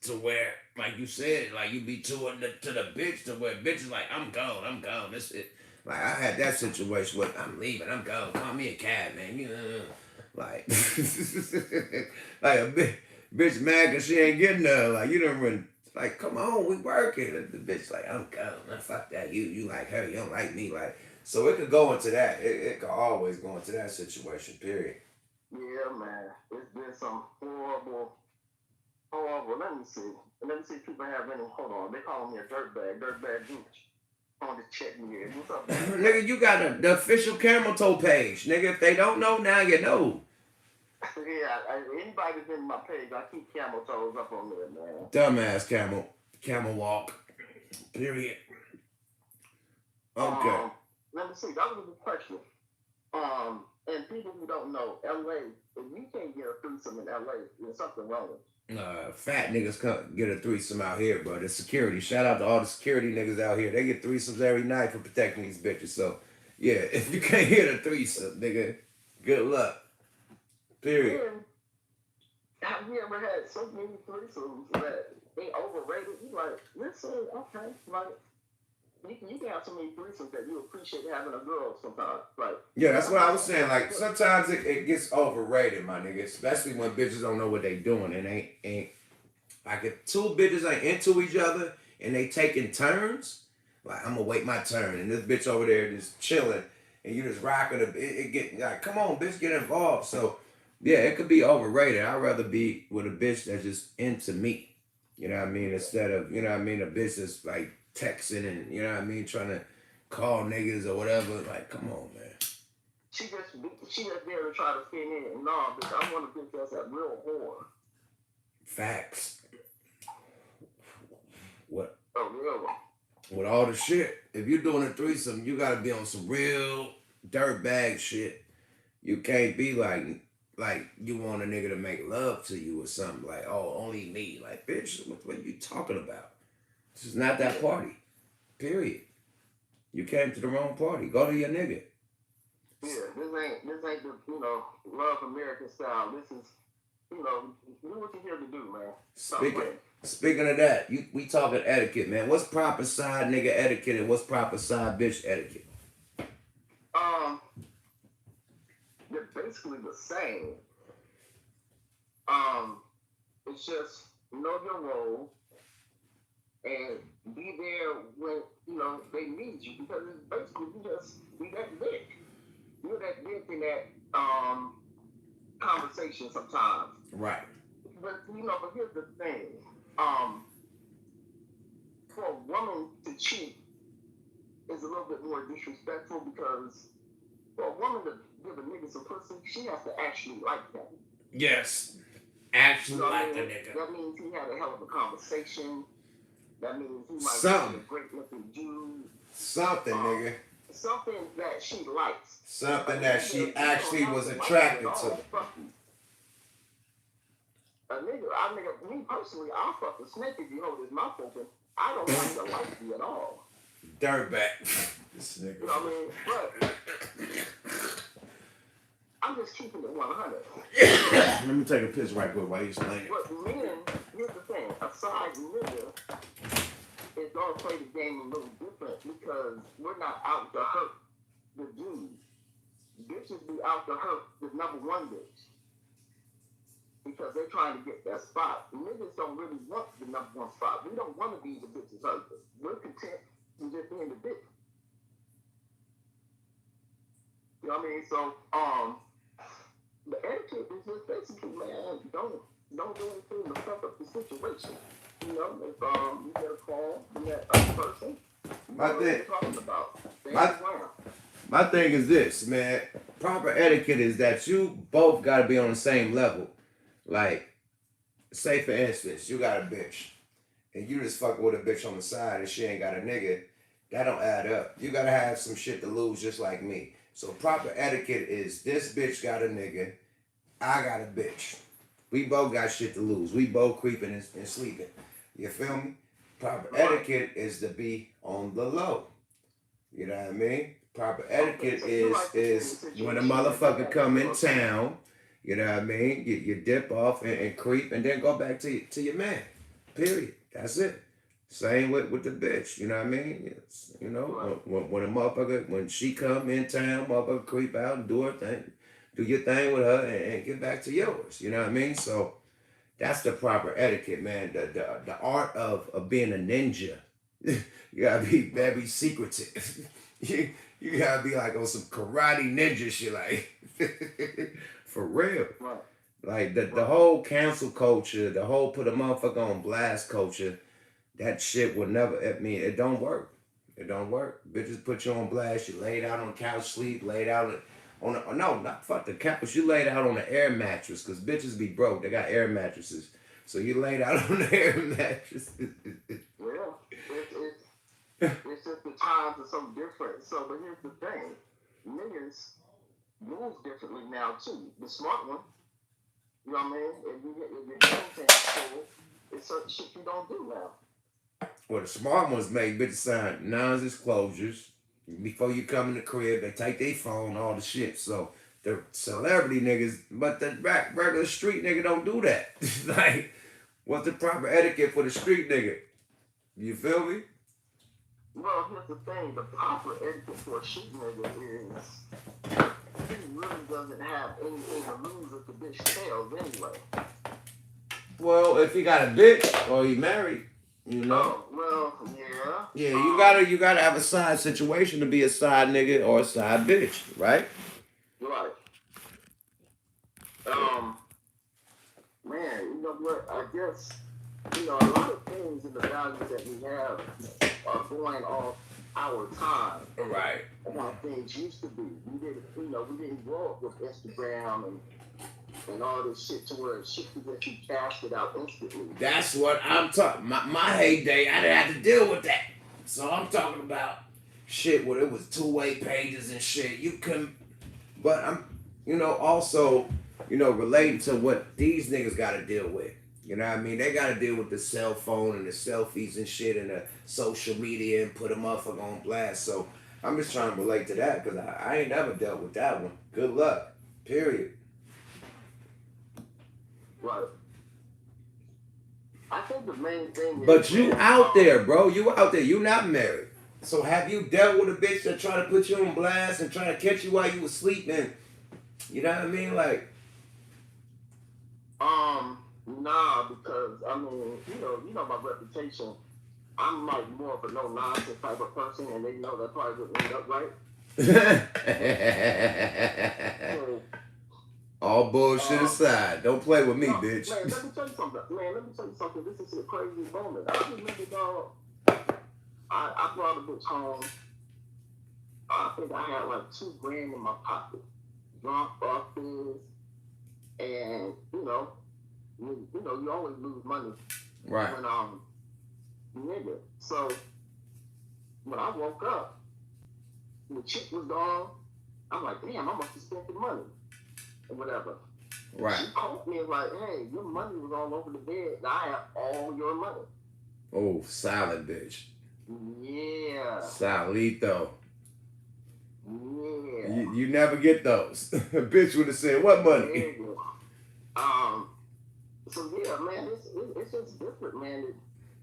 to where, like you said, like you be to the bitch to where bitch is like, I'm gone. That's it. Like, I had that situation where I'm leaving, I'm gone. Call me a cab, man. Like, like a bitch mad because she ain't getting none. Like, you done run, like, come on, we working. And the bitch like, I'm gone. Man, fuck that. You like her, you don't like me. Like, so it could go into that. It could always go into that situation, period. Yeah, man. It's been some horrible. Let me see if people have any, hold on. They call me a dirtbag Gooch. On the check me in. What's up, man? Nigga, you got the official camel toe page. Nigga, if they don't know, now you know. Yeah, anybody's in my page, I keep camel toes up on there, man. Dumbass camel walk. Period. Okay. Let me see. That was a good question. And people who don't know, LA, if you can't get a threesome in LA, there's something wrong with you. Fat niggas come get a threesome out here, bro. The security. Shout out to all the security niggas out here. They get threesomes every night for protecting these bitches. So, yeah, if you can't hit a threesome, nigga, good luck. Period. And have you ever had so many threesomes that they overrated? You like, listen, okay, like you can have so many threesomes that you appreciate having a girl sometimes. Like, yeah, that's what I was saying. Like sometimes it gets overrated, my nigga. Especially when bitches don't know what they doing and ain't like if two bitches ain't into each other and they taking turns. Like I'm gonna wait my turn and this bitch over there just chilling and you just rocking it get like come on bitch get involved. So yeah, it could be overrated. I'd rather be with a bitch that's just into me. You know what I mean? Instead of, you know what I mean, a bitch that's like texting and, you know what I mean, trying to call niggas or whatever. Like, come on, man. She just there to try to fit in. No, bitch, I want a bitch that's a real whore. Facts. What? A real one. With all the shit, if you're doing a threesome, you gotta be on some real dirtbag shit. You can't be like you want a nigga to make love to you or something. Like, oh, only me. Like, bitch, what are you talking about? This is not that party. Period. You came to the wrong party. Go to your nigga. Yeah, this ain't the love American style. This is do what you're here to do, man. Speaking of that, we talking etiquette, man. What's proper side nigga etiquette and what's proper side bitch etiquette? They're basically the same. It's just know your role and be there when they need you because it's basically you just be that dick. You're that dick in that conversation sometimes. Right. But here's the thing. For a woman to cheat is a little bit more disrespectful because for a woman to give a nigga some pussy, she has to actually like that. Yes. Actually like the nigga. That means he had a hell of a conversation. That means he might be a great looking dude. Something, nigga. Something that she likes. Something that she actually was attracted to. Me personally, I'll fuck a snake if you hold his mouth open. I don't like to like you at all. Dirtbag. This nigga. You know what I mean? But I'm just keeping it 100. Let me take a piss right quick while you explain it. But men, here's the thing. A side nigga is going to play the game a little different because we're not out to hurt the dude. Bitches be out to hurt the number one bitch. Because they're trying to get that spot. Niggas don't really want the number one spot. We don't want to be the bitch's husband. We're content with just being the bitch. You know what I mean? So, the etiquette is just basically, man, don't do anything to fuck up the situation. If you get a call from that other person, what are you talking about? My thing is this, man. Proper etiquette is that you both got to be on the same level. Like, say for instance, you got a bitch, and you just fucking with a bitch on the side and she ain't got a nigga, that don't add up. You gotta have some shit to lose just like me. So proper etiquette is this bitch got a nigga, I got a bitch. We both got shit to lose. We both creeping and sleeping. You feel me? Proper etiquette is to be on the low. You know what I mean? Proper etiquette is when a motherfucker come in town, you know what I mean? You dip off and creep and then go back to your man. Period. That's it. Same with the bitch. You know what I mean? It's, when a motherfucker, when she come in town, motherfucker creep out and do her thing. Do your thing with her and get back to yours. You know what I mean? So that's the proper etiquette, man. The art of being a ninja. You gotta be very secretive. You gotta be like on some karate ninja shit, like for real. Right. Like the whole cancel culture, the whole put a motherfucker on blast culture, that shit would never, I mean, it don't work. It don't work. Bitches put you on blast. You laid out on the couch, sleep, laid out on the, no, not fuck the couch. You laid out on the air mattress because bitches be broke. They got air mattresses. So you laid out on the air mattress. Yeah, it's just the times are so different. So, but here's the thing, niggas move differently now too. The smart one, you know what I mean? If you're doing things cool, it's certain shit you don't do now. Well, the smart ones make bitches sign non-disclosures before you come in the crib. They take their phone, all the shit. So the celebrity niggas, but the regular street nigga don't do that. Like, what's the proper etiquette for the street nigga? You feel me? Well, here's the thing. The proper etiquette for a street nigga is he really doesn't have anything to lose if the bitch fails anyway. Well, if he got a bitch or he married, you know. Oh, well, yeah. Yeah, you gotta have a side situation to be a side nigga or a side bitch, right? Right. Man, you know what? I guess, you know, a lot of things in the values that we have are going off our time. Right. How things used to be. We didn't grow up with Instagram and all this shit to where shit could get you casted out instantly. That's what I'm talking. My heyday, I didn't have to deal with that. So I'm talking about shit where it was 2-way pages and shit. You couldn't. But I'm, also, relating to what these niggas got to deal with. You know what I mean? They got to deal with the cell phone and the selfies and shit and the social media and put a motherfucker on blast. So I'm just trying to relate to that because I ain't never dealt with that one. Good luck. Period. Right. I think the main thing is... But you out there, bro. You out there. You not married. So have you dealt with a bitch that try to put you on blast and try to catch you while you was sleeping? You know what I mean? Like... Nah, because, I mean, you know my reputation. I'm like more of a no-nonsense type of person, and they know that probably wouldn't end up right. So, all bullshit aside. Don't play with me, bitch. Man, let me tell you something. This is a crazy moment. I remember, dog, I brought a bitch home. I think I had like $2,000 in my pocket. Drunk off this. And, you always lose money. Right. When, nigga. So, when I woke up, the chick was gone. I'm like, damn, I must have spent the money. Or whatever. Right. She called me and like, hey, your money was all over the bed. Now I have all your money. Oh, solid bitch. Yeah. Solito. Yeah. You never get those. A bitch would have said, what money? Yeah. So yeah, man, it's just different, man.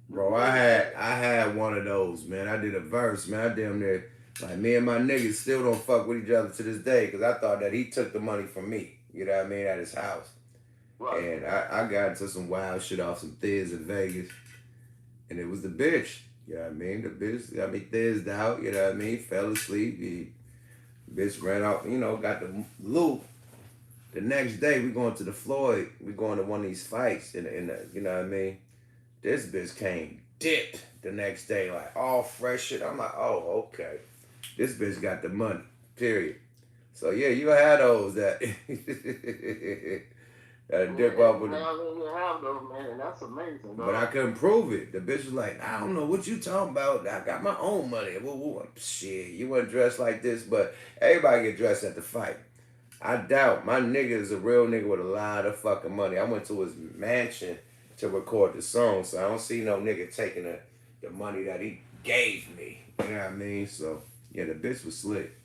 Bro, I had one of those, man. I did a verse, man. I damn near, like, me and my niggas still don't fuck with each other to this day because I thought that he took the money from me, you know what I mean, at his house. Right. And I got into some wild shit off some thiz in Vegas. And it was the bitch, you know what I mean? The bitch got me thizzed out, you know what I mean? Fell asleep. The bitch ran off, got the loop. The next day, we going to the Floyd. We going to one of these fights, and you know what I mean? This bitch came dipped the next day, like all fresh shit. I'm like, oh, okay. This bitch got the money, period. So, yeah, you had those that dip up with it. You have those, man, and that's amazing, bro. But I couldn't prove it. The bitch was like, I don't know what you talking about. I got my own money. Shit, you wasn't dressed like this, but everybody get dressed at the fight. I doubt. My nigga is a real nigga with a lot of fucking money. I went to his mansion to record the song, so I don't see no nigga taking the money that he gave me. You know what I mean? So, yeah, the bitch was slick.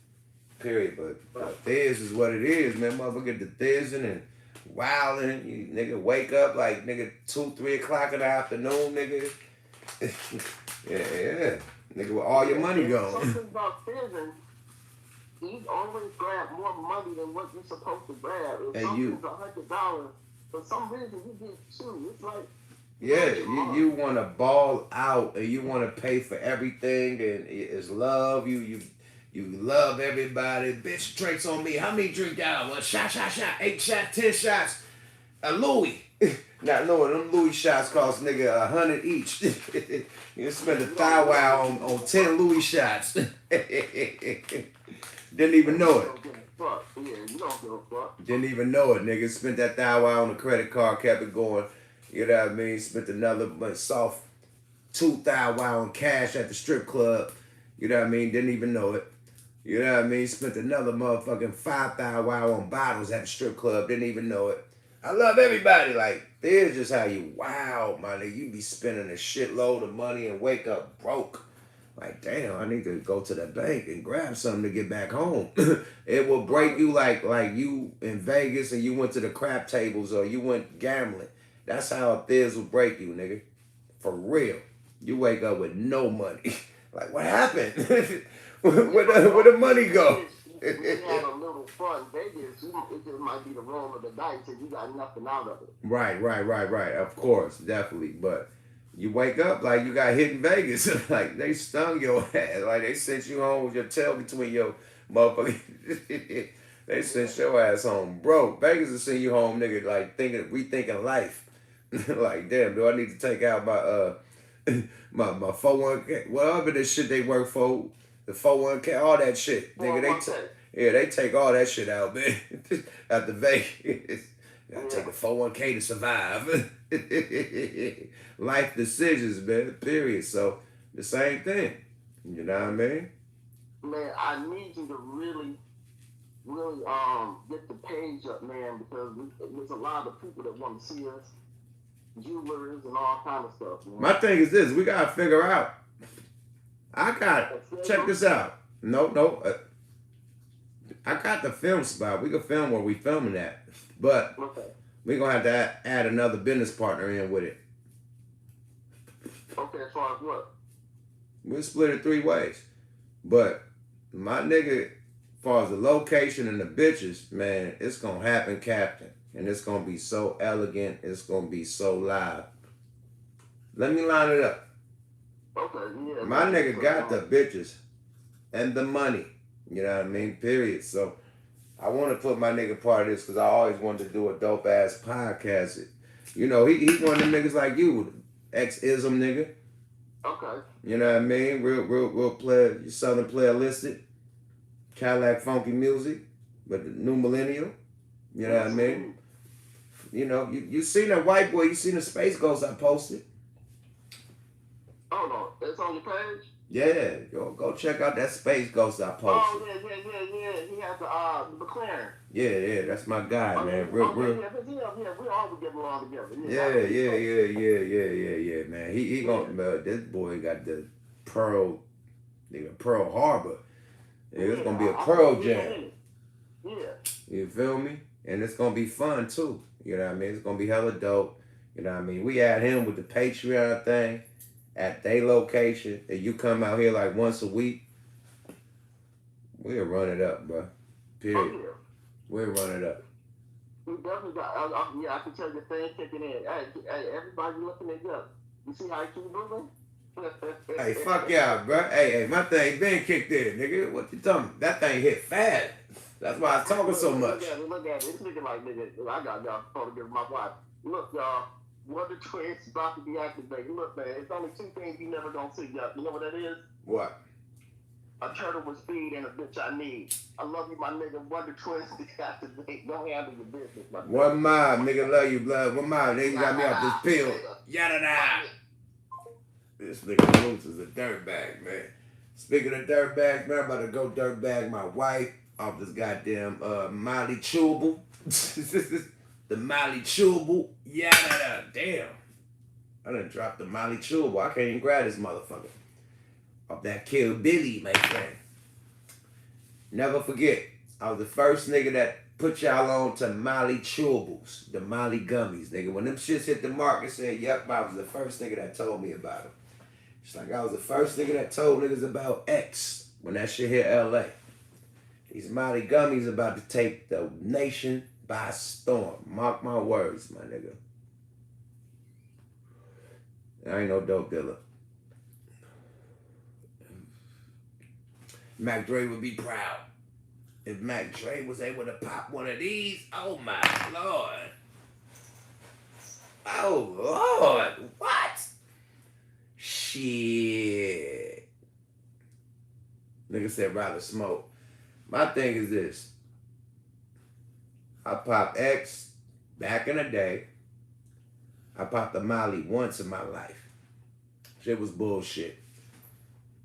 Period. But Thiz is what it is, man. Motherfucker get the thizzing and wilding. You nigga wake up like nigga 2-3 o'clock in the afternoon, nigga. yeah. Nigga with all your money gone. Something about thizzing. You always grab more money than what you're supposed to grab. If something's $100, for some reason you get two. It's like you want to ball out and you want to pay for everything and it's love. You love everybody. Bitch drinks on me. How many drink out? One shot. 8 shots, 10 shots. A Louis. Not knowing them Louis shots cost nigga 100 each. You spend a thou wow on 10 Louis shots. Didn't even know it. Yeah, you don't give a fuck. Didn't even know it, nigga. Spent that thou wow on the credit card, kept it going. You know what I mean? Spent another soft 2 thou wow on cash at the strip club. You know what I mean? Didn't even know it. You know what I mean? Spent another motherfucking 5 thou wow on bottles at the strip club. Didn't even know it. I love everybody. Like, this is just how you wow, my nigga. You be spending a shitload of money and wake up broke. Like, damn, I need to go to the bank and grab something to get back home. It will break you like you in Vegas and you went to the crap tables or you went gambling. That's how this will break you, nigga. For real. You wake up with no money. Like, what happened? Where the money go? We had a little fun Vegas. It just might be the roll of the dice and you got nothing out of it. Right. Of course, definitely. But you wake up like you got hit in Vegas. Like, they stung your ass. Like, they sent you home with your tail between your motherfuckers. They sent your ass home broke. Vegas will send you home, nigga, like rethinking life. Like, damn, do I need to take out my 401k? Whatever the shit they work for, the 401k, all that shit. Nigga, they take all that shit out, man. Out the Vegas. Gotta take a 401k to survive. Life decisions, man, period. So, the same thing. You know what I mean? Man, I need you to really get the page up, man, because there's a lot of people that want to see us. Jewelers and all kind of stuff. Man. My thing is this: we gotta figure out. Check this out. No. I got the film spot. We can film where we filming at, but we're gonna have to add another business partner in with it. Okay, as far as what? We'll split it 3 ways, but my nigga, as far as the location and the bitches, man, it's gonna happen, Captain. And it's going to be so elegant. It's going to be so live. Let me line it up. Okay, yeah. My nigga got the bitches and the money. You know what I mean? Period. So I want to put my nigga part of this because I always wanted to do a dope ass podcast. You know, he one of them niggas like you, ex-ism nigga. Okay. You know what I mean? Real player, Southern player listed. Cadillac funky music, but the new millennial. You know what I mean? You know, you seen that white boy, you seen the Space Ghost I posted. Hold on, it's on your page? Yeah, go check out that Space Ghost I posted. Oh, yeah. He has the McLaren. Yeah, that's my guy, man. Real. Yeah, we all get along together. Yeah, man. He gonna, this boy got the Pearl Harbor. Yeah, it's gonna be a Pearl Jam. Yeah. You feel me? And it's gonna be fun too. You know what I mean? It's gonna be hella dope. You know what I mean? We had him with the Patreon thing at their location. And you come out here like once a week, we'll run it up, bro. Period. Oh, yeah. We'll run it up. We definitely got, I can tell the thing kicking in. Hey, everybody looking at you. You see how he keep moving? Hey, fuck y'all, bro. Hey, my thing been kicked in, nigga. What you talking about? That thing hit fast. That's why I was talking so much. Look at it. It's looking like, nigga, I got y'all photograph of my wife. Look, y'all. Wonder Twins about to be activated. Look, man, it's only 2 things you never gonna see, y'all. You know what that is? What? A turtle with speed and a bitch I need. I love you, my nigga. Wonder Twins be activated. Don't handle your business, my nigga. One mile, nigga, love you, blood. One mile, nigga, got me off this pill. Yada-da. This nigga Loose is a dirtbag, man. Speaking of dirtbags, man, I'm about to go dirtbag my wife off this goddamn Molly Chewable. The Molly Chewable. Yada-da. Damn. I done dropped the Molly Chewable. I can't even grab this motherfucker. Off that Kill Billy, my friend. Never forget, I was the first nigga that put y'all on to Molly Chewables, the Molly gummies, nigga. When them shits hit the market, said, yep, I was the first nigga that told me about them. It's like I was the first nigga that told niggas about X when that shit hit LA. These Molly gummies about to take the nation by storm. Mark my words, my nigga. I ain't no dope dealer. Mac Dre would be proud. If Mac Dre was able to pop one of these, oh my Lord. Oh, Lord. What? Shit. Nigga said rather smoke. My thing is this. I popped X back in the day. I popped the Molly once in my life. Shit was bullshit.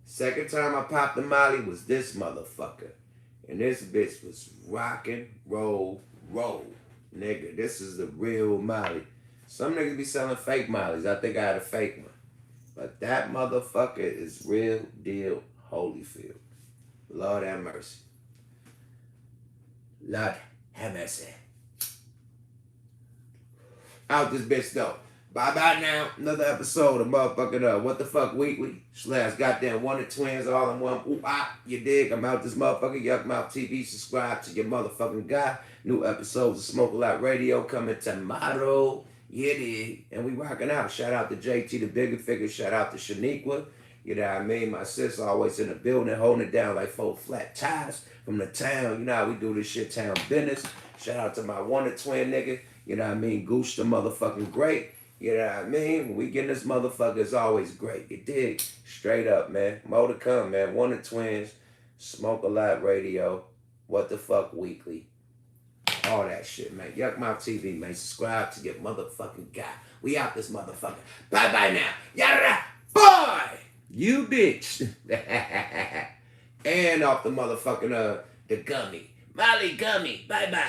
Second time I popped the Molly was this motherfucker. And this bitch was rockin', roll. Nigga, this is the real Molly. Some niggas be selling fake Mollies. I think I had a fake one. But that motherfucker is real deal Holyfield. Lord have mercy. Lord have mercy. Out this bitch though. Bye now. Another episode of motherfucking What the Fuck Weekly / goddamn Wonder Twins all in one. Ooh, you dig? I'm out this motherfucker. Yuck Mouth TV. Subscribe to your motherfucking guy. New episodes of Smoke A Lot Radio coming tomorrow. You dig? And we rocking out. Shout out to JT the Bigger Figure. Shout out to Shaniqua. You know what I mean? My sis always in the building holding it down like 4 flat tires from the town. You know how we do this shit, town business. Shout out to my Wonder Twin nigga. You know what I mean? Gooch the motherfucking great. You know what I mean? When we get this motherfucker, it's always great. You dig? Straight up, man. More to come, man. Wonder Twins, Smoke A Lot Radio, What the Fuck Weekly. All that shit, man. Yuck Mouth TV, man. Subscribe to your motherfucking guy. We out this motherfucker. Bye now. Yada, boy! You bitch. And off the motherfucking, the gummy. Molly gummy. Bye.